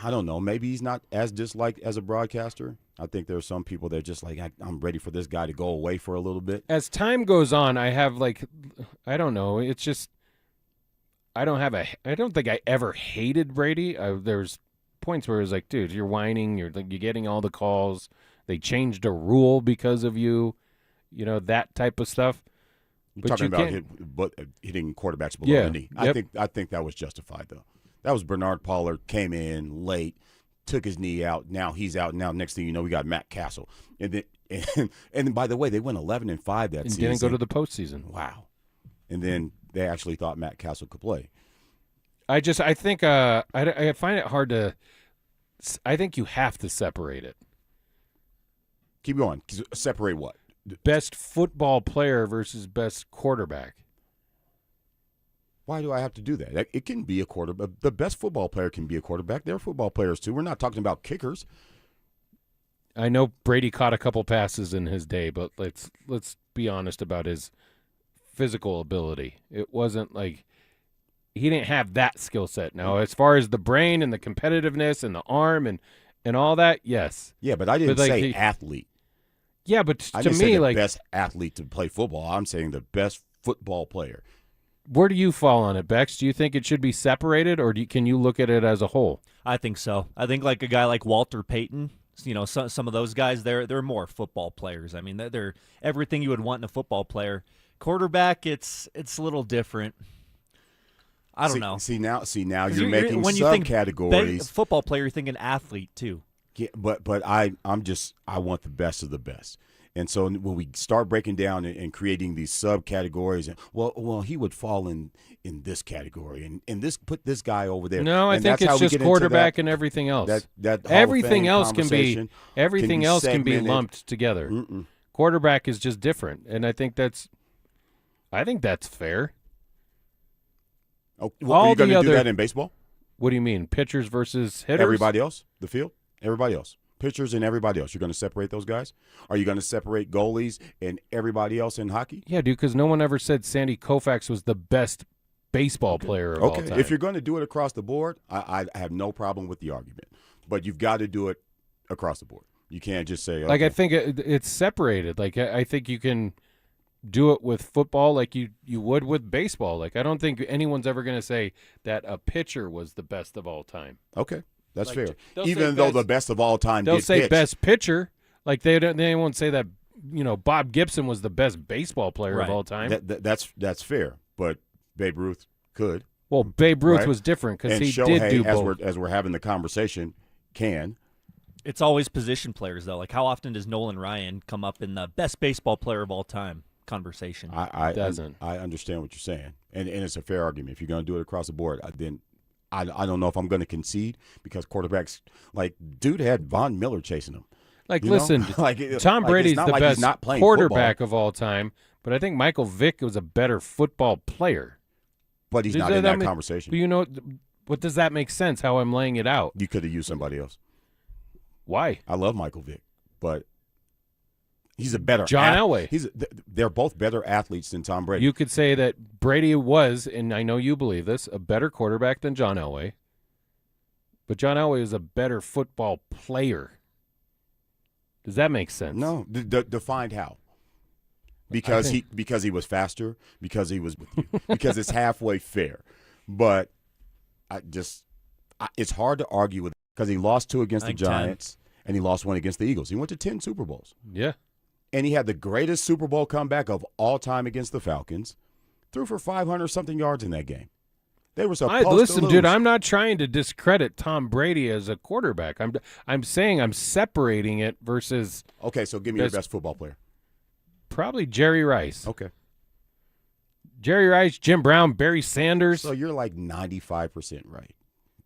don't know. Maybe he's not as disliked as a broadcaster. I think there are some people that are just like, I'm ready for this guy to go away for a little bit. As time goes on, I have I don't know. It's just I don't think I ever hated Brady. There's points where it was like, dude, you're whining. You're getting all the calls. They changed a rule because of you. that type of stuff. You're talking about hitting quarterbacks below the knee. Yep. I think that was justified, though. That was Bernard Pollard, came in late, took his knee out. Now he's out. Now next thing you know, we got Matt Castle. And then by the way, they went 11-5 that And season. didn't go to the postseason. Wow. And then they actually thought Matt Castle could play. I think I find it hard to. I think you have to separate it. Keep going. Separate what? Best football player versus best quarterback. Why do I have to do that? It can be a quarterback. The best football player can be a quarterback. They're football players too. We're not talking about kickers. I know Brady caught a couple passes in his day, but let's be honest about his physical ability. It wasn't like he didn't have that skill set. Now, as far as the brain and the competitiveness and the arm and all that, yes. Yeah, but I didn't say athlete. Yeah, but I to didn't say me, the best athlete to play football. I'm saying the best football player. Where do you fall on it, Bex? Do you think it should be separated, or can you look at it as a whole? I think so. I think like a guy like Walter Payton, some of those guys, they're more football players. I mean, they're everything you would want in a football player. Quarterback, it's a little different. I don't know. See now you're making subcategories. Football player, you're thinking athlete too. Yeah, but I want the best of the best. And so when we start breaking down and creating these subcategories, well, he would fall in this category, and this put this guy over there. No, I think it's just quarterback and everything else. That everything else can be segmented. lumped together. Quarterback is just different, and I think that's fair. Oh, are you going to do that in baseball? What do you mean, pitchers versus hitters? Everybody else, the field, everybody else. Pitchers and everybody else. You're going to separate those guys? Are you going to separate goalies and everybody else in hockey? Yeah, dude, because no one ever said Sandy Koufax was the best baseball player of all time. If you're going to do it across the board, I have no problem with the argument. But you've got to do it across the board. You can't just say, okay. Like, I think it's separated. Like, I think you can do it with football like you would with baseball. Like, I don't think anyone's ever going to say that a pitcher was the best of all time. Okay. That's like, fair. Even though the best of all time, they'll say pitched. Best pitcher. Like they won't say that. Bob Gibson was the best baseball player of all time. That's fair. But Babe Ruth could. Well, Babe Ruth was different because he Shohei, did do both. As we're having the conversation, can. It's always position players though. Like how often does Nolan Ryan come up in the best baseball player of all time conversation? I understand what you're saying, and it's a fair argument. If you're going to do it across the board, then. I don't know if I'm going to concede because quarterbacks, like, dude had Von Miller chasing him. Like, listen, Tom Brady's the best quarterback of all time, but I think Michael Vick was a better football player. But he's not in that conversation. But what does that make sense, how I'm laying it out? You could have used somebody else. Why? I love Michael Vick, but he's a better John Elway. They're both better athletes than Tom Brady. You could say that Brady was, and I know you believe this, a better quarterback than John Elway. But John Elway is a better football player. Does that make sense? No. Defined how? Because he was faster, because he was with you, because it's halfway fair. But it's hard to argue with because he lost 2 against the Giants and he lost 1 against the Eagles. He went to 10 Super Bowls. Yeah. And he had the greatest Super Bowl comeback of all time against the Falcons. Threw for 500-something yards in that game. They were supposed to listen, lose. dude, I'm not trying to discredit Tom Brady as a quarterback. I'm saying I'm separating it versus. Okay, so give me your best football player. Probably Jerry Rice. Okay. Jerry Rice, Jim Brown, Barry Sanders. So you're like 95% right.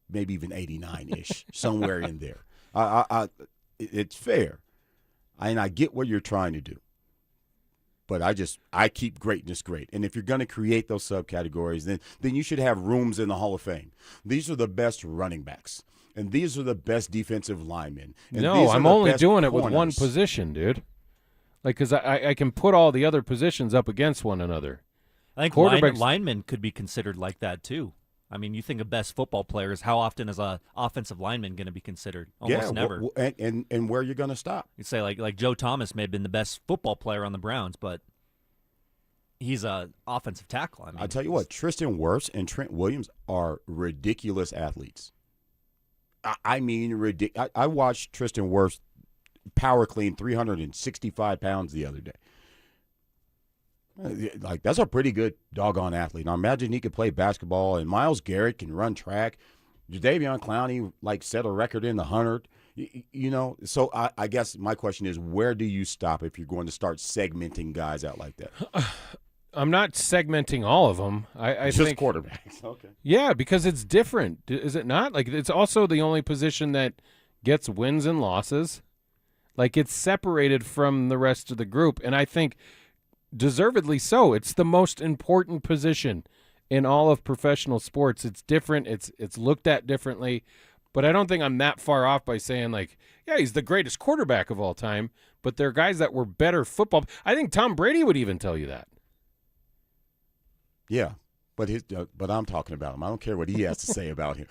Maybe even 89-ish, somewhere in there. It's fair. And I get what you're trying to do. But I keep greatness great. And if you're going to create those subcategories, then you should have rooms in the Hall of Fame. These are the best running backs. And these are the best defensive linemen. And no, I'm only doing it with one position, dude. Like, because I can put all the other positions up against one another. I think linemen could be considered like that, too. I mean, you think of best football players, how often is an offensive lineman going to be considered? Almost never. And where you're going to stop. You'd say like Joe Thomas may have been the best football player on the Browns, but he's an offensive tackle. I mean, I'll tell you what, Tristan Wirfs and Trent Williams are ridiculous athletes. I mean, ridiculous. I watched Tristan Wirfs power clean 365 pounds the other day. Like, that's a pretty good doggone athlete. Now, imagine he could play basketball, and Myles Garrett can run track. Jadeveon Clowney, like, set a record in the 100. So I guess my question is, where do you stop if you're going to start segmenting guys out like that? I'm not segmenting all of them. I Just think quarterbacks. Okay. Yeah, because it's different, is it not? Like, it's also the only position that gets wins and losses. Like, it's separated from the rest of the group, and I think deservedly so. It's the most important position in all of professional sports. It's different. It's looked at differently, but I don't think I'm that far off by saying, like, yeah, he's the greatest quarterback of all time, but there are guys that were better football. I think Tom Brady would even tell you that. Yeah, but I'm talking about him. I don't care what he has to say about him.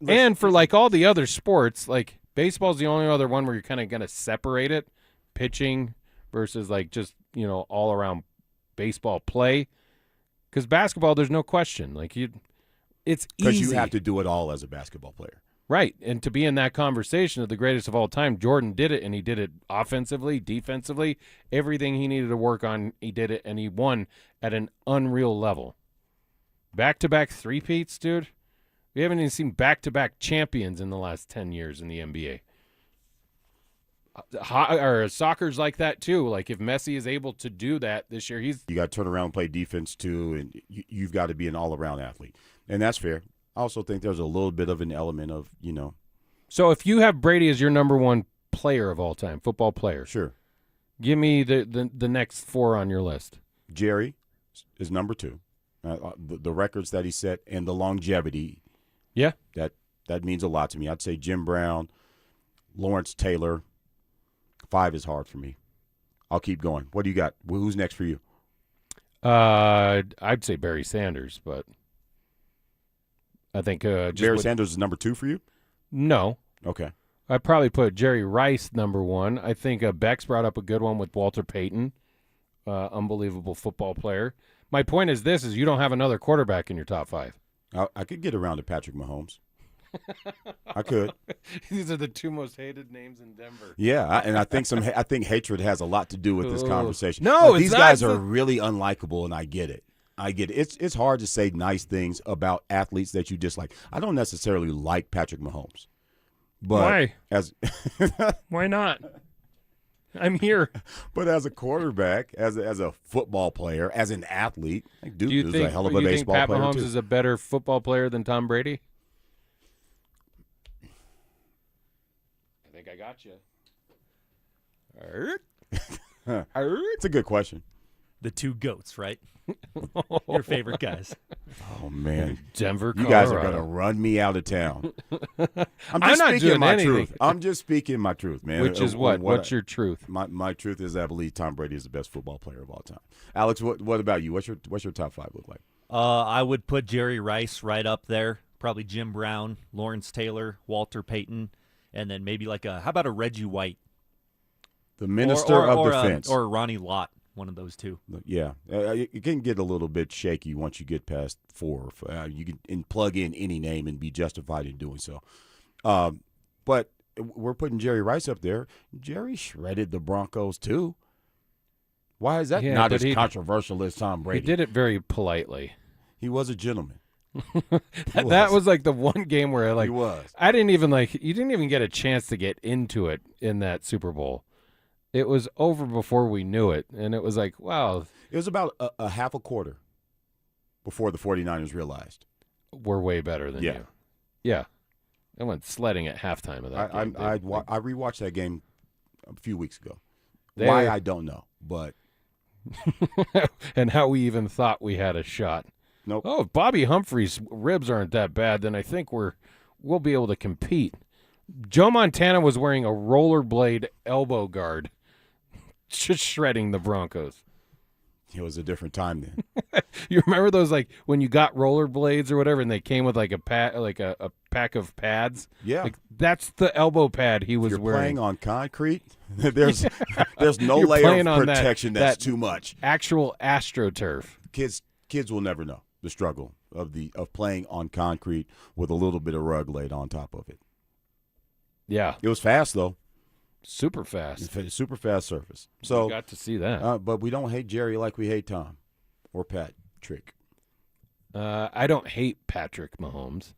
And for, like, all the other sports, like, baseball's the only other one where you're kind of going to separate it, pitching versus, like, just, all around baseball play. Because basketball, there's no question. Like, it's easy. Because you have to do it all as a basketball player. Right, and to be in that conversation of the greatest of all time, Jordan did it, and he did it offensively, defensively. Everything he needed to work on, he did it, and he won at an unreal level. Back-to-back three-peats, dude. We haven't even seen back-to-back champions in the last 10 years in the NBA. Soccer's like that, too. Like, if Messi is able to do that this year, you got to turn around and play defense, too, and you've got to be an all-around athlete. And that's fair. I also think there's a little bit of an element of, So if you have Brady as your number one player of all time, football player. Sure. Give me the next four on your list. Jerry is number 2. The records that he set and the longevity. Yeah. That means a lot to me. I'd say Jim Brown, Lawrence Taylor. 5 is hard for me. I'll keep going. What do you got? Who's next for you? I'd say Barry Sanders, but I think Barry Sanders is number 2 for you? No. Okay. I'd probably put Jerry Rice number 1. I think Beck's brought up a good one with Walter Payton. Unbelievable football player. My point is this, is you don't have another quarterback in your top 5. I could get around to Patrick Mahomes. I could. These are the 2 most hated names in Denver. Yeah, and I think hatred has a lot to do with this conversation. No, these guys are really unlikable, and I get it. It's hard to say nice things about athletes that you dislike. I don't necessarily like Patrick Mahomes. But why? Why not? I'm here. But as a quarterback, as a football player, as an athlete, dude is a hell of a baseball player. Do you think Pat player Mahomes too. is a better football player than Tom Brady? I think I got you. It's a good question. The 2 goats, right? Your favorite guys. Oh, man. Denver, You Colorado. guys are going to run me out of town. I'm not speaking doing my anything. truth. I'm just speaking my truth, man. Which is what? What's your truth? My truth is I believe Tom Brady is the best football player of all time. Alex, what about you? What's your top 5 look like? I would put Jerry Rice right up there. Probably Jim Brown, Lawrence Taylor, Walter Payton, and then maybe how about a Reggie White? The minister of defense. Or Ronnie Lott, one of those 2. Yeah. It can get a little bit shaky once you get past 4. You can plug in any name and be justified in doing so. But we're putting Jerry Rice up there. Jerry shredded the Broncos, too. Why is that not as controversial as Tom Brady? He did it very politely. He was a gentleman. That was like the one game where he was. I didn't even you didn't even get a chance to get into it in that Super Bowl. It was over before we knew it, and it was like, wow. It was about a half a quarter before the 49ers realized. We're way better than you. Yeah. I went sledding at halftime of that game. I rewatched that game a few weeks ago. Why, I don't know, but. And how we even thought we had a shot. Nope. Oh, if Bobby Humphrey's ribs aren't that bad, then I think we'll be able to compete. Joe Montana was wearing a rollerblade elbow guard, just shredding the Broncos. It was a different time then. You remember those, like, when you got rollerblades or whatever, and they came with like a pack of pads? Yeah, like, that's the elbow pad he was You're wearing. Playing on concrete. There's no layer of protection that's too much. Actual AstroTurf. Kids will never know the struggle of playing on concrete with a little bit of rug laid on top of it. Yeah, it was fast though. Super fast. Super fast surface. So we got to see that. But we don't hate Jerry like we hate Tom. or Patrick? I don't hate Patrick Mahomes.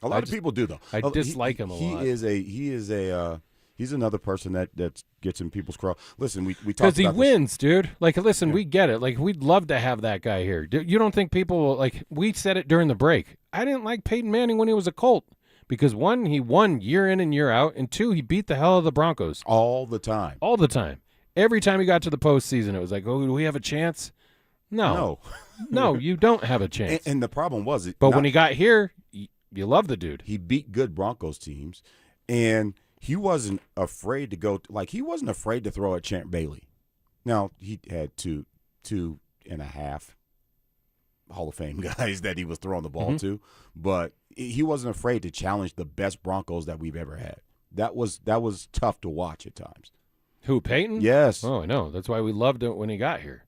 A lot of people do, though. I dislike him a lot. He's another person that gets in people's craw. Listen, we talked because he about wins, dude. Like, listen, we get it. Like, we'd love to have that guy here. You don't think people like? We said it during the break. I didn't like Peyton Manning when he was a Colt because one, he won year in and year out, and two, he beat the hell out of the Broncos all the time. All the time. Every time he got to the postseason, it was like, oh, do we have a chance? No, no, you don't have a chance. And the problem was, when he got here, you love the dude. He beat good Broncos teams, and he wasn't afraid to go. He wasn't afraid to throw at Champ Bailey. Now he had two and a half Hall of Fame guys that he was throwing the ball to, but he wasn't afraid to challenge the best Broncos that we've ever had. That was tough to watch at times. Who, Peyton? Yes. Oh, I know. That's why we loved it when he got here.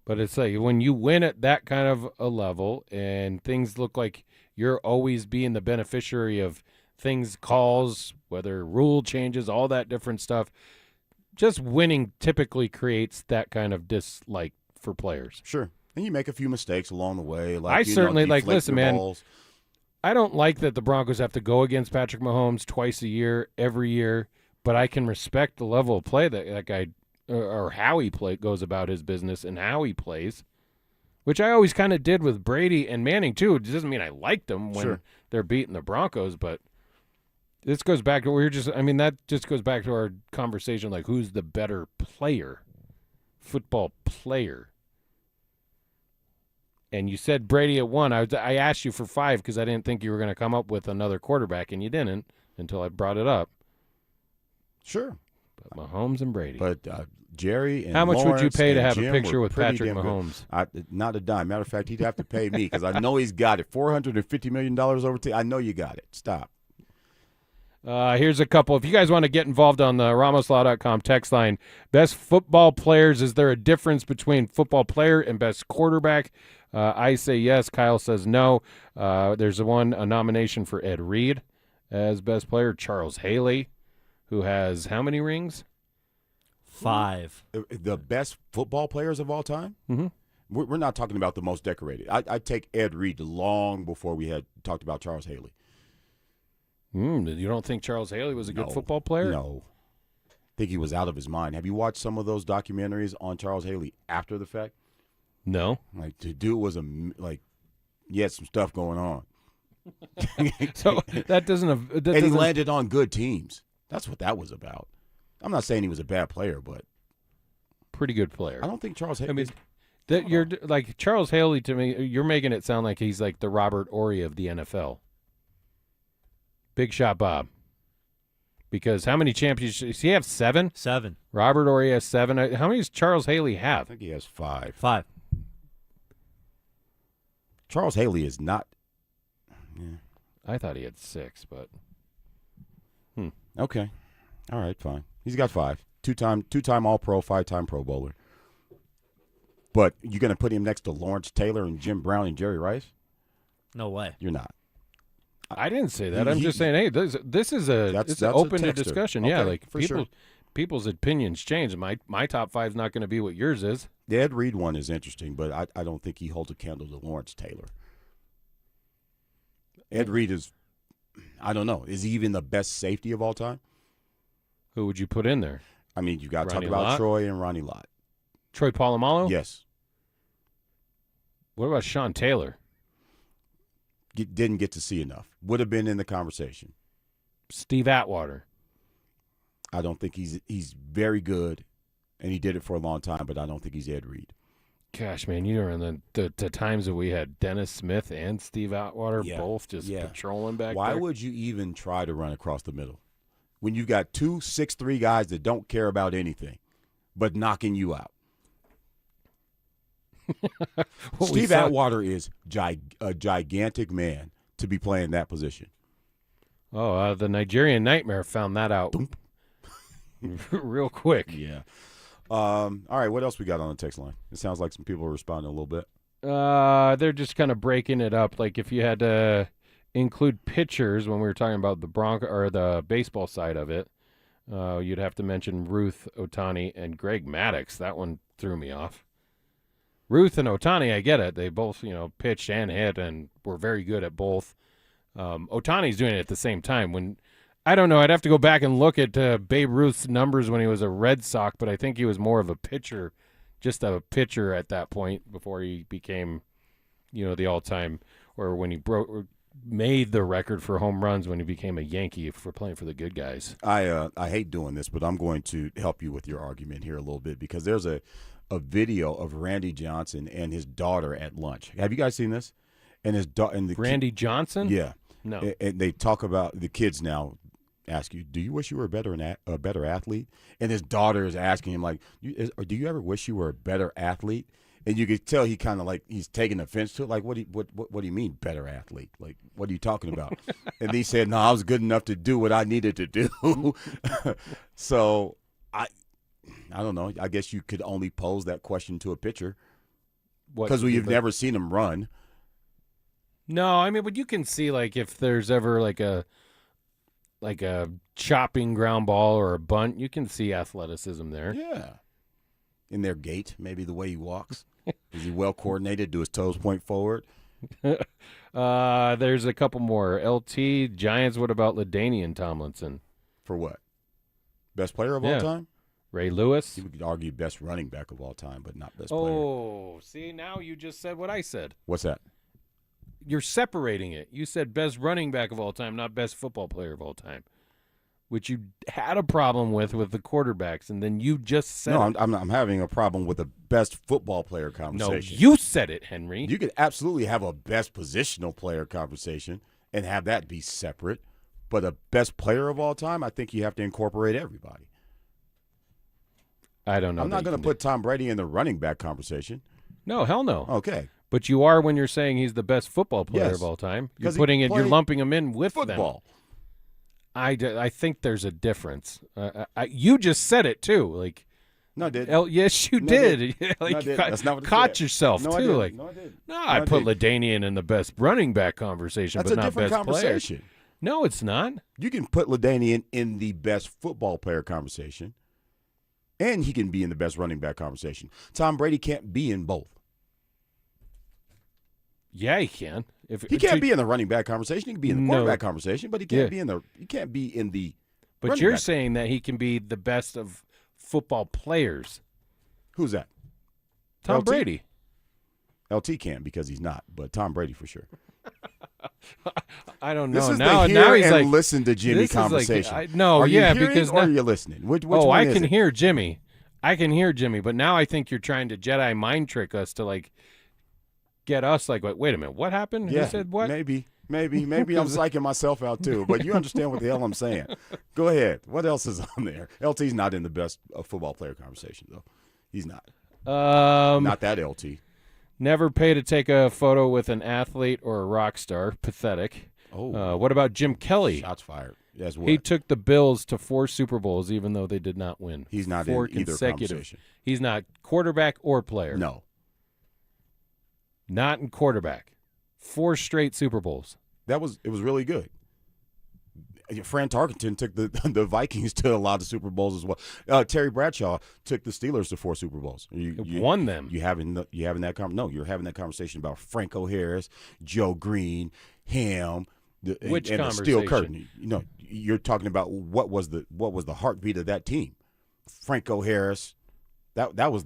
But it's like when you win at that kind of a level and things look like you're always being the beneficiary of things, calls, whether rule changes, all that different stuff, just winning typically creates that kind of dislike for players. Sure. And you make a few mistakes along the way. I certainly listen, man, balls. I don't like that the Broncos have to go against Patrick Mahomes twice a year, every year, but I can respect the level of play that guy or how he goes about his business and how he plays, which I always kind of did with Brady and Manning too. It doesn't mean I liked them when they're beating the Broncos, but this goes back to that just goes back to our conversation, like who's the better player, football player. And you said Brady at 1. I asked you for 5 because I didn't think you were going to come up with another quarterback, and you didn't until I brought it up. Sure. But Mahomes and Brady. But Jerry and how much Lawrence would you pay to have Jim a picture were with pretty Patrick damn Mahomes? Not a dime. Matter of fact, he'd have to pay me because I know he's got it. $450 million over I know you got it. Stop. Here's a couple. If you guys want to get involved on the RamosLaw.com text line, best football players, is there a difference between football player and best quarterback? I say yes. Kyle says no. There's a nomination for Ed Reed as best player. Charles Haley, who has how many rings? 5. The best football players of all time? Mm-hmm. We're not talking about the most decorated. I'd take Ed Reed long before we had talked about Charles Haley. You don't think Charles Haley was a good football player? No. I think he was out of his mind. Have you watched some of those documentaries on Charles Haley after the fact? No. Like, the dude was he had some stuff going on. So that doesn't. He landed on good teams. That's what that was about. I'm not saying he was a bad player, but pretty good player. I don't think Charles Haley. I mean, you're like Charles Haley to me. You're making it sound like he's like the Robert Horry of the NFL. Big shot, Bob. Because how many championships? Does he have 7? 7. Robert Horry has 7. How many does Charles Haley have? I think he has 5. 5. Charles Haley is not. Yeah. I thought he had 6, but. Okay. All right, fine. He's got 5. Two-time All-Pro, 5-time Pro Bowler. But you're going to put him next to Lawrence Taylor and Jim Brown and Jerry Rice? No way. You're not. I didn't say that. I'm just saying, hey, this is it's open to discussion. Okay, yeah, like sure. people's opinions change. My top 5 is not going to be what yours is. The Ed Reed one is interesting, but I don't think he holds a candle to Lawrence Taylor. Ed Reed is, I don't know, is he even the best safety of all time? Who would you put in there? I mean, you got to talk Ronnie about Lott? Troy and Ronnie Lott. Troy Polamalu? Yes. What about Sean Taylor? Didn't get to see enough. Would have been in the conversation. Steve Atwater. I don't think he's very good, and he did it for a long time, but I don't think he's Ed Reed. Gosh, man, you remember the times that we had Dennis Smith and Steve Atwater both just patrolling back Why there? would you even try to run across the middle when you've got 2 6'3" guys that don't care about anything but knocking you out? Steve Atwater is a gigantic man to be playing that position. Oh, the Nigerian Nightmare found that out real quick. Yeah. All right, what else we got on the text line? It sounds like some people are responding a little bit. They're just kind of breaking it up. Like if you had to include pitchers when we were talking about the Bronco or the baseball side of it, you'd have to mention Ruth Ohtani and Greg Maddux. That one threw me off. Ruth and Ohtani, I get it. They both, pitched and hit and were very good at both. Ohtani's doing it at the same time. When I don't know, I'd have to go back and look at Babe Ruth's numbers when he was a Red Sox, but I think he was more of a pitcher, just a pitcher at that point before he became, the all-time, or when he made the record for home runs when he became a Yankee for playing for the good guys. I hate doing this, but I'm going to help you with your argument here a little bit because there's a video of Randy Johnson and his daughter at lunch. Have you guys seen this? And his Randy Johnson? Yeah. No. And they talk about the kids now ask you, do you wish you were a better athlete? And his daughter is asking him, like, do you ever wish you were a better athlete? And you could tell he kind of like he's taking offense to it. Like, what do you mean better athlete? Like, what are you talking about? And he said, no, I was good enough to do what I needed to do. So I don't know. I guess you could only pose that question to a pitcher because we've never seen him run. No, I mean, but you can see, like, if there's ever like a chopping ground ball or a bunt, you can see athleticism there. Yeah. In their gait, maybe the way he walks. Is he well coordinated? Do his toes point forward? There's a couple more. LT, Giants, what about LaDainian Tomlinson? For what? Best player of all time? Ray Lewis? You could argue best running back of all time, but not best player. Oh, see, now you just said what I said. What's that? You're separating it. You said best running back of all time, not best football player of all time, which you had a problem with the quarterbacks, and then you just said no, I'm having a problem with the best football player conversation. No, you said it, Henry. You could absolutely have a best positional player conversation and have that be separate, but a best player of all time, I think you have to incorporate everybody. I don't know. I'm not going to put Tom Brady in the running back conversation. No, hell no. Okay. But you are when you're saying he's the best football player of all time. You're you're lumping him in with football. Them. I think there's a difference. You just said it too. Like, no, I did. Yes, you did. Like, no, I did. That's not what caught yourself no, too. I did. Like, no, I did. No, I put LaDainian in the best running back conversation, That's but a not different best conversation. player. No, it's not. You can put LaDainian in the best football player conversation, and he can be in the best running back conversation. Tom Brady can't be in both. Yeah, he can. He can't be in the running back conversation. He can be in the quarterback conversation, but he can't be in the. He can't be in the. But you're saying that he can be the best of football players. Who's that? Tom Brady. LT can't because he's not, but Tom Brady for sure. I don't know. This is now the hear he's and like, listen to Jimmy conversation. Are you hearing because or are you listening? Which one I is can it? hear Jimmy. I can hear Jimmy, but now I think you're trying to Jedi mind trick us to like get us like, wait a minute, what happened? Yeah, Who said what? Maybe I'm psyching myself out too. But you understand what the hell I'm saying. Go ahead. What else is on there? LT's not in the best football player conversation though. He's not. Not that LT. Never pay to take a photo with an athlete or a rock star. Pathetic. Oh. What about Jim Kelly? Shots fired. Yes, what? He took the Bills to 4 Super Bowls, even though they did not win. He's not 4 in either consecutive. conversation. He's not quarterback or player. No. Not in quarterback. 4 straight Super Bowls. It was really good. Fran Tarkenton took the Vikings to a lot of Super Bowls as well. Terry Bradshaw took the Steelers to 4 Super Bowls. You won them. You're having that conversation about Franco Harris, Joe Green, Ham, Which and the conversation? Steel Curtain. You're talking about what was the heartbeat of that team. Franco Harris, that was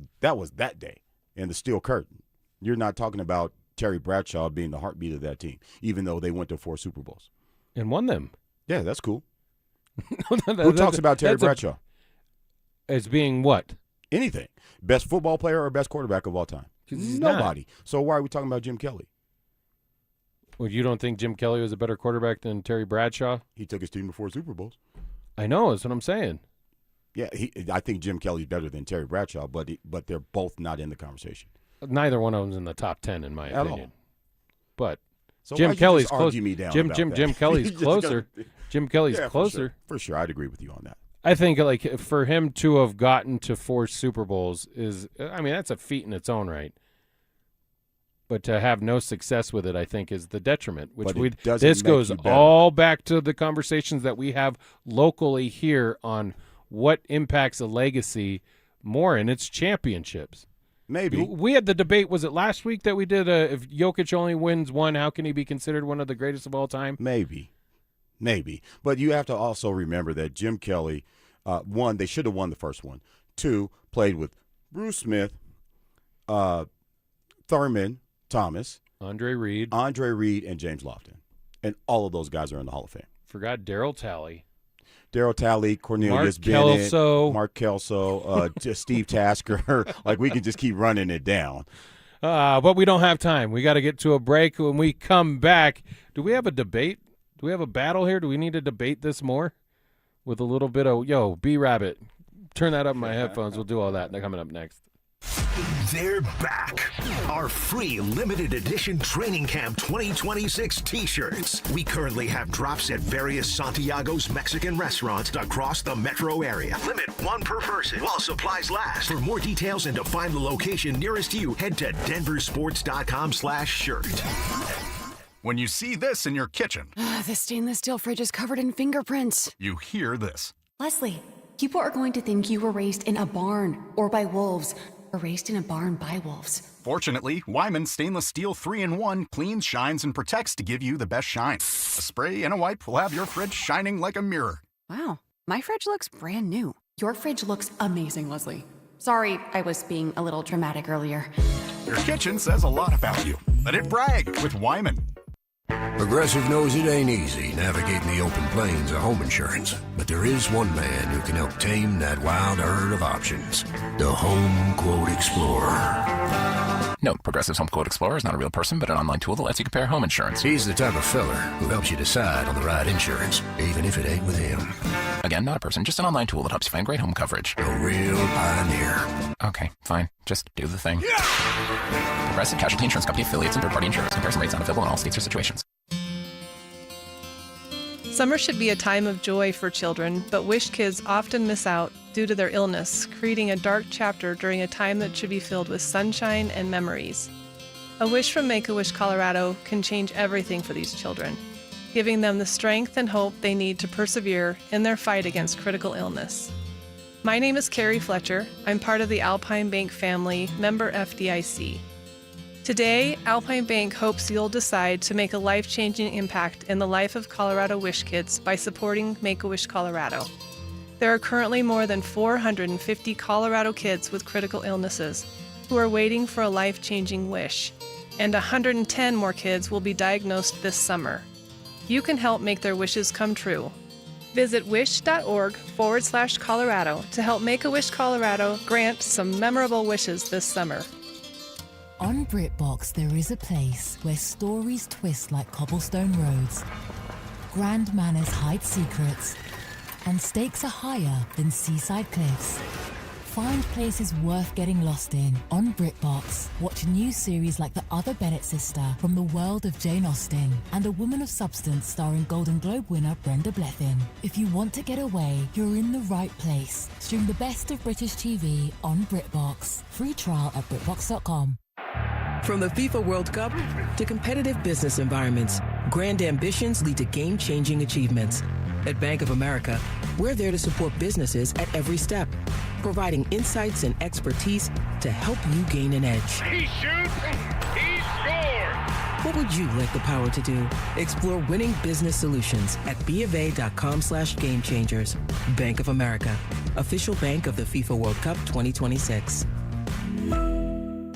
that day, and the Steel Curtain. You're not talking about Terry Bradshaw being the heartbeat of that team, even though they went to 4 Super Bowls and won them. Yeah, that's cool. Who talks about Terry Bradshaw? As being what? Anything. Best football player or best quarterback of all time? Nobody. So why are we talking about Jim Kelly? Well, you don't think Jim Kelly was a better quarterback than Terry Bradshaw? He took his team to 4 Super Bowls. I know. That's what I'm saying. Yeah, I think Jim Kelly's better than Terry Bradshaw, but they're both not in the conversation. Neither one of them's in the top 10 in my opinion. All. But So Jim Kelly's closer. Jim Kelly's closer. Jim Kelly's closer. For sure, I'd agree with you on that. I think like for him to have gotten to 4 Super Bowls that's a feat in its own right. But to have no success with it, I think, is the detriment. This goes all back to the conversations that we have locally here on what impacts a legacy more, and it's championships. Maybe. We had the debate, was it last week that we did if Jokic only wins one, how can he be considered one of the greatest of all time? Maybe. But you have to also remember that Jim Kelly, one, they should have won the first one. Two, played with Bruce Smith, Thurman Thomas, Andre Reed, and James Lofton. And all of those guys are in the Hall of Fame. Forgot Daryl Talley, Cornelius Bennett, Mark Kelso, just Steve Tasker. Like, we can just keep running it down. But we don't have time. We got to get to a break. When we come back, do we have a debate? Do we have a battle here? Do we need to debate this more? With a little bit of, B-Rabbit, turn that up in my headphones. We'll do all that. They're coming up next. They're back. Our free limited edition Training Camp 2026 t-shirts. We currently have drops at various Santiago's Mexican restaurants across the metro area. Limit one per person while supplies last. For more details and to find the location nearest you, head to DenverSports.com/shirt. When you see this in your kitchen, The stainless steel fridge is covered in fingerprints. you hear this. Leslie, people are going to think you were raised in a barn or by wolves or raised in a barn by wolves. Fortunately, Wyman Stainless Steel 3-in-1 cleans, shines, and protects to give you the best shine. A spray and a wipe will have your fridge shining like a mirror. Wow, my fridge looks brand new. Your fridge looks amazing, Leslie. Sorry, I was being a little dramatic earlier. Your kitchen says a lot about you. Let it brag with Wyman. Progressive knows it ain't easy navigating the open plains of home insurance, but there is one man who can help tame that wild herd of options. The Home Quote Explorer. Note, Progressive's Home Quote Explorer is not a real person, but an online tool that lets you compare home insurance. He's the type of fella who helps you decide on the right insurance, even if it ain't with him. Again, not a person, just an online tool that helps you find great home coverage. A real pioneer. Okay, fine. Just do the thing. Progressive Casualty Insurance Company affiliates and third-party insurance. Comparison rates not available in all states or situations. Summer should be a time of joy for children, but Wish kids often miss out due to their illness, creating a dark chapter during a time that should be filled with sunshine and memories. A wish from Make-A-Wish Colorado can change everything for these children, giving them the strength and hope they need to persevere in their fight against critical illness. My name is Carrie Fletcher. I'm part of the Alpine Bank family, member FDIC. Today, Alpine Bank hopes you'll decide to make a life-changing impact in the life of Colorado Wish kids by supporting Make-A-Wish Colorado. There are currently more than 450 Colorado kids with critical illnesses who are waiting for a life-changing wish, and 110 more kids will be diagnosed this summer. You can help make their wishes come true. Visit wish.org/Colorado to help Make-A-Wish Colorado grant some memorable wishes this summer. On BritBox, there is a place where stories twist like cobblestone roads, grand manners hide secrets, and stakes are higher than seaside cliffs. Find places worth getting lost in on BritBox. Watch new series like The Other Bennett Sister from the world of Jane Austen and A Woman of Substance starring Golden Globe winner Brenda Blethyn. If you want to get away, you're in the right place. Stream the best of British TV on BritBox. Free trial at BritBox.com. From the FIFA World Cup to competitive business environments, grand ambitions lead to game-changing achievements. At Bank of America, we're there to support businesses at every step, providing insights and expertise to help you gain an edge. He shoots, he scores! What would you like the power to do? Explore winning business solutions at BofA.com/gamechangers. Bank of America, official bank of the FIFA World Cup 2026.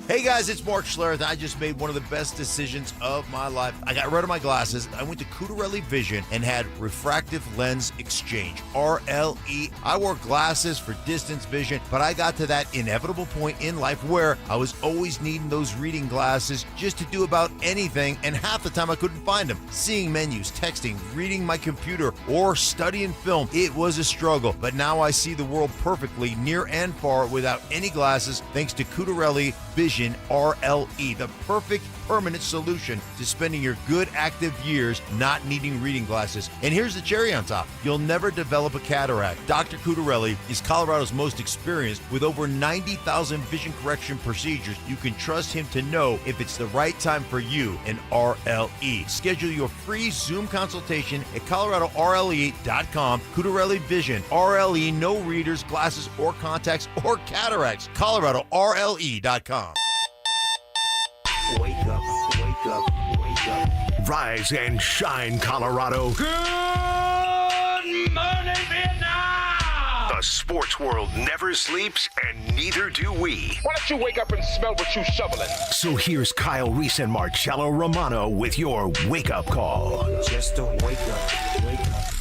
Hey guys, it's Mark Schlereth. I just made one of the best decisions of my life. I got rid of my glasses. I went to Cutarelli Vision and had refractive lens exchange, RLE. I wore glasses for distance vision, but I got to that inevitable point in life where I was always needing those reading glasses just to do about anything, and half the time I couldn't find them. Seeing menus, texting, reading my computer, or studying film, it was a struggle. But now I see the world perfectly near and far without any glasses thanks to Cutarelli Vision RLE, the perfect permanent solution to spending your good active years not needing reading glasses. And here's the cherry on top. You'll never develop a cataract. Dr. Cutarelli is Colorado's most experienced with over 90,000 vision correction procedures. You can trust him to know if it's the right time for you and RLE. Schedule your free Zoom consultation at ColoradoRLE.com. Cutarelli Vision, RLE, no readers, glasses, or contacts, or cataracts. ColoradoRLE.com. Wake up, wake up, wake up. Rise and shine, Colorado. Good morning, Vietnam! The sports world never sleeps, and neither do we. Why don't you wake up and smell what you shoveling? So here's Kyle, Reese, and Marcello Romano with your wake-up call. Just a wake up, wake up.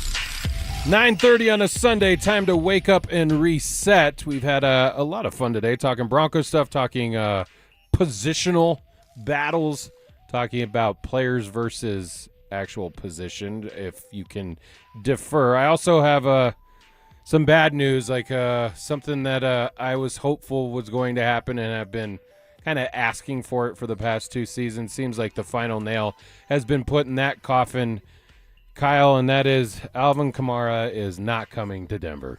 9:30 on a Sunday, time to wake up and reset. We've had a lot of fun today talking Broncos stuff, talking positional battles, talking about players versus actual position, if you can defer. I also have some bad news, like something that I was hopeful was going to happen, and I've been kind of asking for it for the past 2 seasons. Seems like the final nail has been put in that coffin, Kyle, and that is Alvin Kamara is not coming to Denver.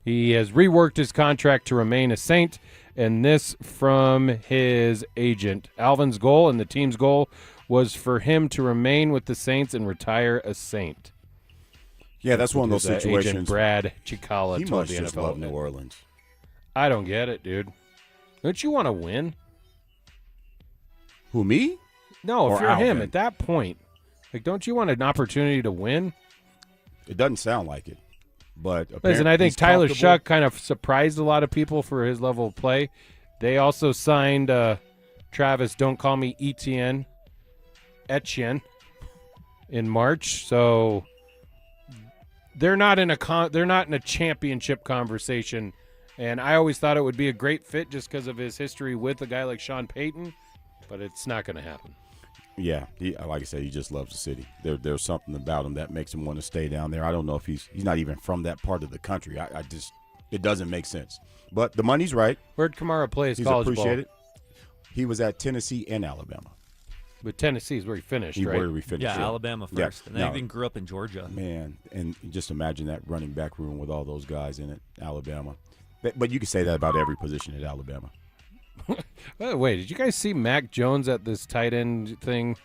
He has reworked his contract to remain a Saint, and this from his agent. Alvin's goal and the team's goal was for him to remain with the Saints and retire a Saint. Yeah, that's one of those situations. Agent Brad Chicala He told must the just NFL. love New Orleans. I don't get it, dude. Don't you want to win? Who, me? No, if Or you're him Alvin? at that point, like, don't you want an opportunity to win? It doesn't sound like it. But listen, I think he's Tyler comfortable. Shuck kind of surprised a lot of people for his level of play. They also signed Travis, don't call me Etienne in March. So they're not in a championship conversation. And I always thought it would be a great fit just because of his history with a guy like Sean Payton, but it's not going to happen. Yeah, like I said, he just loves the city. There's something about him that makes him want to stay down there. I don't know if he's not even from that part of the country. I just it doesn't make sense. But the money's right. Where'd Kamara play his He's college appreciated. ball? He was at Tennessee and Alabama. But Tennessee's where he finished, right? Where we finished. Yeah, Alabama first. Yeah. And then he even grew up in Georgia. Man, and just imagine that running back room with all those guys in it, Alabama. But you could say that about every position at Alabama. By the way, did you guys see Mac Jones at this tight end thing?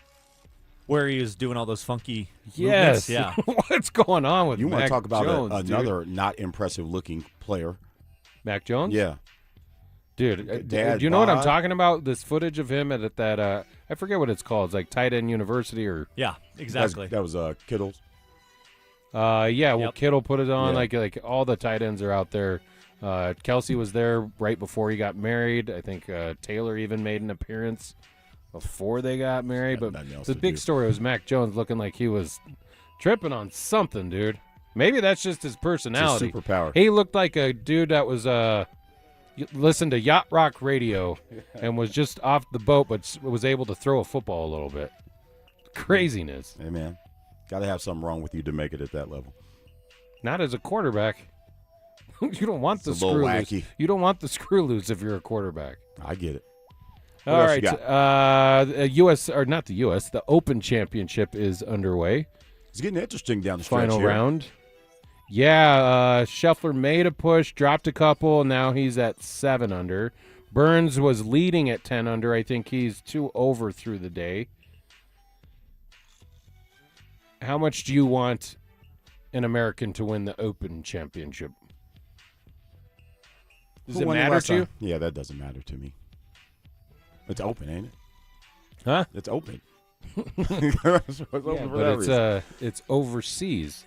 Where he was doing all those funky Yes. movements? Yeah. What's going on with You want Mac to talk about Jones, another not impressive-looking player. Mac Jones? Yeah. Dude, Dad do you know what I'm bod. talking about? This footage of him at that, I forget what it's called. It's like Tight End University or... Yeah, exactly. That was Kittle's. Yeah, well, Yep. Kittle put it on. Yeah. Like all the tight ends are out there. Kelsey was there right before he got married. I think Taylor even made an appearance before they got married. But nothing else the to big do. story was Mac Jones looking like he was tripping on something, dude. Maybe that's just his personality. superpower. He looked like a dude that was listened to yacht rock radio and was just off the boat, but was able to throw a football a little bit. Craziness. Hey, man. Got to have something wrong with you to make it at that level. Not as a quarterback. You don't want the It's a little screw wacky. loose. You don't want the screw loose if you're a quarterback. I get it. What All else right, you got? U.S. or not the U.S. The Open Championship is underway. It's getting interesting down the stretch Final here. round. Yeah, Scheffler made a push, dropped a couple, now he's at 7 under. Burns was leading at 10 under. I think he's 2 over through the day. How much do you want an American to win the Open Championship? Does Who it won the matter last to you? time? Yeah, that doesn't matter to me. It's open, ain't it? Huh? It's open. Yeah, but it's overseas.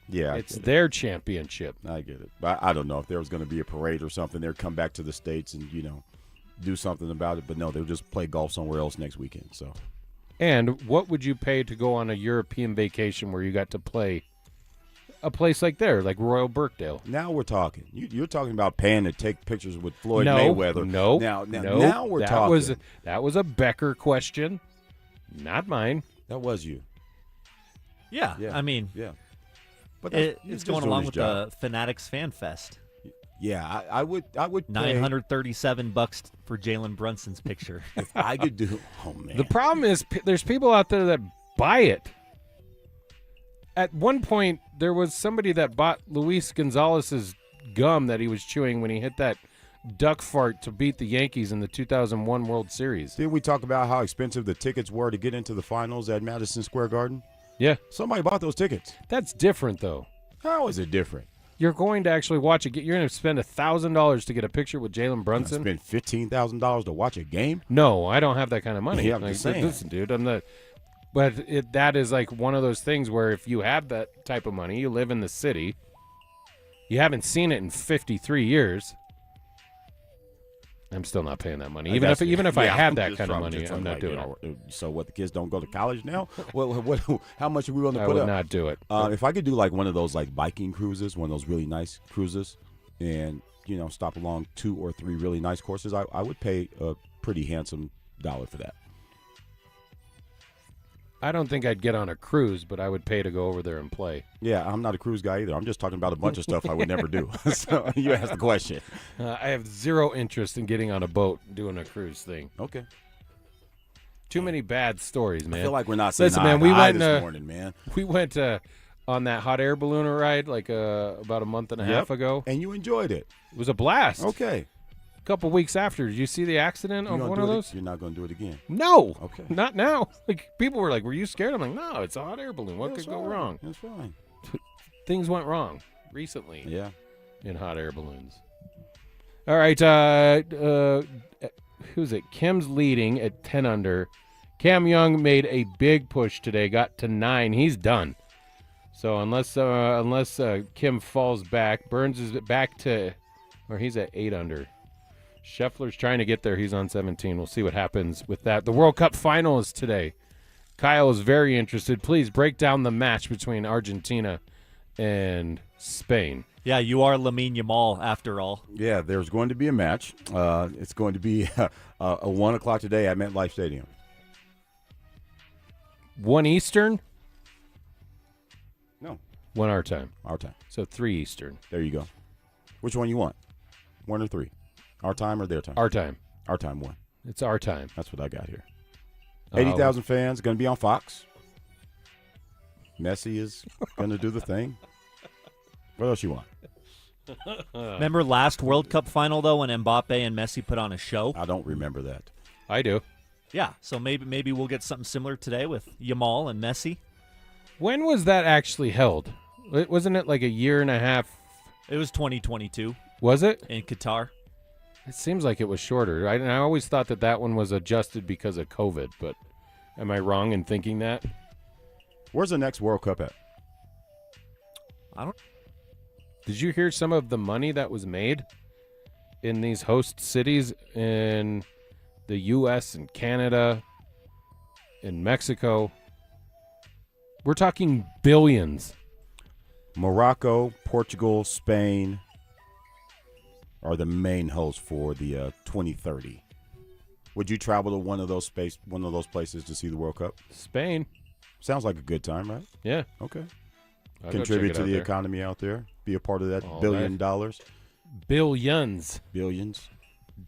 Yeah, I It's get it. their championship. I get it. But I don't know if there was going to be a parade or something. They'd come back to the States and, do something about it. But no, they'll just play golf somewhere else next weekend. So And what would you pay to go on a European vacation where you got to play a place like there, like Royal Birkdale? now we're talking. You're talking about paying to take pictures with Floyd No, Mayweather. no, Now we're that talking. That was a Becker question, not mine. That was you. Yeah, I mean, yeah. But it's he's just going doing along his with job. the Fanatics Fan Fest. Yeah, I would pay $937 for Jalen Brunson's picture. if I could do. Oh man. The problem is there's people out there that buy it. At one point, there was somebody that bought Luis Gonzalez's gum that he was chewing when he hit that duck fart to beat the Yankees in the 2001 World Series. Didn't we talk about how expensive the tickets were to get into the finals at Madison Square Garden? Yeah. Somebody bought those tickets. That's different, though. How is it different? You're going to actually watch it. You're going to spend $1,000 to get a picture with Jalen Brunson. Spend $15,000 to watch a game? No, I don't have that kind of money. Yeah, I'm just saying. Listen, dude, I'm not. But that is like one of those things where if you have that type of money, you live in the city, you haven't seen it in 53 years. I'm still not paying that money. Even if I had that kind of money, I'm not doing it. So what, the kids don't go to college now? What how much are we willing to put up? I would not do it. If I could do like one of those like Viking cruises, one of those really nice cruises, and stop along 2 or 3 really nice courses, I would pay a pretty handsome dollar for that. I don't think I'd get on a cruise, but I would pay to go over there and play. Yeah, I'm not a cruise guy either. I'm just talking about a bunch of stuff I would never do. So you asked the question. I have zero interest in getting on a boat doing a cruise thing. Okay. Too many bad stories, man. I feel like we're not saying Listen, man, we went this morning, man. We went on that hot air balloon ride like about a month and a half ago. And you enjoyed it. It was a blast. Okay. A couple weeks after, did you see the accident of one of those? You're not going to do it again. No. Okay. Not now. Like people were like, "Were you scared?" I'm like, "No, it's a hot air balloon. What could go wrong?" That's fine. Things went wrong recently. Yeah. In hot air balloons. All right. Who's it? Kim's leading at 10 under. Cam Young made a big push today. Got to 9. He's done. So unless Kim falls back, Burns is back to, or he's at 8 under. Scheffler's trying to get there. He's on 17. We'll see what happens with that. The World Cup final is today. Kyle is very interested. Please break down the match between Argentina and Spain. Yeah, you are Lamine Yamal after all. Yeah, there's going to be a match. It's going to be a 1 o'clock today at MetLife Stadium. 1 Eastern? No. 1 our time. Our time. So 3 Eastern. There you go. Which one you want? 1 or 3? Our time or their time? Our time. Our time 1. It's our time. That's what I got here. 80,000 fans, going to be on Fox. Messi is going to do the thing. What else you want? Remember last World Cup final, though, when Mbappe and Messi put on a show? I don't remember that. I do. Yeah, so maybe we'll get something similar today with Yamal and Messi. When was that actually held? Wasn't it like a year and a half? It was 2022. Was it? In Qatar. It seems like it was shorter. I always thought that one was adjusted because of COVID, but am I wrong in thinking that? Where's the next World Cup at? I don't. Did you hear some of the money that was made in these host cities in the U.S. and Canada and Mexico? We're talking billions. Morocco, Portugal, Spain are the main hosts for the 2030. Would you travel to one of those places to see the World Cup? Spain. Sounds like a good time, right? Yeah. Okay. I'll Contribute to the there. economy out there. Be a part of that All $1 billion. Billions. Billions.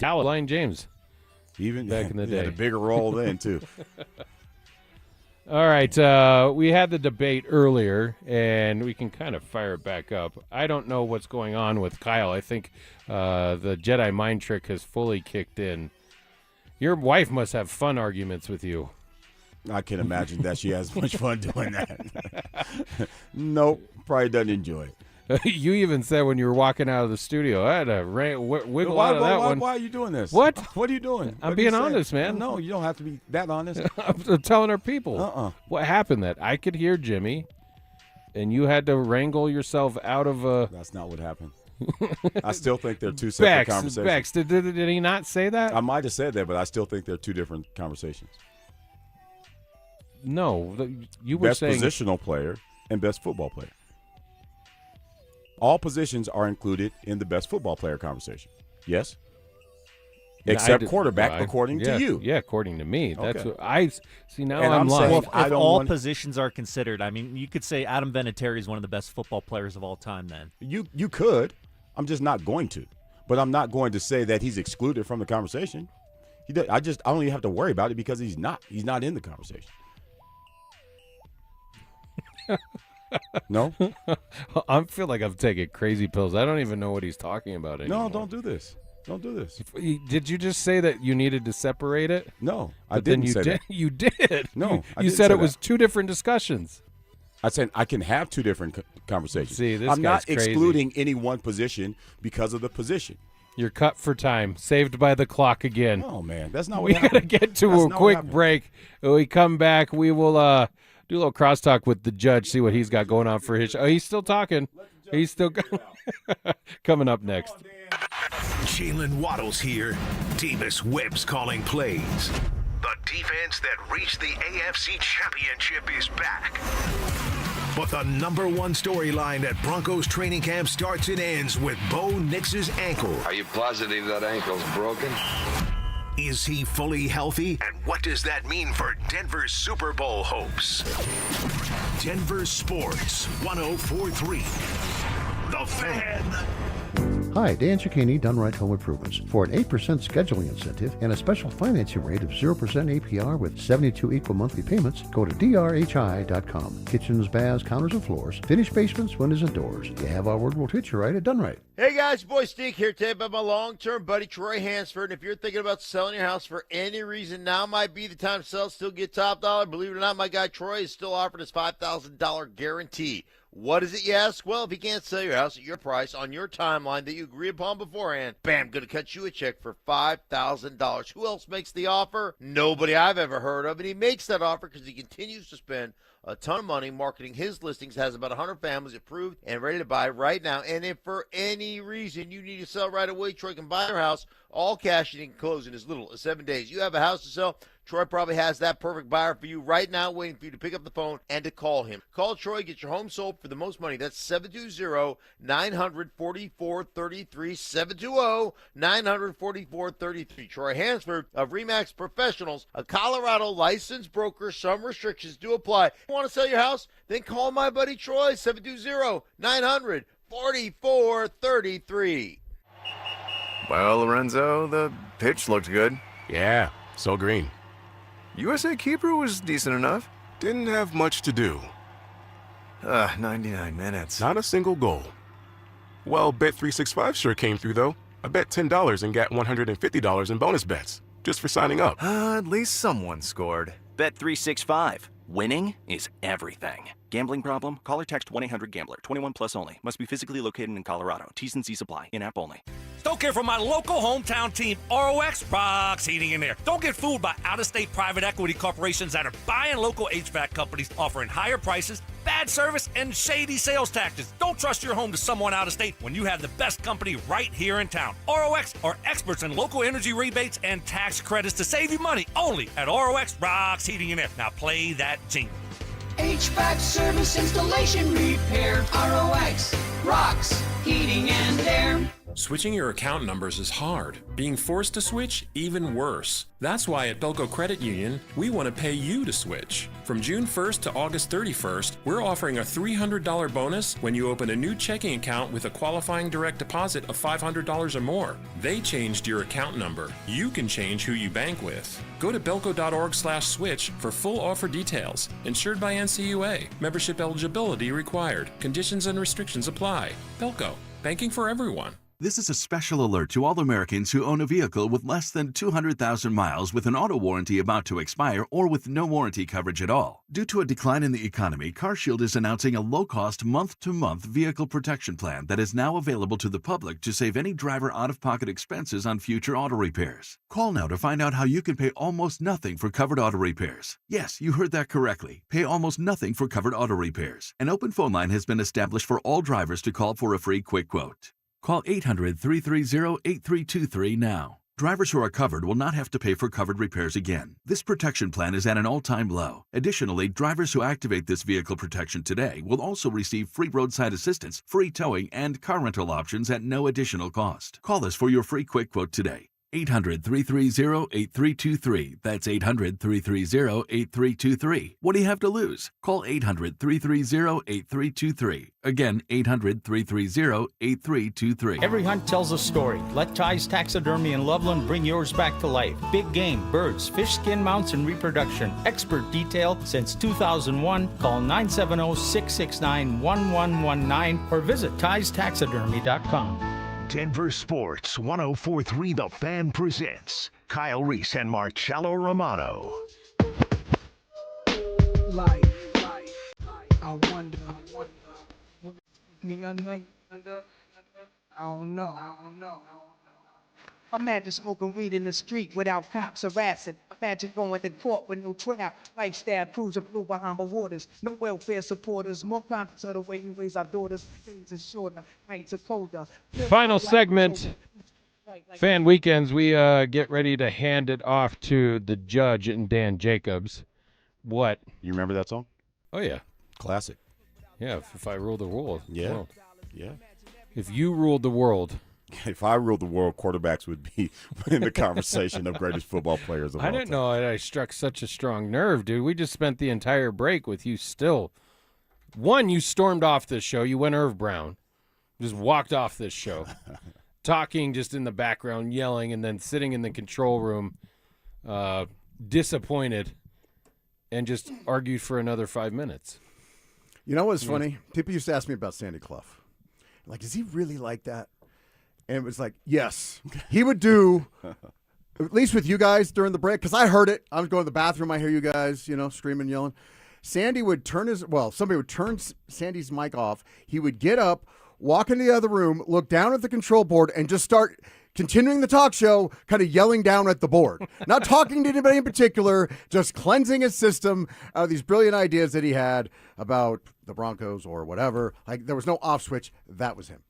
Line James. Even back in the day. Had a bigger role then, too. All right, we had the debate earlier, and we can kind of fire it back up. I don't know what's going on with Kyle. I think the Jedi mind trick has fully kicked in. Your wife must have fun arguments with you. I can imagine that she has much fun doing that. Nope, probably doesn't enjoy it. You even said when you were walking out of the studio, I had to wiggle out of that one. Why are you doing this? What? What are you doing? I'm being honest, man. No, you don't have to be that honest. I'm telling our people. What happened that I could hear Jimmy, and you had to wrangle yourself out of a... That's not what happened. I still think they're two separate conversations. Bex, did he not say that? I might have said that, but I still think they're two different conversations. No, you were saying... Best positional player and best football player. All positions are included in the best football player conversation. Yes? Except quarterback, according to you. Yeah, according to me. That's Okay. what I see. Now And I'm I'm lost. saying If all positions are considered, I mean, you could say Adam Vinatieri is one of the best football players of all time then. You could. I'm just not going to. But I'm not going to say that he's excluded from the conversation. I don't even have to worry about it because he's not. He's not in the conversation. No? I feel like I'm taking crazy pills. I don't even know what he's talking about anymore. No, don't do this. Don't do this. Did you just say that you needed to separate it? No, I didn't say that. You did. No, you said it was two different discussions. I said I can have two different conversations. See, this I'm not guy's crazy. excluding any one position because of the position. You're cut for time. Saved by the clock again. Oh, man. That's not what we happened. We got to get to a quick break. When we come back, we will do a little crosstalk with the judge, see what he's got going on for his show. Oh, he's still talking. He's still coming up next. Jalen Waddle's here. Davis Webb's calling plays. The defense that reached the AFC Championship is back. But the number one storyline at Broncos training camp starts and ends with Bo Nix's ankle. Are you positive that ankle's broken? Is he fully healthy? And what does that mean for Denver's Super Bowl hopes? Denver Sports 104.3. The Fan. Hi, Dan Cicchini, Done Right Home Improvements. For an 8% scheduling incentive and a special financing rate of 0% APR with 72 equal monthly payments, go to drhi.com. Kitchens, baths, counters, and floors. Finished basements, windows, and doors. You have our word, we'll treat you right at Done Right. Hey guys, boy Steve here today about my long-term buddy Troy Hansford. And if you're thinking about selling your house for any reason, now might be the time to sell, still get top dollar. Believe it or not, my guy Troy is still offering his $5,000 guarantee. What is it, you ask? Well, if you can't sell your house at your price on your timeline that you agree upon beforehand, bam, going to cut you a check for $5,000. Who else makes the offer? Nobody I've ever heard of. And he makes that offer because he continues to spend a ton of money marketing his listings, has about 100 families approved and ready to buy right now. And if for any reason you need to sell right away, Troy can buy your house, all cash, and he can close in as little as 7 days. You have a house to sell, Troy probably has that perfect buyer for you right now, waiting for you to pick up the phone and to call him. Call Troy, get your home sold for the most money. That's 720-944-33, 720-944-33. Troy Hansford of RE/MAX Professionals, a Colorado licensed broker. Some restrictions do apply. Want to sell your house? Then call my buddy Troy, 720-900-4433. Well, Lorenzo, the pitch looked good. Yeah, so green. USA keeper was decent enough. Didn't have much to do. 99 minutes. Not a single goal. Well, Bet365 sure came through, though. I bet $10 and got $150 in bonus bets, just for signing up. At least someone scored. Bet365. Winning is everything. Gambling problem? Call or text 1-800-GAMBLER. 21 plus only. Must be physically located in Colorado. T's and C's apply. In-app only. Don't care for my local hometown team, ROX Rocks Heating and Air. Don't get fooled by out-of-state private equity corporations that are buying local HVAC companies, offering higher prices, bad service, and shady sales tactics. Don't trust your home to someone out of state when you have the best company right here in town. ROX are experts in local energy rebates and tax credits to save you money only at ROX Rocks Heating and Air. Now play that jingle. HVAC service, installation, repair. ROX Rocks Heating and Air. Switching your account numbers is hard. Being forced to switch, even worse. That's why at Belco Credit Union, we want to pay you to switch. From June 1st to August 31st, we're offering a $300 bonus when you open a new checking account with a qualifying direct deposit of $500 or more. They changed your account number. You can change who you bank with. Go to belco.org/switch for full offer details. Insured by NCUA. Membership eligibility required. Conditions and restrictions apply. Belco. Banking for everyone. This is a special alert to all Americans who own a vehicle with less than 200,000 miles with an auto warranty about to expire or with no warranty coverage at all. Due to a decline in the economy, CarShield is announcing a low-cost month-to-month vehicle protection plan that is now available to the public to save any driver out-of-pocket expenses on future auto repairs. Call now to find out how you can pay almost nothing for covered auto repairs. Yes, you heard that correctly. Pay almost nothing for covered auto repairs. An open phone line has been established for all drivers to call for a free quick quote. Call 800-330-8323 now. Drivers who are covered will not have to pay for covered repairs again. This protection plan is at an all-time low. Additionally, drivers who activate this vehicle protection today will also receive free roadside assistance, free towing, and car rental options at no additional cost. Call us for your free quick quote today. 800-330-8323. That's 800-330-8323. What do you have to lose? Call 800-330-8323. Again, 800-330-8323. Every hunt tells a story. Let Ty's Taxidermy in Loveland bring yours back to life. Big game, birds, fish skin mounts, and reproduction. Expert detail since 2001. Call 970-669-1119 or visit Ty'sTaxidermy.com. Denver Sports 104.3 The Fan presents Kyle Reese and Marcello Romano. Life, I wonder. I don't know. Imagine smoking weed in the street without cops harassing. Imagine going to court with no trap. Lifestyle cruiser blue behind the waters. No welfare supporters. More conscious of the way we raise our daughters. Days are shorter. Nights are colder. Final segment. Fan Weekends. We get ready to hand it off to the judge and Dan Jacobs. What? You remember that song? Oh, yeah. Classic. Yeah, if I ruled the world. Yeah. Yeah. If you ruled the world. If I ruled the world, quarterbacks would be in the conversation of greatest football players of all I time. didn't know I struck such a strong nerve, dude. We just spent the entire break with you still. One, you stormed off this show. You went Irv Brown. Just walked off this show. Talking just in the background, yelling, and then sitting in the control room, disappointed, and just argued for another 5 minutes. You know what's funny? People used to ask me about Sandy Clough. Like, is he really like that? And it was like, yes, he would do, at least with you guys during the break, because I heard it. I was going to the bathroom. I hear you guys, screaming, yelling. Sandy would somebody would turn Sandy's mic off. He would get up, walk into the other room, look down at the control board, and just start continuing the talk show, kind of yelling down at the board. Not talking to anybody in particular, just cleansing his system of these brilliant ideas that he had about the Broncos or whatever. Like, there was no off switch. That was him.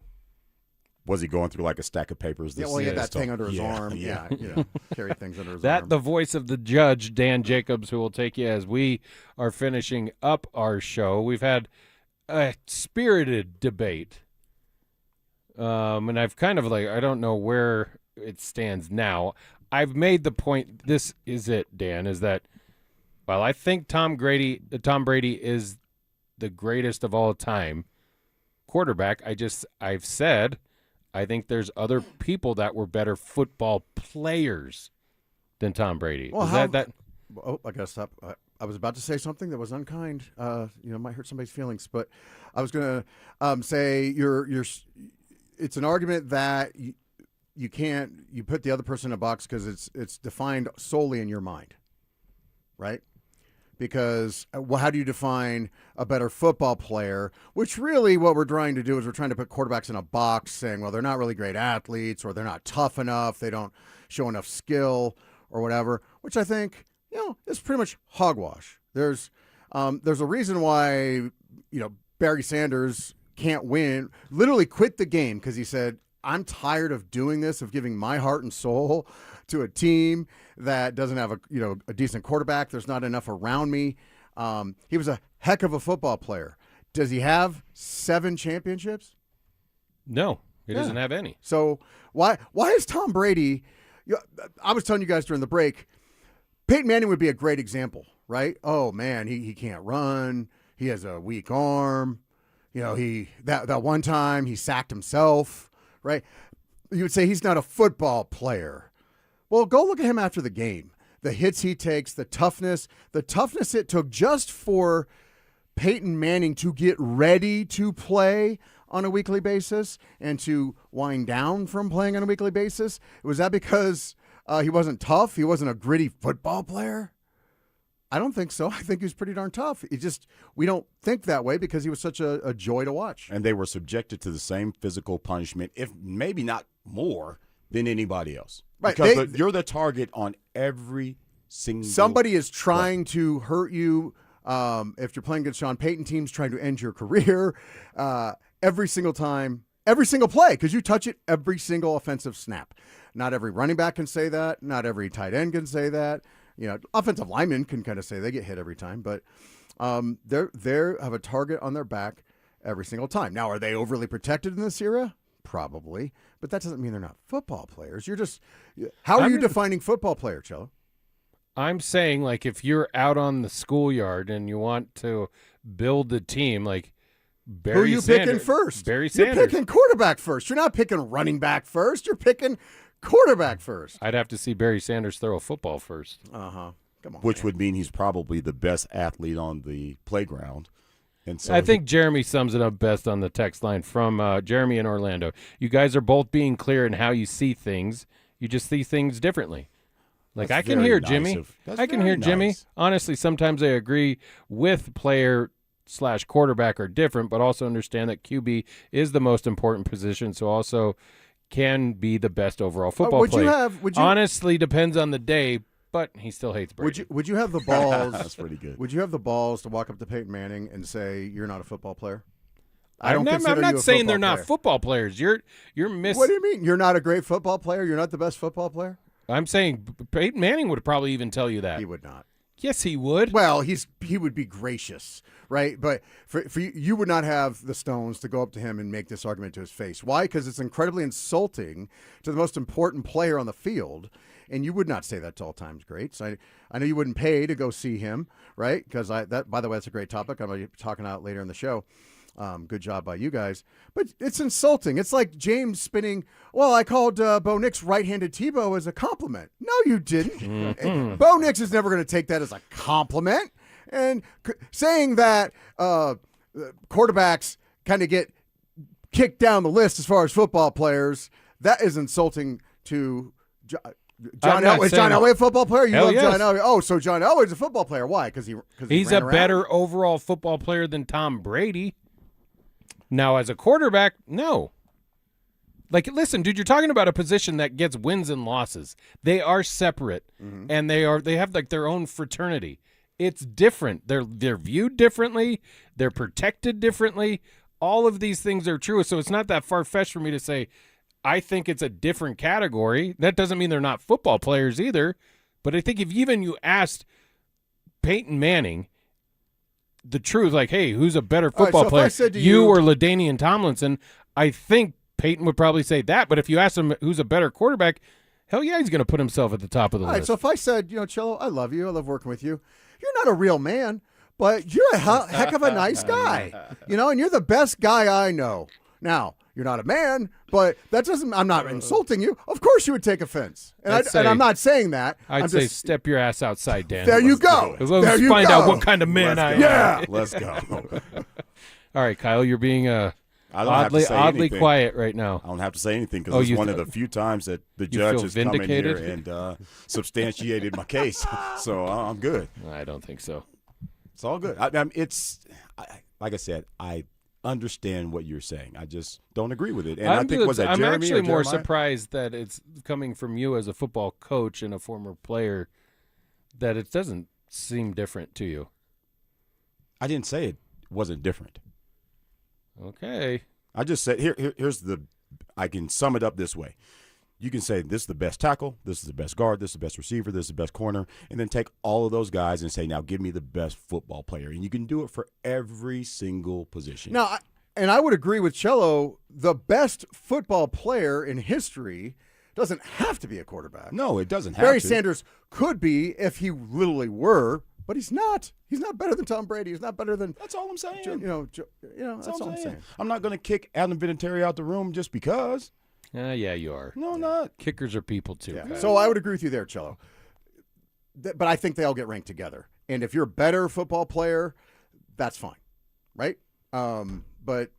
Was he going through like a stack of papers? Yeah, well, he had that thing under his arm. Yeah, carry things under his arm. The voice of the judge, Dan Jacobs, who will take you as we are finishing up our show. We've had a spirited debate. And I've kind of I don't know where it stands now. I've made the point, this is it, Dan, is that, while I think Tom Brady is the greatest of all time quarterback, I've said, I think there's other people that were better football players than Tom Brady. Well, that? Oh, I gotta stop. I was about to say something that was unkind. Might hurt somebody's feelings, but I was gonna say it's an argument that you put the other person in a box because it's defined solely in your mind, right? Because how do you define a better football player? Which really what we're trying to do is we're trying to put quarterbacks in a box saying, well, they're not really great athletes or they're not tough enough. They don't show enough skill or whatever, which I think, is pretty much hogwash. There's a reason why, Barry Sanders can't win, literally quit the game because he said, I'm tired of doing this, of giving my heart and soul to a team that doesn't have a decent quarterback. There's not enough around me. He was a heck of a football player. Does he have 7 championships? No, he doesn't have any. So why is Tom Brady? I was telling you guys during the break, Peyton Manning would be a great example, right? Oh man, he can't run. He has a weak arm. That one time he sacked himself, right? You would say he's not a football player. Well, go look at him after the game. The hits he takes, the toughness it took just for Peyton Manning to get ready to play on a weekly basis and to wind down from playing on a weekly basis. Was that because he wasn't tough? He wasn't a gritty football player? I don't think so. I think he was pretty darn tough. We don't think that way because he was such a joy to watch. And they were subjected to the same physical punishment, if maybe not more, than anybody else. Right. Because you're the target on every single Somebody is trying to hurt you. If you're playing against Sean Payton teams, trying to end your career every single time, every single play, because you touch it every single offensive snap. Not every running back can say that. Not every tight end can say that. Offensive linemen can kind of say they get hit every time, but they have a target on their back every single time. Now, are they overly protected in this era? probably, but that doesn't mean they're not football players. How are you defining football player, Cello? I'm saying, like, if you're out on the schoolyard and you want to build a team, like Barry Who are you Sanders, picking first? Barry Sanders. You're picking quarterback first. You're not picking running back first. You're picking quarterback first. I'd have to see Barry Sanders throw a football first. Uh-huh. Come on. Which would mean he's probably the best athlete on the playground. And so I think Jeremy sums it up best on the text line from Jeremy in Orlando. You guys are both being clear in how you see things. You just see things differently. Like, That's I can very hear nice Jimmy. of- that's I can very hear Jimmy. nice. Honestly, sometimes I agree with player/quarterback are different, but also understand that QB is the most important position, so also can be the best overall football player. Honestly, depends on the day, but he still hates Brady. Would you have the balls? That's pretty good. Would you have the balls to walk up to Peyton Manning and say, "You're not a football player"? I'm not saying they're not football players. You're missing. What do you mean? You're not a great football player? You're not the best football player? I'm saying Peyton Manning would probably even tell you that. He would not. Yes, he would. Well, he would be gracious, right? But for you, you would not have the stones to go up to him and make this argument to his face. Why? Because it's incredibly insulting to the most important player on the field, and you would not say that to all-time greats. I know you wouldn't pay to go see him, right? Because that, by the way, that's a great topic. I'm going to be talking out later in the show. Good job by you guys. But it's insulting. It's like James spinning, well, I called Bo Nix right-handed Tebow as a compliment. No, you didn't. Mm-hmm. Bo Nix is never going to take that as a compliment. And saying that quarterbacks kind of get kicked down the list as far as football players, that is insulting to John Elway. Is John Elway a football player? You love John Elway. Oh, so John Elway's a football player. Why? Because he's a better overall football player than Tom Brady. Now, as a quarterback, no. Like, listen, dude, you're talking about a position that gets wins and losses. They are separate, and they have like their own fraternity. It's different. They're viewed differently. They're protected differently. All of these things are true. So it's not that far-fetched for me to say I think it's a different category. That doesn't mean they're not football players either. But I think if even you asked Peyton Manning the truth, like, hey, who's a better football player, you or LaDainian Tomlinson, I think Peyton would probably say that. But if you ask him who's a better quarterback, hell yeah, he's going to put himself at the top of the All list. right, so if I said, Cello, I love you, I love working with you, you're not a real man, but you're a heck of a nice guy, and you're the best guy I know. Now, you're not a man, but that doesn't, I'm not insulting you. Of course you would take offense. And I'm not saying that. I'd say step your ass outside, Dan. There you go. Let's find out what kind of man I am. Yeah. Let's go. All right, Kyle, you're being oddly quiet right now. I don't have to say anything because it's one of the few times that the judge has come in here and substantiated my case. So I'm good. I don't think so. It's all good. Like I said, I understand what you're saying. I just don't agree with it. And I think I'm Jeremy actually more Jeremiah? surprised that it's coming from you as a football coach and a former player that it doesn't seem different to you. I didn't say it wasn't different. Okay. I just said I can sum it up this way. You can say this is the best tackle, this is the best guard, this is the best receiver, this is the best corner, and then take all of those guys and say, now give me the best football player. And you can do it for every single position. Now, I would agree with Cello, the best football player in history doesn't have to be a quarterback. No, it doesn't have Barry to. Sanders could be if he literally were, but he's not. He's not better than Tom Brady. He's not better than. That's all I'm saying. That's all I'm saying. I'm not going to kick Adam Vinatieri out the room just because. Yeah, you are. No, I'm not. Kickers are people too. Yeah. So I would agree with you there, Cello. But I think they all get ranked together. And if you're a better football player, that's fine, right? But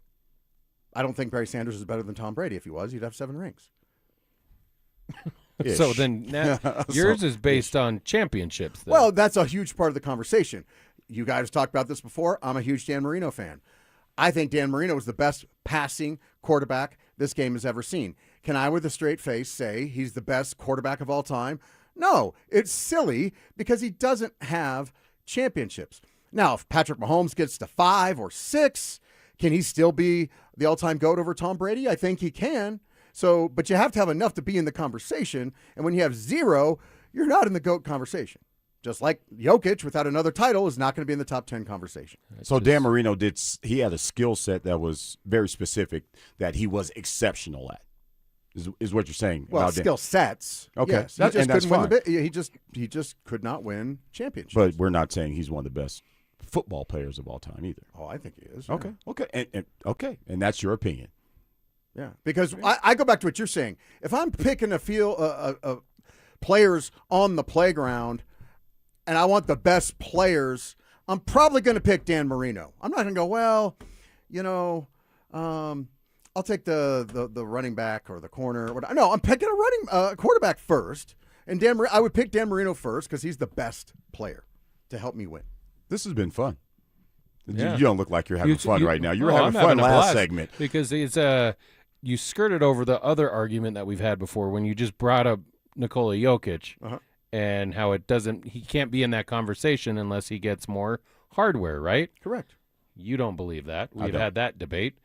I don't think Barry Sanders is better than Tom Brady. If he was, he'd have 7 rings. So then yours is based on championships. Then. Well, that's a huge part of the conversation. You guys talked about this before. I'm a huge Dan Marino fan. I think Dan Marino is the best passing quarterback this game has ever seen. Can I, with a straight face, say he's the best quarterback of all time? No, it's silly because he doesn't have championships. Now, if Patrick Mahomes gets to 5 or 6, can he still be the all-time GOAT over Tom Brady? I think he can. So, but you have to have enough to be in the conversation. And when you have 0, you're not in the GOAT conversation. Just like Jokic, without another title, is not going to be in the top 10 conversation. So Dan Marino he had a skill set that was very specific that he was exceptional at. Is what you're saying? Well, about skill sets. Okay, yes. that's fine. He just could not win championships. But we're not saying he's one of the best football players of all time either. Oh, I think he is. Okay, and that's your opinion. Yeah, because I go back to what you're saying. If I'm picking a players on the playground, and I want the best players, I'm probably going to pick Dan Marino. I'm not going to go, well, I'll take the running back or the corner. No, I'm picking a quarterback first, and I would pick Dan Marino first because he's the best player to help me win. This has been fun. Yeah. You don't look like you're having fun right now. You were having I'm fun a last blast segment. because it's you skirted over the other argument that we've had before when you just brought up Nikola Jokic and how he can't be in that conversation unless he gets more hardware, right? Correct. You don't believe that. We've had that debate.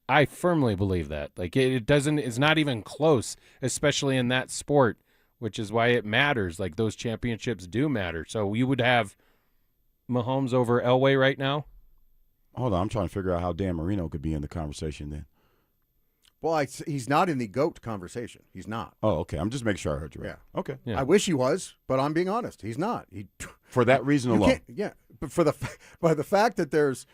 I firmly believe that. Like it's not even close, especially in that sport, which is why it matters. Like those championships do matter. So you would have Mahomes over Elway right now? Hold on, I'm trying to figure out how Dan Marino could be in the conversation then. Well, he's not in the GOAT conversation. He's not. Oh, okay. I'm just making sure I heard you right. Yeah. Okay. Yeah. I wish he was, but I'm being honest. He's not. For that reason alone. Yeah, but by the fact that there's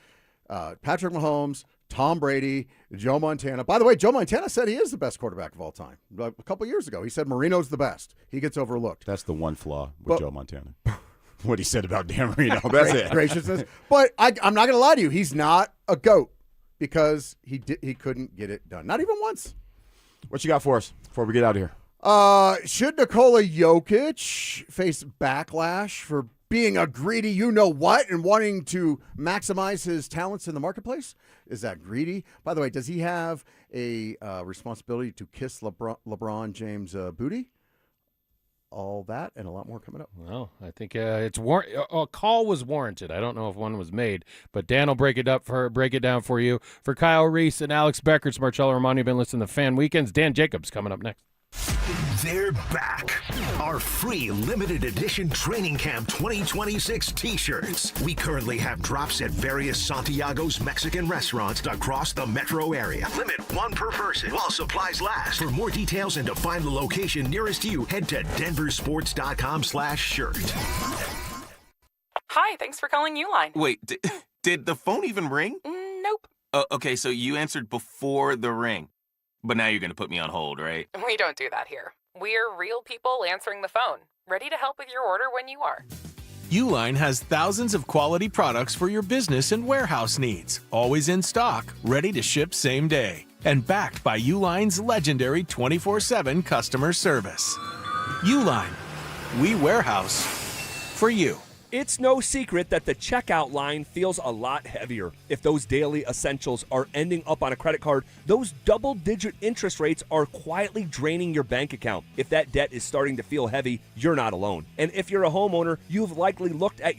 Patrick Mahomes, Tom Brady, Joe Montana. By the way, Joe Montana said he is the best quarterback of all time. A couple years ago, he said Marino's the best. He gets overlooked. That's the one flaw with Joe Montana. What he said about Dan Marino. That's it. Graciousness. But I'm not going to lie to you. He's not a GOAT because he couldn't get it done. Not even once. What you got for us before we get out of here? Should Nikola Jokic face backlash for being a greedy you-know-what and wanting to maximize his talents in the marketplace? Is that greedy? By the way, does he have a responsibility to kiss LeBron James' booty? All that and a lot more coming up. Well, I think a call was warranted. I don't know if one was made, but Dan will break it down for you. For Kyle Reese and Alex Becker, it's Marcello Romano. You've been listening to Fan Weekends. Dan Jacobs coming up next. They're back. Our free limited edition Training Camp 2026 t-shirts. We currently have drops at various Santiago's Mexican restaurants across the metro area. Limit one per person while supplies last. For more details and to find the location nearest you, head to DenverSports.com/shirt. Hi, thanks for calling Uline. Wait, did the phone even ring? Nope. Okay, so you answered before the ring. But now you're going to put me on hold, right? We don't do that here. We're real people answering the phone, ready to help with your order when you are. Uline has thousands of quality products for your business and warehouse needs, always in stock, ready to ship same day, and backed by Uline's legendary 24/7 customer service. Uline, we warehouse for you. It's no secret that the checkout line feels a lot heavier. If those daily essentials are ending up on a credit card, those double-digit interest rates are quietly draining your bank account. If that debt is starting to feel heavy, you're not alone. And if you're a homeowner, you've likely looked at your